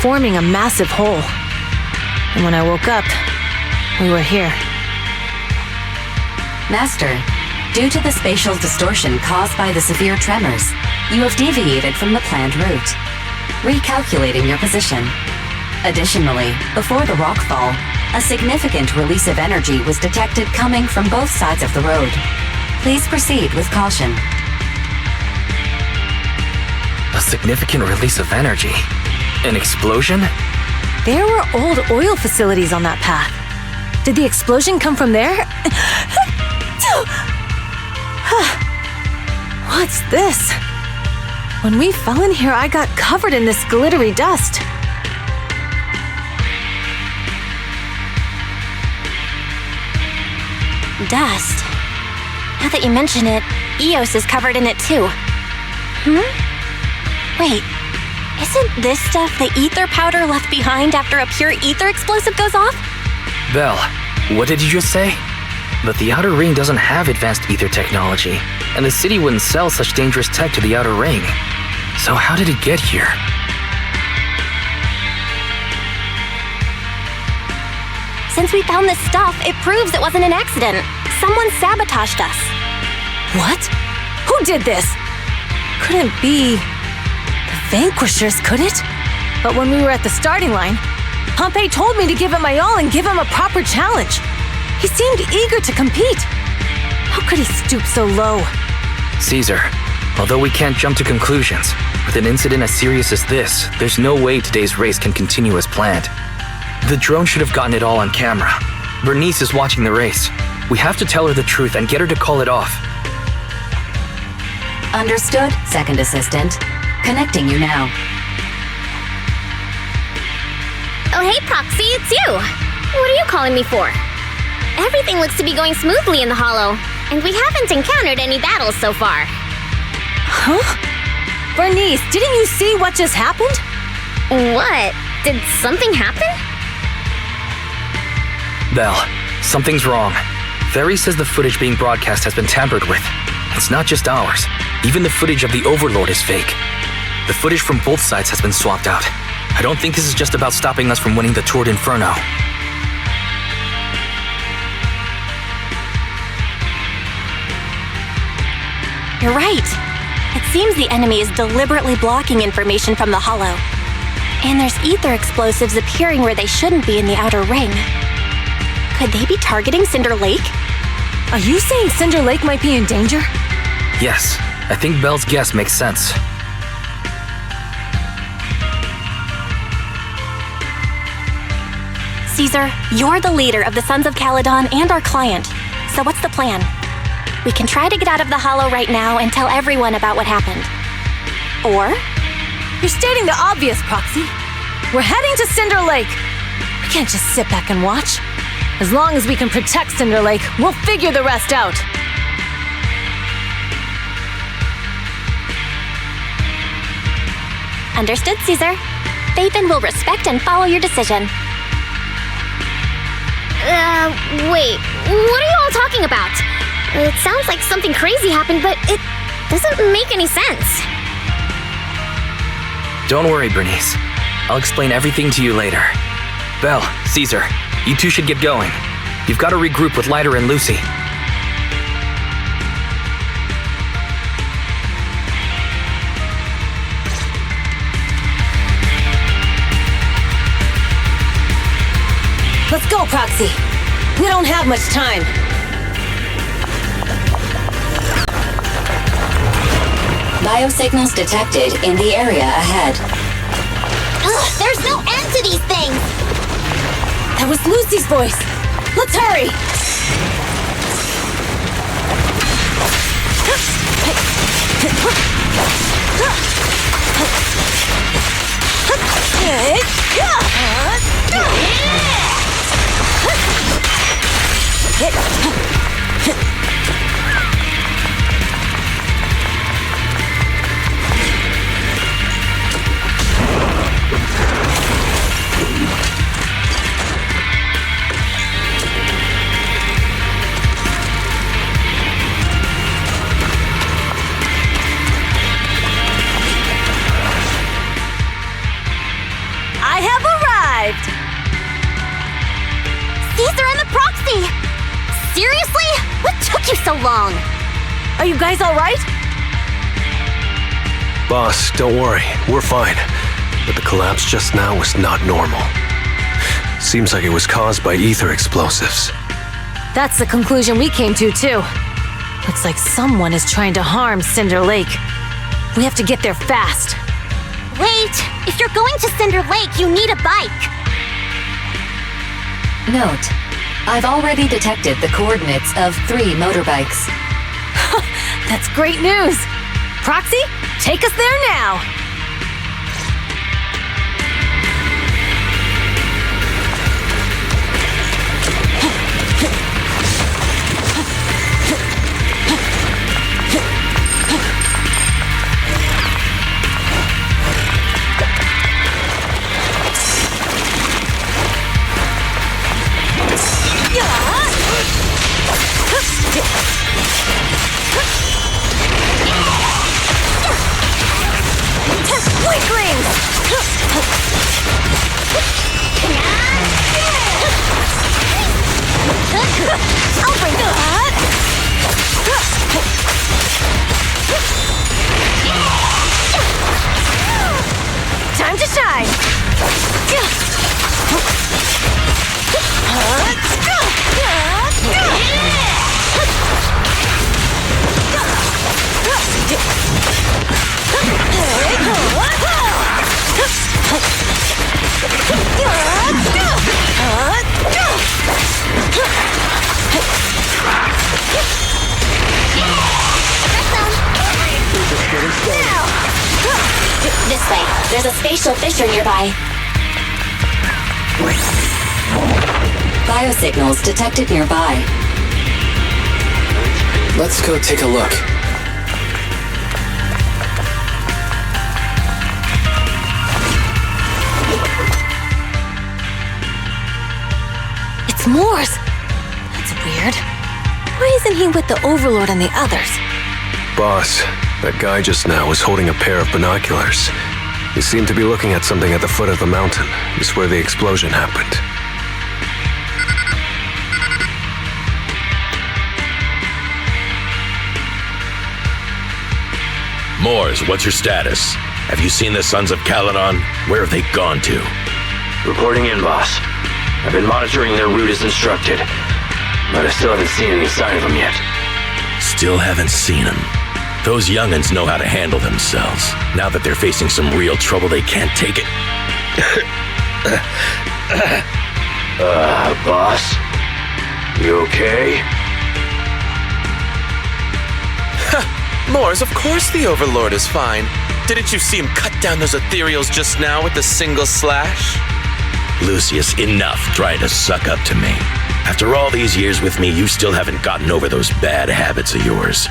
forming a massive hole. And when I woke up, we were here. Master, due to the spatial distortion caused by the severe tremors, you have deviated from the planned route, recalculating your position. Additionally, before the rockfall, a significant release of energy was detected coming from both sides of the road. Please proceed with caution. A significant release of energy? An explosion? There were old oil facilities on that path. Did the explosion come from there? What's this? When we fell in here, I got covered in this glittery dust. Dust. Now that you mention it, Eos is covered in it too. Wait, isn't this stuff the ether powder left behind after a pure ether explosive goes off? Belle, what did you just say? But the Outer Ring doesn't have advanced ether technology, and the city wouldn't sell such dangerous tech to the Outer Ring. So how did it get here? Since we found this stuff, it proves it wasn't an accident. Someone sabotaged us. What? Who did this? Couldn't be the Vanquishers, could it? But when we were at the starting line, Pompey told me to give it my all and give him a proper challenge. He seemed eager to compete. How could he stoop so low? Caesar, although we can't jump to conclusions, with an incident as serious as this, there's no way today's race can continue as planned. The drone should have gotten it all on camera. Burnice is watching the race. We have to tell her the truth and get her to call it off. Understood, Second Assistant. Connecting you now. Oh, hey, Proxy, it's you. What are you calling me for? Everything looks to be going smoothly in the Hollow, and we haven't encountered any battles so far. Huh? Burnice, didn't you see what just happened? What? Did something happen? Belle, something's wrong. Very says the footage being broadcast has been tampered with. It's not just ours. Even the footage of the Overlord is fake. The footage from both sides has been swapped out. I don't think this is just about stopping us from winning the Tour d'Inferno. You're right. It seems the enemy is deliberately blocking information from the Hollow. And there's ether explosives appearing where they shouldn't be in the outer ring. Could they be targeting Cinder Lake? Are you saying Cinder Lake might be in danger? Yes, I think Belle's guess makes sense. Caesar, you're the leader of the Sons of Calydon and our client. So what's the plan? We can try to get out of the Hollow right now and tell everyone about what happened. Or you're stating the obvious, Proxy. We're heading to Cinder Lake. We can't just sit back and watch. As long as we can protect Cinder Lake, we'll figure the rest out. Understood, Caesar. Phaethon will respect and follow your decision. Wait. What are you all talking about? It sounds like something crazy happened, but it doesn't make any sense. Don't worry, Burnice. I'll explain everything to you later. Belle, Caesar, you two should get going. You've got to regroup with Lighter and Lucy. Let's go, Proxy. We don't have much time. Biosignals detected in the area ahead. Ugh, there's no end to these things! That was Lucy's voice. Let's hurry! I have arrived! Caesar and the Proxy! Seriously? What took you so long? Are you guys all right? Boss, don't worry. We're fine. But the collapse just now was not normal. Seems like it was caused by ether explosives. That's the conclusion we came to, too. Looks like someone is trying to harm Cinder Lake. We have to get there fast. Wait! If you're going to Cinder Lake, you need a bike! Note, I've already detected the coordinates of 3 motorbikes. That's great news! Proxy, take us there now! Weaklings! I'll bring that! Time to shine! This way. There's a spatial fissure nearby. Biosignals detected nearby. Let's go take a look. It's Mors! That's weird. Why isn't he with the Overlord and the others? Boss, that guy just now was holding a pair of binoculars. He seemed to be looking at something at the foot of the mountain, just where the explosion happened. Mors, what's your status? Have you seen the Sons of Calydon? Where have they gone to? Reporting in, boss. I've been monitoring their route as instructed, but I still haven't seen any sign of them yet. Still haven't seen them. Those young'uns know how to handle themselves. Now that they're facing some real trouble, they can't take it. Boss? You okay? Mors, of course the Overlord is fine. Didn't you see him cut down those ethereals just now with a single slash? Lucius, enough trying to suck up to me. After all these years with me, you still haven't gotten over those bad habits of yours.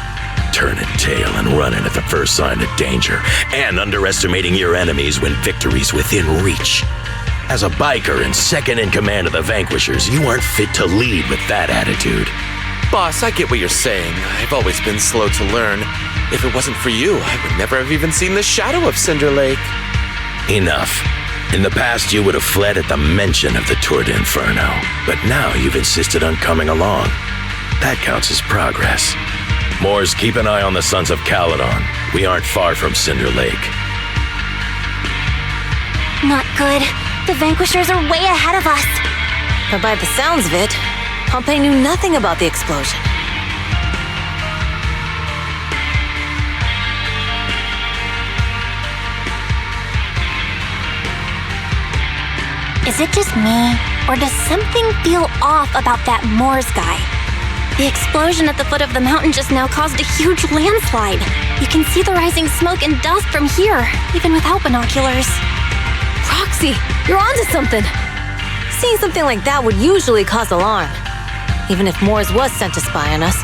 Turning tail and running at the first sign of danger, and underestimating your enemies when victory's within reach. As a biker and second in command of the Vanquishers, you aren't fit to lead with that attitude. Boss, I get what you're saying. I've always been slow to learn. If it wasn't for you, I would never have even seen the shadow of Cinder Lake. Enough. In the past, you would have fled at the mention of the Tour de Inferno, but now you've insisted on coming along. That counts as progress. Mors, keep an eye on the Sons of Calydon. We aren't far from Cinder Lake. Not good. The Vanquishers are way ahead of us. But by the sounds of it, Pompey knew nothing about the explosion. Is it just me, or does something feel off about that Mors guy? The explosion at the foot of the mountain just now caused a huge landslide. You can see the rising smoke and dust from here, even without binoculars. Proxy, you're onto something. Seeing something like that would usually cause alarm. Even if Mors was sent to spy on us.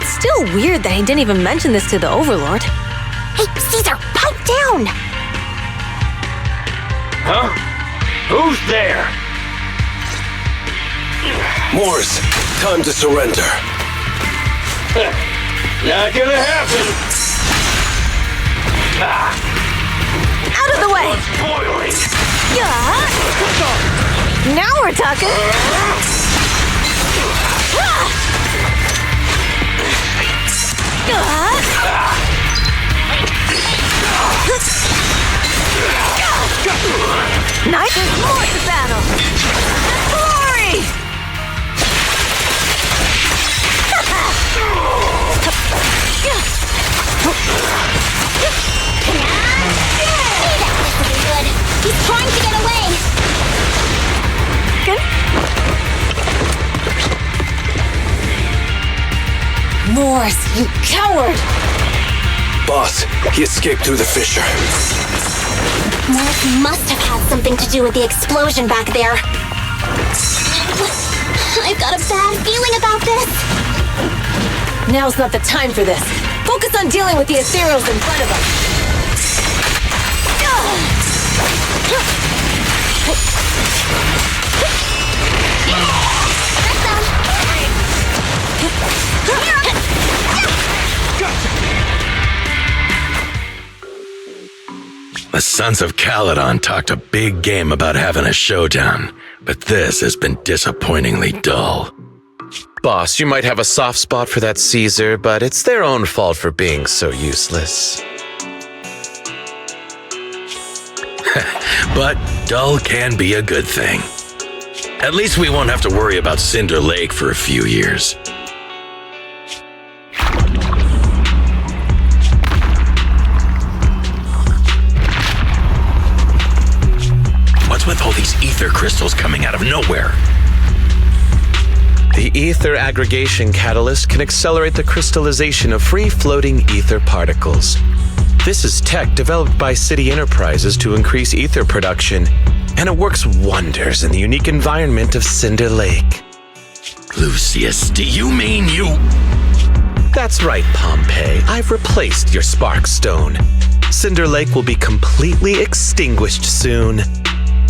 It's still weird that he didn't even mention this to the Overlord. Hey, Caesar, pipe down! Huh? Who's there? Mors, time to surrender. Not gonna happen. Out of the way! Boiling. Yeah. Now we're talking. Night, there's more to battle. Glory! Good. He's trying to get away. Good. Mors, you coward! Boss, he escaped through the fissure. Mors must have had something to do with the explosion back there. I've got a bad feeling about this. Now's not the time for this. Focus on dealing with the ethereals in front of us. The Sons of Calydon talked a big game about having a showdown, but this has been disappointingly dull. Boss, you might have a soft spot for that Caesar, but it's their own fault for being so useless. But dull can be a good thing. At least we won't have to worry about Cinder Lake for a few years. What's with all these ether crystals coming out of nowhere? The ether aggregation catalyst can accelerate the crystallization of free-floating ether particles. This is tech developed by City Enterprises to increase ether production and it works wonders in the unique environment of Cinder Lake. Lucius, do you mean you... That's right, Pompey. I've replaced your spark stone. Cinder Lake will be completely extinguished soon.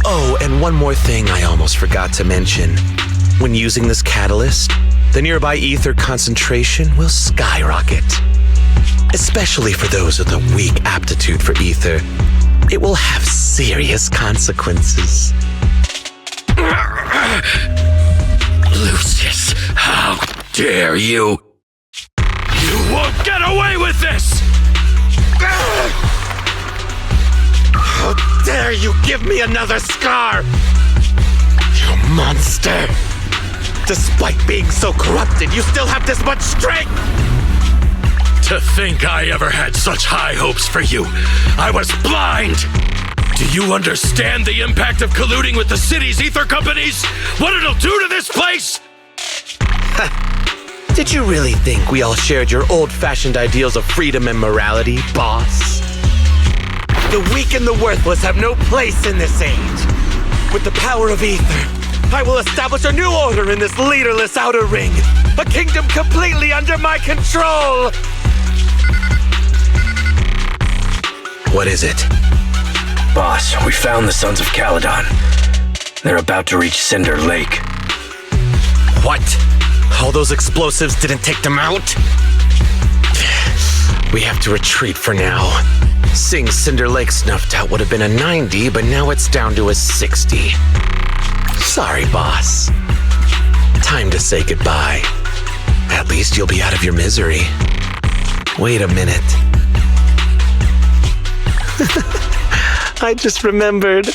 Oh, and one more thing I almost forgot to mention. When using this catalyst, the nearby ether concentration will skyrocket. Especially for those with a weak aptitude for ether, it will have serious consequences. Lucius, how dare you? You won't get away with this! How dare you give me another scar! You monster! Despite being so corrupted, you still have this much strength! To think I ever had such high hopes for you. I was blind! Do you understand the impact of colluding with the city's ether companies? What it'll do to this place? Did you really think we all shared your old-fashioned ideals of freedom and morality, boss? The weak and the worthless have no place in this age. With the power of ether, I will establish a new order in this leaderless outer ring. A kingdom completely under my control! What is it? Boss, we found the Sons of Calydon. They're about to reach Cinder Lake. What? All those explosives didn't take them out? We have to retreat for now. Seeing Cinder Lake snuffed out would have been a 90, but now it's down to a 60. Sorry, boss. Time to say goodbye. At least you'll be out of your misery. Wait a minute. I just remembered.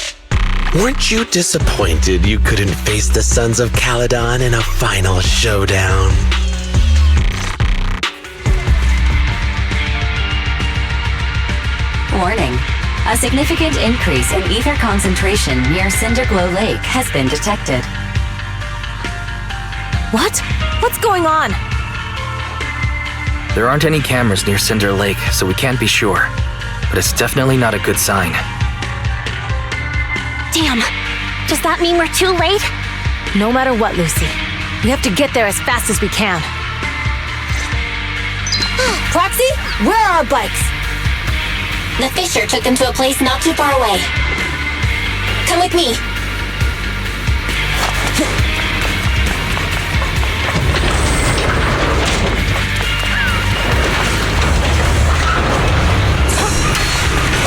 Weren't you disappointed you couldn't face the Sons of Calydon in a final showdown? Warning. A significant increase in ether concentration near Cinderglow Lake has been detected. What? What's going on? There aren't any cameras near Cinder Lake, so we can't be sure. But it's definitely not a good sign. Damn. Does that mean we're too late? No matter what, Lucy. We have to get there as fast as we can. Proxy, where are our bikes? The Fisher took them to a place not too far away. Come with me.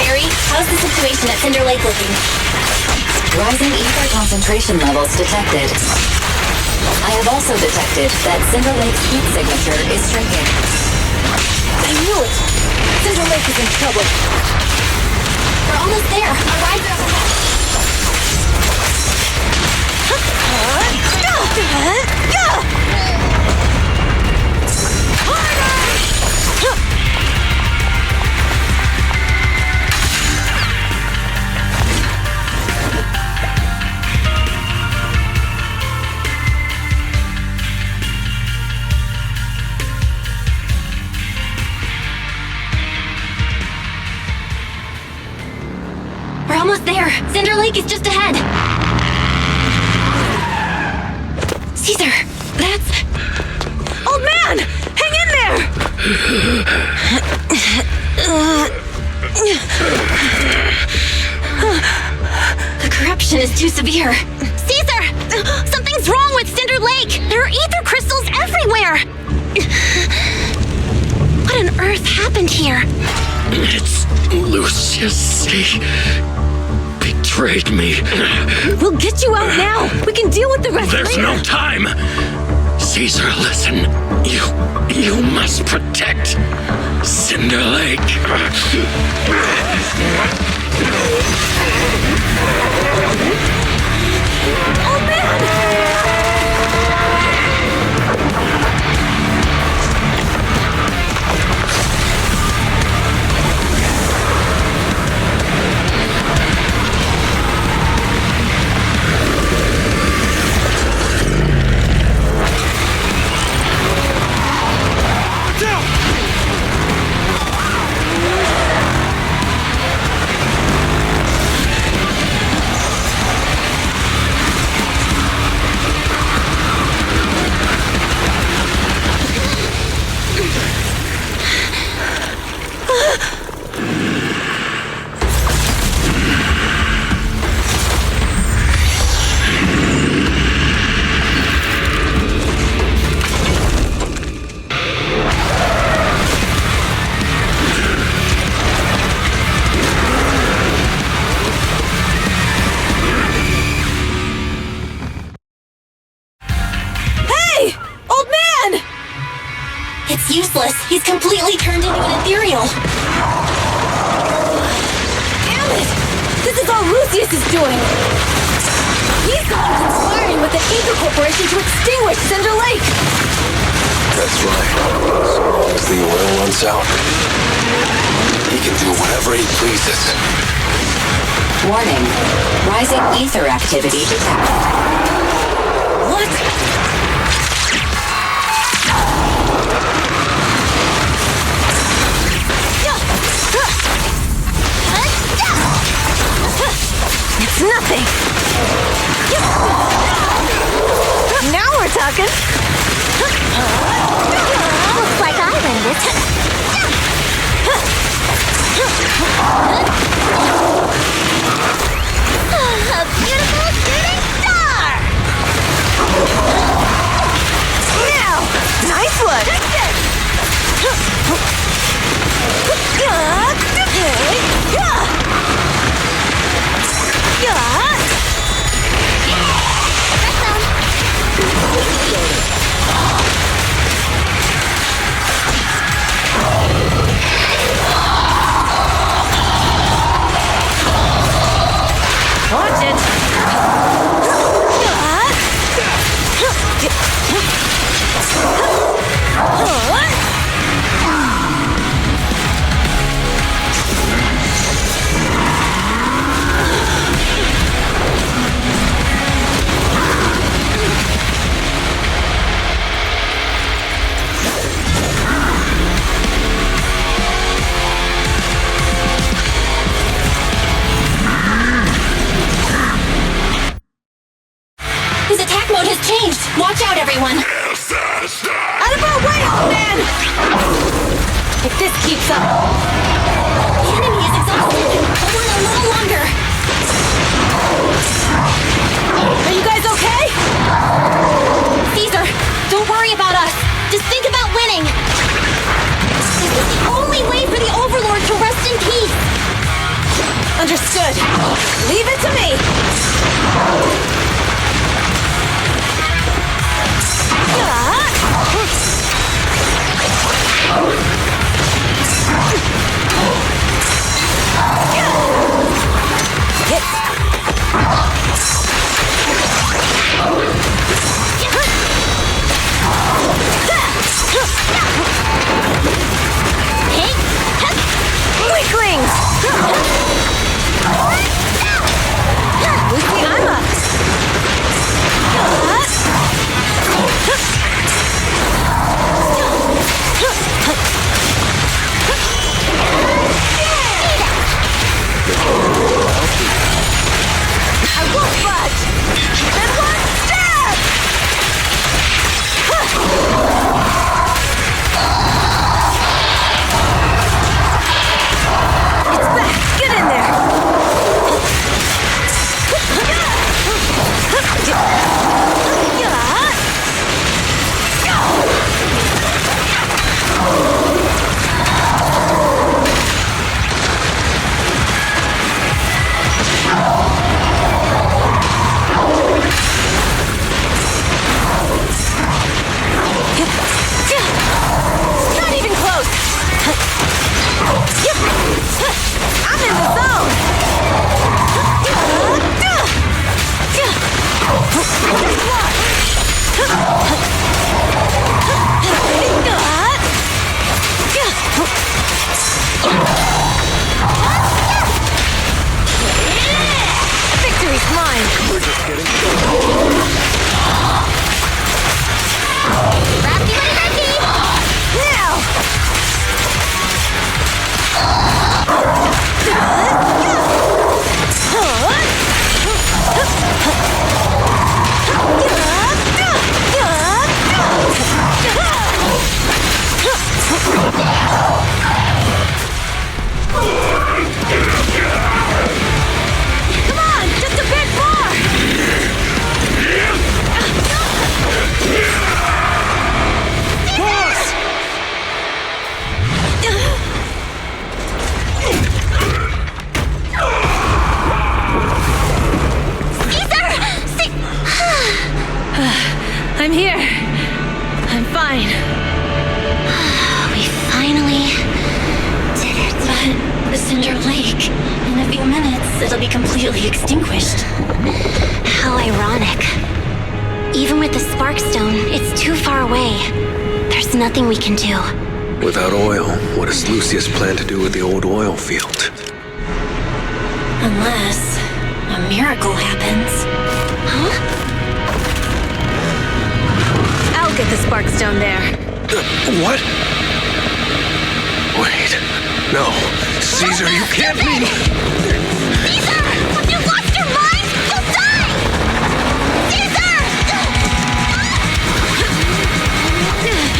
Barry, how's the situation at Cinder Lake looking? Rising ether concentration levels detected. I have also detected that Cinder Lake's heat signature is shrinking. I knew it! Cinder Lake is in trouble. We're almost there. Our rides are up ahead. We're almost there. Cinder Lake is just ahead. Caesar, that's... Old man! Hang in there! The corruption is too severe. Caesar! Something's wrong with Cinder Lake! There are ether crystals everywhere! What on earth happened here? It's Lucius. He betrayed me. We'll get you out now. We can deal with the rest There's later. no time. Caesar, listen. You must protect Cinder Lake. Oh, man! completely turned into an ethereal. Damn it! This is all Lucius is doing! He's the one conspiring with the Inca Corporation to extinguish Cinder Lake! That's right. As long as the oil runs out, he can do whatever he pleases. Warning. Rising ether activity detected. What? It's nothing! Now we're talking! Looks like I win this. A beautiful shooting star! Now! Nice one! Watch it! His attack mode has changed! Watch out, everyone! Out of our way, old man! If this keeps up... The enemy is exhausted! Hold on a little longer! Are you guys okay? Caesar, don't worry about us! Just think about winning! This is the only way for the Overlord to rest in peace! Understood. Leave it to me! Weaklings! Lucy, I'm up! I won't budge! And one stab! It's back! Get in there! Not even close! I'm in the zone! Victory's mine! We're just getting started. Now! Come on, just a bit more! Cinder Lake. In a few minutes, it'll be completely extinguished. How ironic. Even with the Sparkstone, it's too far away. There's nothing we can do. Without oil, what does Lucius plan to do with the old oil field? Unless a miracle happens. Huh? I'll get the Sparkstone there. What? Wait. No. Caesar, you can't mean... Caesar! Have you lost your mind? You'll die! Caesar!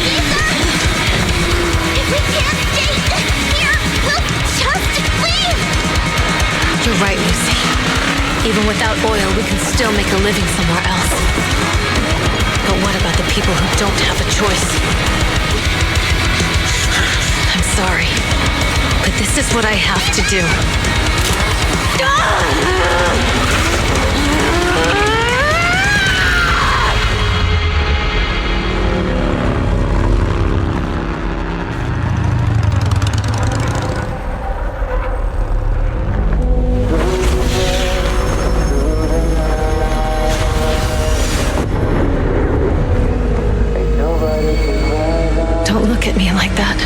Caesar! If we can't stay here, we'll just leave! You're right, Lucy. Even without oil, we can still make a living somewhere else. But what about the people who don't have a choice? I'm sorry, but this is what I have to do. Don't look at me like that,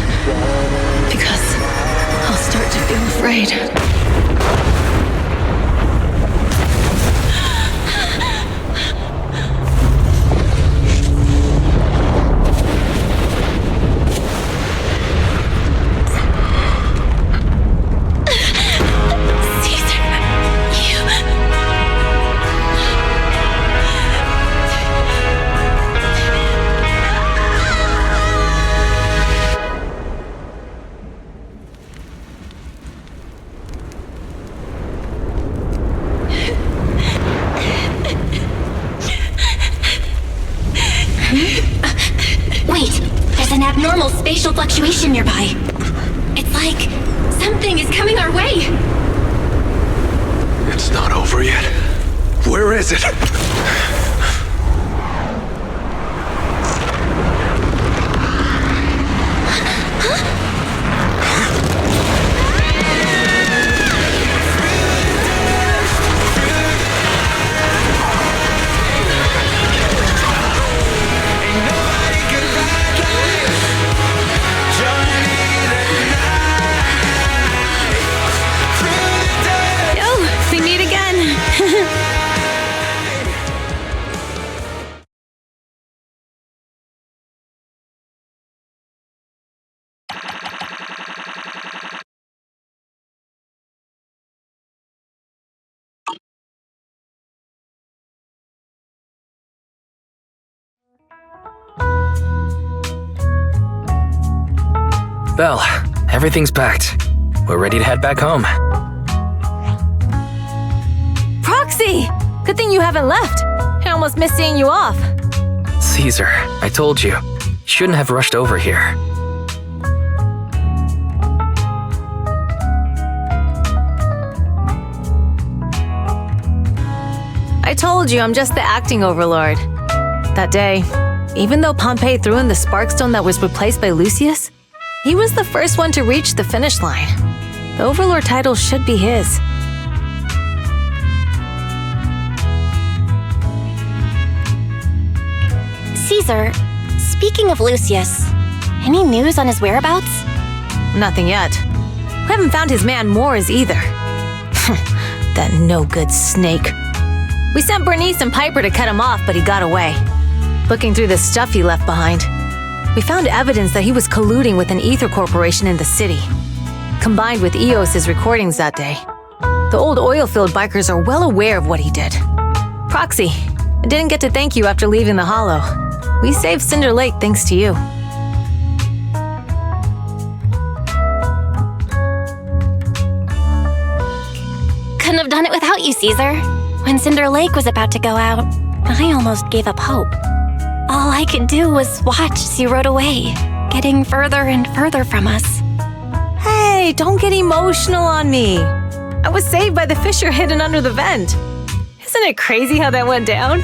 because I'll start to feel afraid. Abnormal spatial fluctuation nearby. It's like something is coming our way. It's not over yet. Where is it? Belle, everything's packed. We're ready to head back home. Proxy! Good thing you haven't left. I almost missed seeing you off. Caesar, I told you. You shouldn't have rushed over here. I told you I'm just the acting Overlord. That day, even though Pompey threw in the Sparkstone that was replaced by Lucius, he was the first one to reach the finish line. The Overlord title should be his. Caesar, speaking of Lucius, any news on his whereabouts? Nothing yet. We haven't found his man Moores either. That no-good snake. We sent Burnice and Piper to cut him off, but he got away. Looking through the stuff he left behind, we found evidence that he was colluding with an ether corporation in the city, combined with Eos's recordings that day. The old oil-filled bikers are well aware of what he did. Proxy, I didn't get to thank you after leaving the Hollow. We saved Cinder Lake thanks to you. Couldn't have done it without you, Caesar. When Cinder Lake was about to go out, I almost gave up hope. All I could do was watch as you rode away, getting further and further from us. Hey, don't get emotional on me. I was saved by the fissure hidden under the vent. Isn't it crazy how that went down?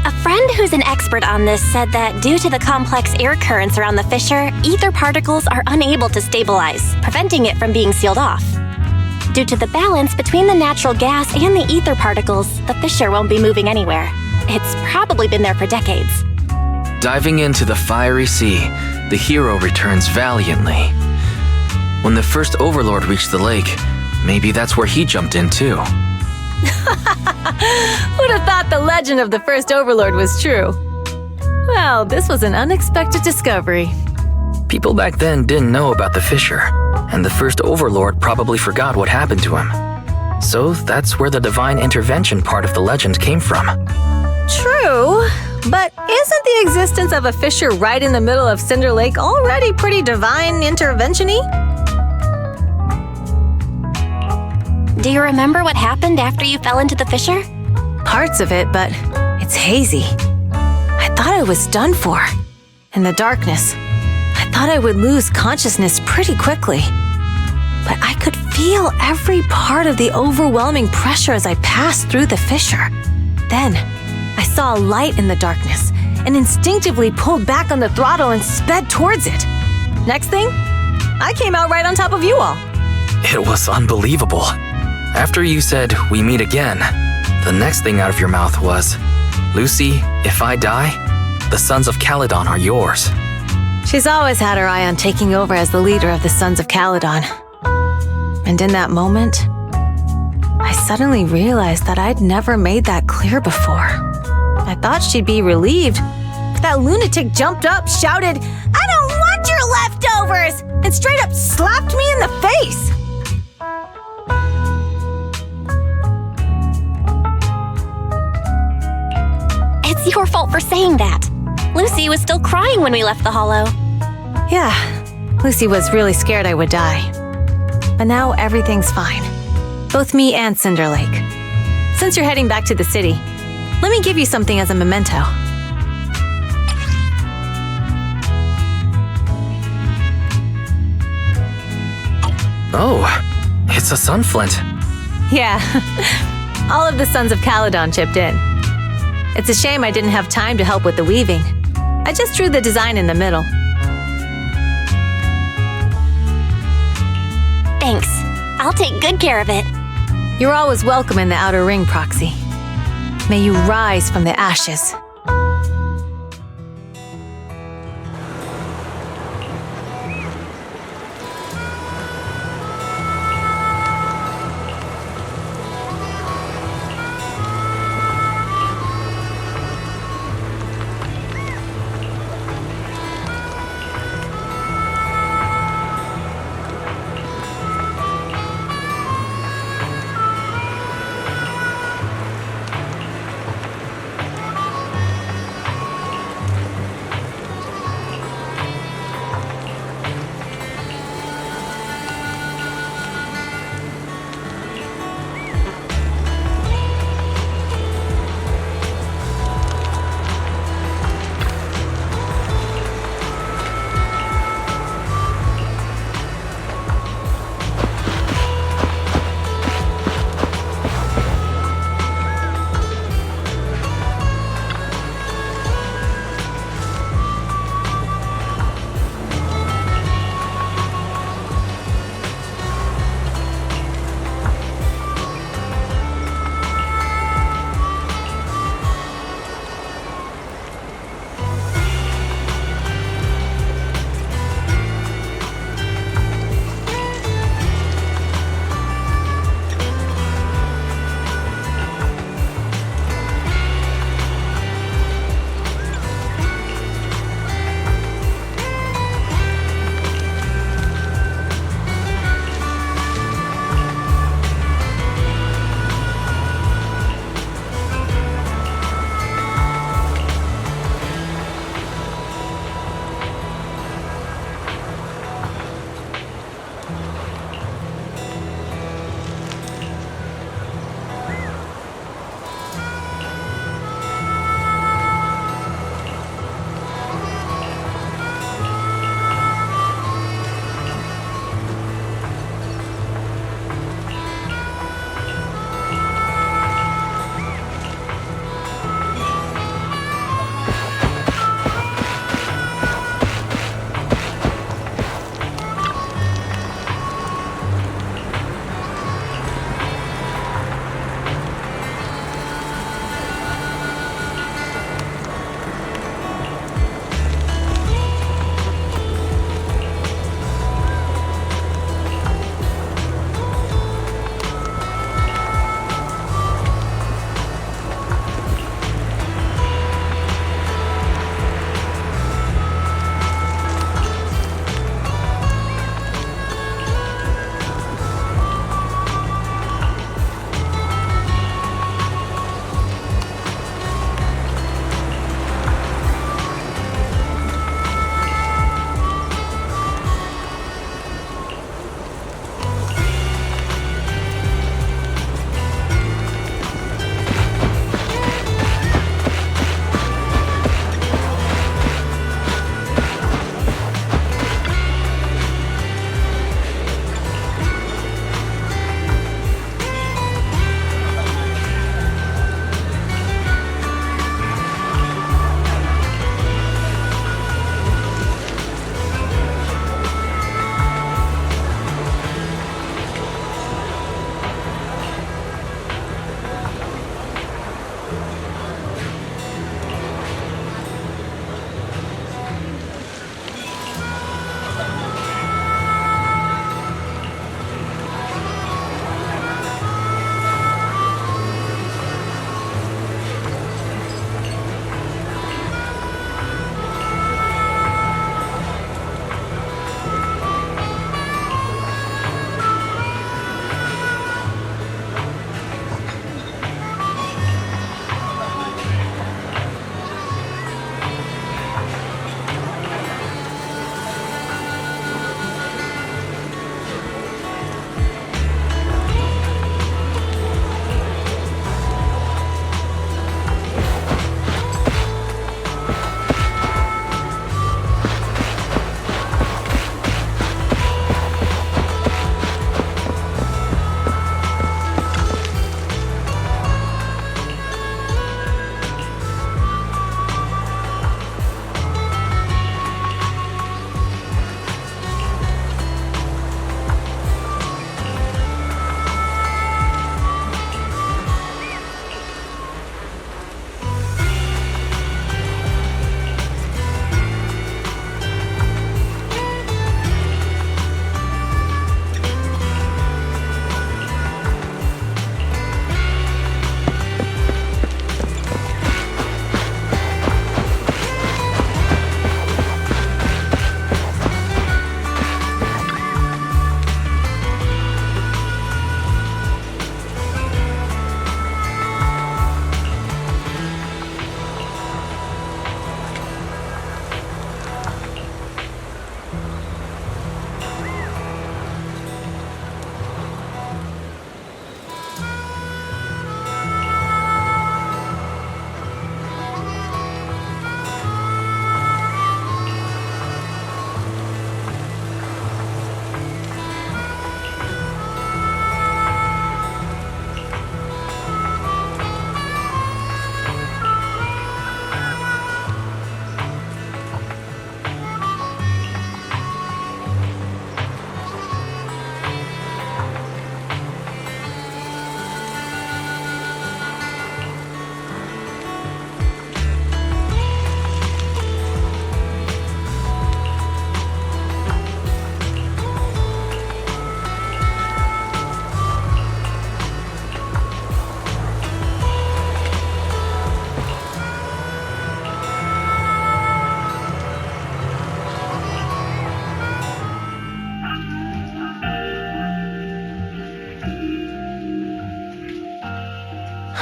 A friend who's an expert on this said that due to the complex air currents around the fissure, ether particles are unable to stabilize, preventing it from being sealed off. Due to the balance between the natural gas and the ether particles, the fissure won't be moving anywhere. It's probably been there for decades. Diving into the fiery sea, the hero returns valiantly. When the first Overlord reached the lake, maybe that's where he jumped in too. Who'd have thought the legend of the first Overlord was true? Well, this was an unexpected discovery. People back then didn't know about the fissure, and the first Overlord probably forgot what happened to him. So that's where the divine intervention part of the legend came from. True, but isn't the existence of a fissure right in the middle of Cinder Lake already pretty divine intervention-y? Do you remember what happened after you fell into the fissure? Parts of it, but it's hazy. I thought I was done for. In the darkness, I thought I would lose consciousness pretty quickly. But I could feel every part of the overwhelming pressure as I passed through the fissure. Then, I saw a light in the darkness and instinctively pulled back on the throttle and sped towards it. Next thing, I came out right on top of you all. It was unbelievable. After you said, "We meet again," the next thing out of your mouth was, "Lucy, if I die, the Sons of Calydon are yours." She's always had her eye on taking over as the leader of the Sons of Calydon. And in that moment, I suddenly realized that I'd never made that clear before. I thought she'd be relieved, but that lunatic jumped up, shouted, "I don't want your leftovers!" and straight up slapped me in the face. It's your fault for saying that. Lucy was still crying when we left the hollow. Yeah, Lucy was really scared I would die. But now everything's fine. Both me and Cinder Lake. Since you're heading back to the city, let me give you something as a memento. Oh, it's a sun flint. Yeah, all of the Sons of Calydon chipped in. It's a shame I didn't have time to help with the weaving. I just drew the design in the middle. Thanks. I'll take good care of it. You're always welcome in the outer ring, Proxy. May you rise from the ashes.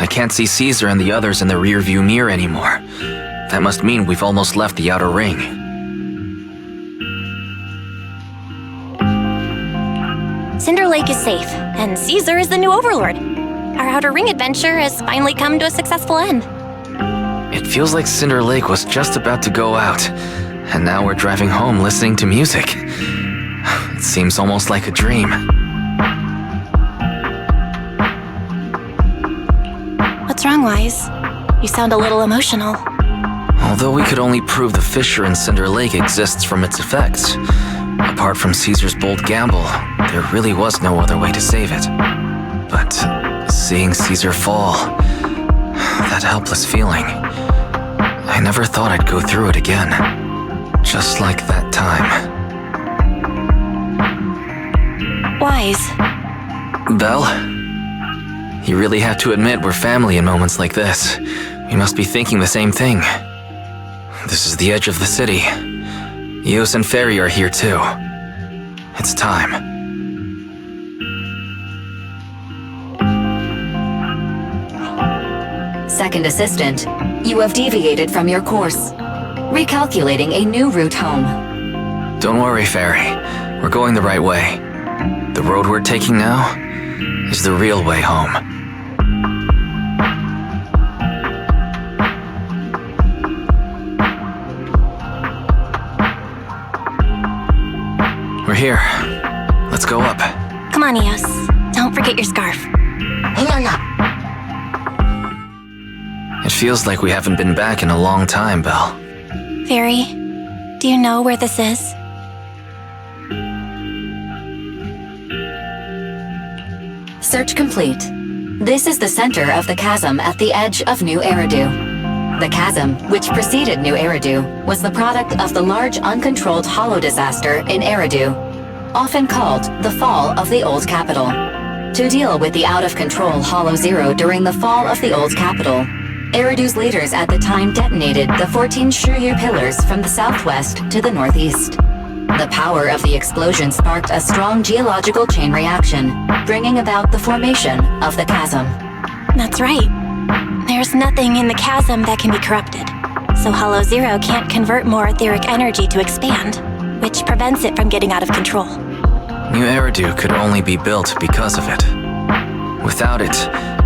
I can't see Caesar and the others in the rearview mirror anymore. That must mean we've almost left the outer ring. Cinder Lake is safe, and Caesar is the new Overlord. Our outer ring adventure has finally come to a successful end. It feels like Cinder Lake was just about to go out, and now we're driving home listening to music. It seems almost like a dream. What's wrong, Wise? You sound a little emotional. Although we could only prove the fissure in Cinder Lake exists from its effects, apart from Caesar's bold gamble, there really was no other way to save it. But seeing Caesar fall, that helpless feeling, I never thought I'd go through it again. Just like that time. Wise. Belle? You really have to admit we're family in moments like this. We must be thinking the same thing. This is the edge of the city. Eos and Ferry are here too. It's time. Second Assistant, you have deviated from your course. Recalculating a new route home. Don't worry, Ferry. We're going the right way. The road we're taking now is the real way home. We're here. Let's go up. Come on, Eos. Don't forget your scarf. It feels like we haven't been back in a long time, Belle. Ferry, do you know where this is? Search complete. This is the center of the chasm at the edge of New Eridu. The chasm, which preceded New Eridu, was the product of the large uncontrolled hollow disaster in Eridu, often called the fall of the Old Capital. To deal with the out-of-control Hollow Zero during the fall of the Old Capital, Eridu's leaders at the time detonated the 14 Shiryu pillars from the southwest to the northeast. The power of the explosion sparked a strong geological chain reaction, bringing about the formation of the chasm. That's right. There's nothing in the chasm that can be corrupted, so Hollow Zero can't convert more etheric energy to expand, which prevents it from getting out of control. New Eridu could only be built because of it. Without it,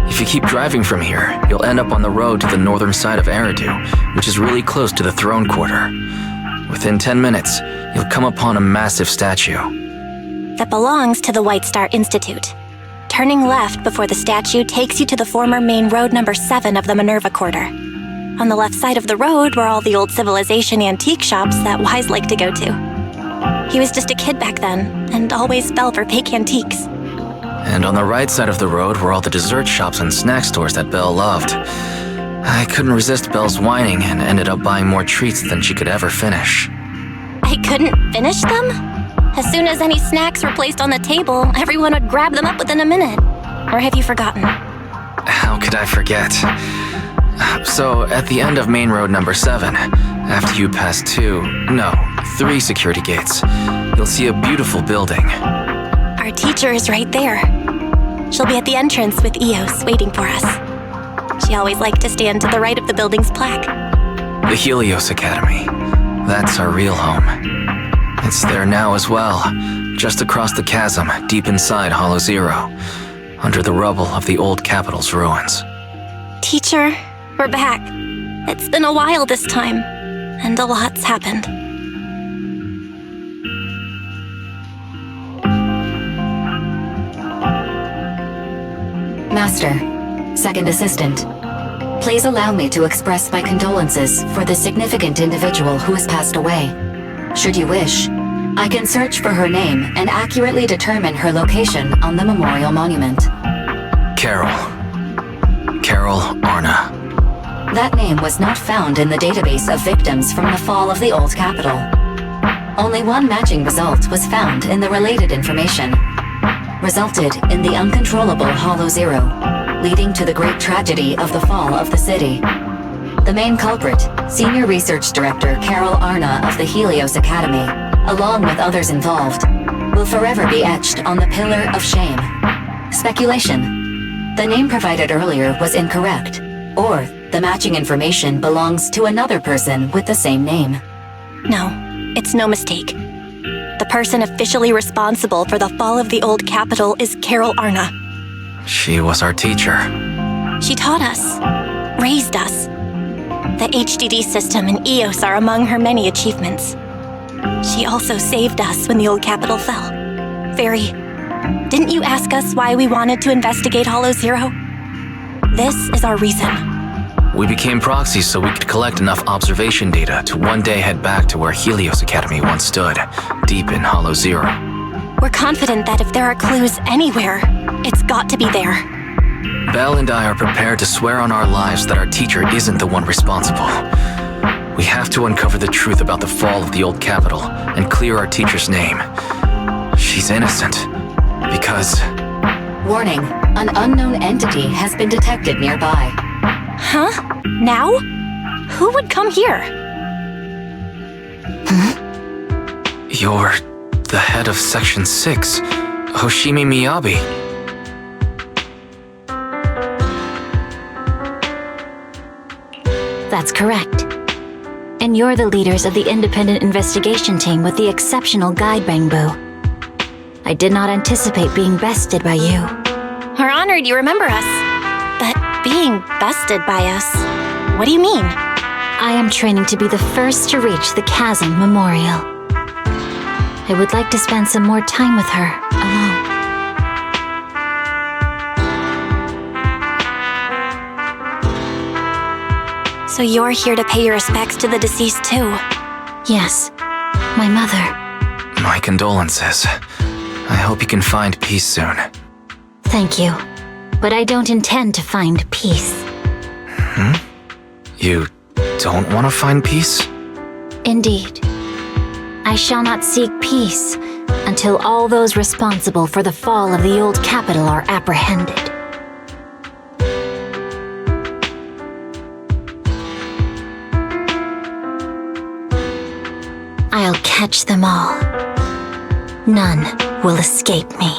if you keep driving from here, you'll end up on the road to the northern side of Eridu, which is really close to the throne quarter. Within 10 minutes, you'll come upon a massive statue. That belongs to the White Star Institute. Turning left before the statue takes you to the former main road number 7 of the Minerva Quarter. On the left side of the road were all the old civilization antique shops that Wise liked to go to. He was just a kid back then, and always fell for fake antiques. And on the right side of the road were all the dessert shops and snack stores that Belle loved. I couldn't resist Belle's whining and ended up buying more treats than she could ever finish. I couldn't finish them? As soon as any snacks were placed on the table, everyone would grab them up within a minute. Or have you forgotten? How could I forget? So, at the end of main road number 7, after you pass 3 security gates, you'll see a beautiful building. Our teacher is right there. She'll be at the entrance with Eos waiting for us. She always liked to stand to the right of the building's plaque. The Helios Academy. That's our real home. It's there now as well, just across the chasm, deep inside Hollow Zero, under the rubble of the old capital's ruins. Teacher, we're back. It's been a while this time, and a lot's happened. Master, Second Assistant, please allow me to express my condolences for the significant individual who has passed away. Should you wish, I can search for her name and accurately determine her location on the memorial monument. Carol Arna. That name was not found in the database of victims from the fall of the Old Capital. Only one matching result was found in the related information. Resulted in the uncontrollable Hollow Zero, leading to the great tragedy of the fall of the city. The main culprit, Senior Research Director Carol Arna of the Helios Academy, along with others involved, will forever be etched on the Pillar of Shame. Speculation. The name provided earlier was incorrect, or the matching information belongs to another person with the same name. No, it's no mistake. The person officially responsible for the fall of the old capital is Carol Arna. She was our teacher. She taught us, raised us. The HDD system and EOS are among her many achievements. She also saved us when the old capital fell. Fairy, didn't you ask us why we wanted to investigate Hollow Zero? This is our reason. We became Proxy so we could collect enough observation data to one day head back to where Helios Academy once stood, deep in Hollow Zero. We're confident that if there are clues anywhere, it's got to be there. Belle and I are prepared to swear on our lives that our teacher isn't the one responsible. We have to uncover the truth about the fall of the old capital and clear our teacher's name. She's innocent, because... Warning, an unknown entity has been detected nearby. Huh? Now? Who would come here? You're the head of Section 6, Hoshimi Miyabi. That's correct. And you're the leaders of the independent investigation team with the exceptional guide Bangbu. I did not anticipate being bested by you. We're honored you remember us. But being bested by us, what do you mean? I am training to be the first to reach the Chasm Memorial. I would like to spend some more time with her, alone. So you're here to pay your respects to the deceased too? Yes, my mother. My condolences. I hope you can find peace soon. Thank you, but I don't intend to find peace. You don't want to find peace? Indeed. I shall not seek peace until all those responsible for the fall of the old capital are apprehended. I'll catch them all. None will escape me.